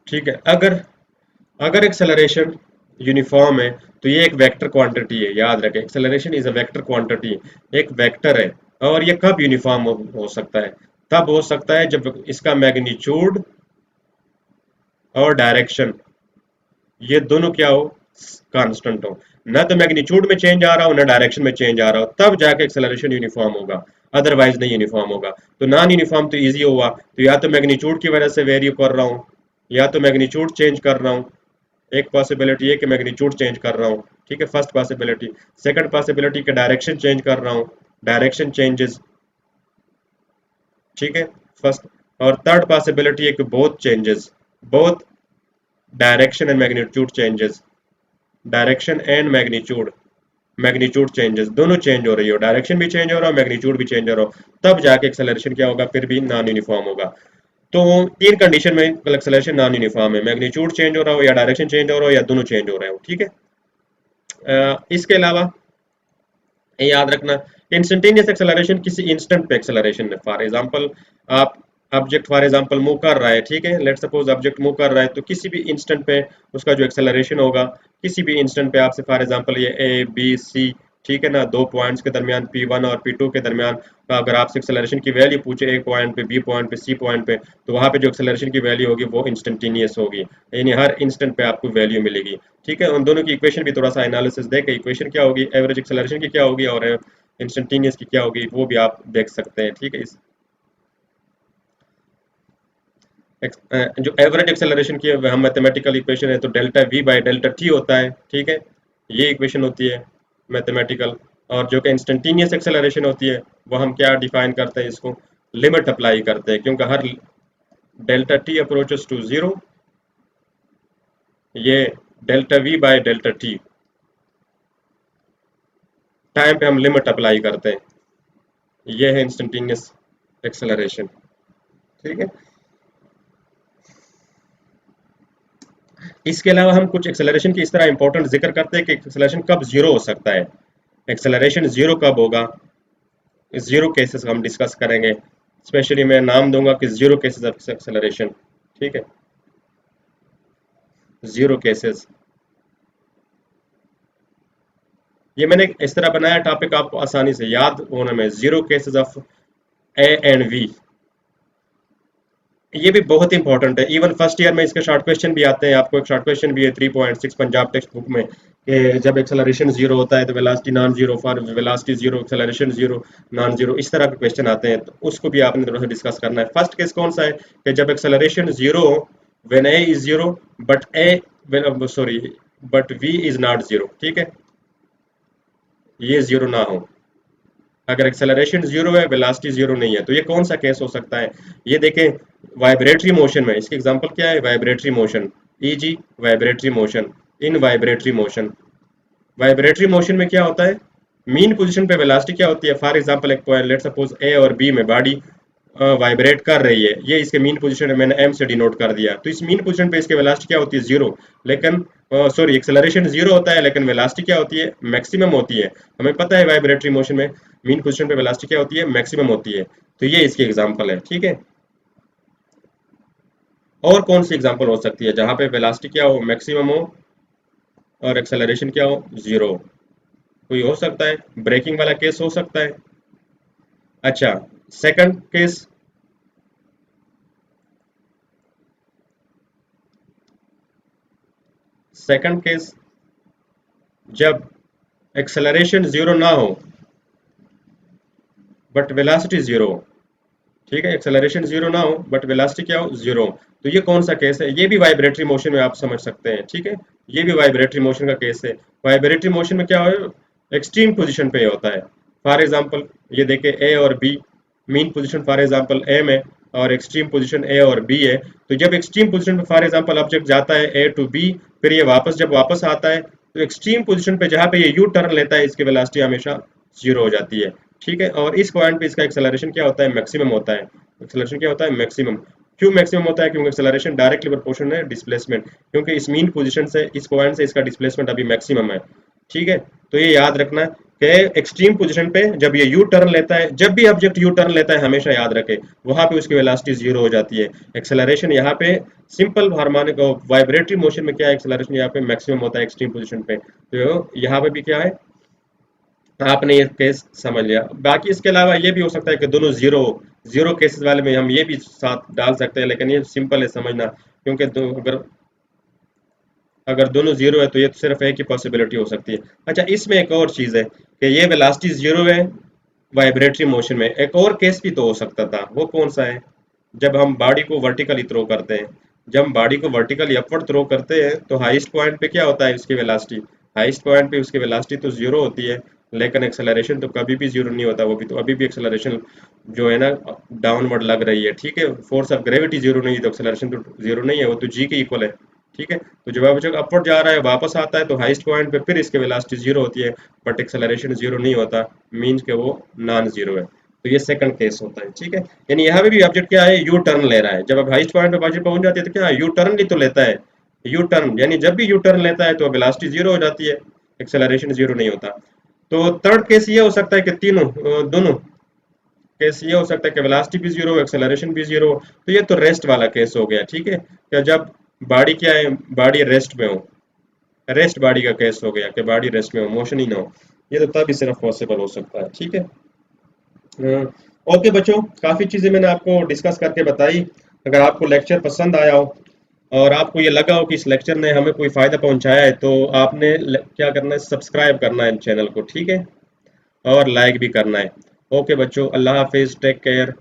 ठीक है, अगर अगर एक्सेलरेशन यूनिफॉर्म है, तो ये एक वेक्टर क्वांटिटी है, याद रखें, acceleration is a vector quantity, एक वेक्टर है। और ये कब यूनिफॉर्म हो सकता है, तब हो सकता है जब इसका मैग्नीट्यूड और डायरेक्शन, ये दोनों क्या हो, कांस्टेंट हो। ना तो मैग्नीट्यूड में चेंज आ रहा हो, ना डायरेक्शन में चेंज आ रहा हो, तब जाके एक्सेलरेशन यूनिफॉर्म होगा, अदरवाइज नहीं यूनिफॉर्म होगा। तो नॉन यूनिफॉर्म तो इजी हुआ, तो या तो मैग्नीट्यूड की वजह से वेरी कर रहा हूँ, या तो मैग्नीट्यूड चेंज कर रहा हूँ, एक पॉसिबिलिटी है कि मैग्नीट्यूड चेंज कर रहा हूँ, ठीक है, फर्स्ट पॉसिबिलिटी। सेकंड पॉसिबिलिटी कि डायरेक्शन चेंज कर रहा हूँ, डायरेक्शन चेंजेस, ठीक है, फर्स्ट। और थर्ड पॉसिबिलिटी है कि both changes, both direction and magnitude changes, direction and magnitude, magnitude changes दोनों चेंज हो रही हो, डायरेक्शन भी चेंज हो रहा हो, मैग्नीट्यूड भी चेंज हो रहा हो, तब जाके एक्सेलरेशन क्या होगा, फिर भी नॉन यूनिफॉर्म होगा। तो तीन कंडीशन में एक्सेलरेशन नॉन यूनिफॉर्म है, मैग्नीट्यूड चेंज हो रहा हो, या डायरेक्शन चेंज हो रहा हो, या दोनों चेंज हो रहे हो, ठीक है। इसके अलावा ये याद रखना, इंस्टेंटेनियस एक्सेलरेशन किसी इंस्टेंट पे एक्सेलरेशन है, फॉर एग्जांपल आप ऑब्जेक्ट फॉर एग्जांपल मूव कर रहा है, ठीक है, लेट सपोज ऑब्जेक्ट मूव कर रहा है, तो किसी भी इंस्टेंट पे उसका जो एक्सेलरेशन होगा, किसी भी इंस्टेंट पे आपसे फॉर एग्जांपल ये ए बी सी, ठीक है ना, दो पॉइंट्स के दरमियान P1 और P2 के दरमियान का अगर आपसे एक्सेलरेशन की वैल्यू पूछे, ए पॉइंट पे, बी पॉइंट पे, सी पॉइंट पे, तो वहां पे जो एक्सेलरेशन की वैल्यू होगी वो इंस्टेंटेनियस होगी, यानी हर इंस्टेंट पे आपको वैल्यू मिलेगी, ठीक है। उन दोनों की इक्वेशन भी थोड़ा सा एनालिसिस देके, इक्वेशन क्या होगी, एवरेज एक्सेलरेशन की क्या होगी और इंस्टेंटेनियस की क्या होगी, वो भी आप देख सकते हैं, ठीक है। जो एवरेज एक्सेलरेशन की हम मैथमेटिकल इक्वेशन है, तो delta V by delta T होता है, ठीक है, ये इक्वेशन होती है मैथमेटिकल। और जो कि इंस्टेंटेनियस एक्सेलरेशन होती है वो हम क्या डिफाइन करते हैं, इसको लिमिट अप्लाई करते हैं, क्योंकि हर delta T approaches to zero, ये delta V by delta T time पे हम लिमिट अप्लाई करते हैं, ये है इंस्टेंटेनियस एक्सेलरेशन। ठीक है, इसके अलावा हम कुछ एक्सेलरेशन की इस तरह इंपॉर्टेंट जिक्र करते हैं कि एक्सेलरेशन कब जीरो हो सकता है, एक्सेलरेशन जीरो कब होगा, जीरो केसेस हम डिस्कस करेंगे। स्पेशली मैं नाम दूंगा कि जीरो केसेस ऑफ एक्सेलरेशन। ठीक है, जीरो केसेस, ये मैंने इस तरह बनाया टॉपिक आपको आसानी से याद होने में, zero cases of a and v, ये भी बहुत इंपॉर्टेंट है। इवन फर्स्ट ईयर में इसके शॉर्ट क्वेश्चन भी आते हैं, आपको एक शॉर्ट क्वेश्चन भी है 3.6 पंजाब टेक्स्ट बुक में, कि जब एक्सेलरेशन जीरो होता है तो velocity non zero, for velocity zero acceleration zero non zero, इस तरह के क्वेश्चन आते हैं, तो उसको भी आपने थोड़ा सा डिस्कस करना है। फर्स्ट केस कौन सा है कि जब एक्सेलरेशन जीरो हो, when a is zero but a, sorry, but v is not zero. ठीक है, ये जीरो ना हो, अगर एक्सेलरेशन जीरो है वेलोसिटी जीरो नहीं है, तो ये कौन सा केस हो सकता है, ये देखें वाइब्रेटरी मोशन में। इसकी एग्जांपल क्या है, vibratory motion, easy vibratory motion, in vibratory motion. Vibratory motion में क्या होता है, मीन पोजीशन पे वेलोसिटी क्या होती है, फॉर एग्जांपल एक पॉइंट लेट सपोज ए और बी में बॉडी वाइब्रेट कर रही है, ये इसके मीन पोजीशन है, मैंने एम से डिनोट कर दिया, तो इस मीन पोजीशन पे इसके वेलोसिटी क्या होती है, जीरो, लेकिन सॉरी एक्सेलरेशन जीरो होता है, लेकिन वेलोसिटी क्या होती है, मैक्सिमम होती है। हमें पता है वाइब्रेटरी मोशन में मीन पोजीशन पे वेलोसिटी क्या होती है, मैक्सिमम होती है, तो ये इसकी एग्जांपल है। ठीक है, और कौन सी एग्जांपल हो सकती है जहां पे वेलोसिटी क्या हो, मैक्सिमम हो, और एक्सेलरेशन क्या हो, जीरो। कोई हो सकता है, ब्रेकिंग वाला केस हो सकता है। अच्छा, सेकंड केस, सेकंड केस जब एक्सेलरेशन जीरो ना हो बट वेलोसिटी जीरो, ठीक है, एक्सेलरेशन जीरो ना हो बट वेलोसिटी क्या हो, जीरो, तो ये कौन सा केस है, ये भी वाइब्रेटरी मोशन में आप समझ सकते हैं। ठीक है, ये भी वाइब्रेटरी मोशन का केस है। वाइब्रेटरी मोशन में क्या हो, एक्सट्रीम पोजीशन पे होता है। फॉर एग्जांपल ये देखे ए और B, mean position for example A में और एक्सट्रीम पोजीशन ए और बी है, तो जब एक्सट्रीम पोजीशन पे फॉर एग्जांपल ऑब्जेक्ट जाता है ए टू बी, फिर ये वापस जब वापस आता है, तो एक्सट्रीम पोजीशन पे जहाँ पे ये यू टर्न लेता है, इसकी वेलोसिटी हमेशा जीरो हो जाती है। ठीक है, और इस पॉइंट पे इसका एक्सेलरेशन क्या होता है, मैक्सिमम होता है। एक्सेलरेशन क्या होता है, मैक्सिमम। क्यों मैक्सिमम होता है, क्योंकि एक्सेलरेशन डायरेक्टली प्रोपोर्शनल है डिस्प्लेसमेंट, क्योंकि इस मीन पोजीशन से इस पॉइंट से इसका डिस्प्लेसमेंट अभी मैक्सिमम है। ठीक है, तो ये याद रखना कि एक्सट्रीम पोजीशन पे जब ये यू टर्न लेता है, जब भी ऑब्जेक्ट यू टर्न लेता है, हमेशा याद रखे वहां पे उसकी वेलोसिटी जीरो हो जाती है। एक्सेलरेशन यहाँ पे सिंपल हार्मोनिक वाइब्रेटरी मोशन में क्या है, एक्सेलरेशन यहाँ पे मैक्सिमम होता है एक्सट्रीम पोजीशन पे, तो यहाँ पे भी क्या है, आपने ये केस समझ लिया। बाकी इसके अलावा ये भी हो सकता है कि दोनों जीरो, जीरो केसेस वाले में हम ये भी साथ डाल सकते हैं, लेकिन ये सिंपल है समझना, क्योंकि अगर अगर दोनों जीरो है तो ये तो सिर्फ एक ही पॉसिबिलिटी हो सकती है। अच्छा, इसमें एक और चीज़ है कि ये वेलोसिटी जीरो है वाइब्रेटरी मोशन में, एक और केस भी तो हो सकता था, वो कौन सा है, जब हम बॉडी को वर्टिकली थ्रो करते हैं। जब हम बॉडी को वर्टिकली अपवर्ड थ्रो करते हैं तो हाईएस्ट पॉइंट पे क्या होता है, उसकी वेलोसिटी, हाईएस्ट पॉइंट पे उसकी वेलोसिटी तो जीरो होती है, लेकिन एक्सेलरेशन तो कभी भी जीरो नहीं होता, वो भी तो अभी भी एक्सेलरेशन जो है ना डाउनवर्ड लग रही है। ठीक है, फोर्स ऑफ ग्रेविटी जीरो नहीं है तो एक्सेलरेशन तो जीरो नहीं है, वो तो जी के इक्वल है। ठीक है, तो जब ऑब्जेक्ट अपवर्ड जा रहा है वापस आता है तो हाईएस्ट पॉइंट पे फिर इसके वेलोसिटी जीरो होती है, बट एक्सेलरेशन जीरो नहीं होता, मीन्स के वो नॉन जीरो है। तो ये सेकंड केस होता है। ठीक है, यानी यहाँ पे भी ऑब्जेक्ट क्या है, यू टर्न ले रहा है, जब अब हाईएस्ट पॉइंट पे ऑब्जेक्ट पहुंच जाती है तो क्या यू टर्न ही तो लेता है, यू टर्न, यानी जब भी यू टर्न लेता है तो वेलोसिटी जीरो हो जाती है, एक्सेलरेशन जीरो नहीं होता। तो थर्ड केस ये हो सकता है कि दोनों केस ये हो सकता है कि वेलोसिटी भी जीरो, एक्सेलरेशन भी जीरो, तो ये तो रेस्ट वाला केस हो गया। ठीक है, क्या जब बॉडी क्या है, बॉडी रेस्ट में हो, रेस्ट बॉडी का केस हो गया कि बॉडी रेस्ट में हो, मोशन ही ना हो, ये तो तभी सिर्फ पॉसिबल हो सकता है। ठीक है, ओके बच्चों, काफ़ी चीज़ें मैंने आपको डिस्कस करके बताई। अगर आपको लेक्चर पसंद आया हो और आपको ये लगा हो कि इस लेक्चर ने हमें कोई फ़ायदा पहुंचाया है, तो आपने क्या करना है, सब्सक्राइब करना है चैनल को। ठीक है, और लाइक भी करना है। ओके बच्चों, अल्लाह हाफिज़, टेक केयर।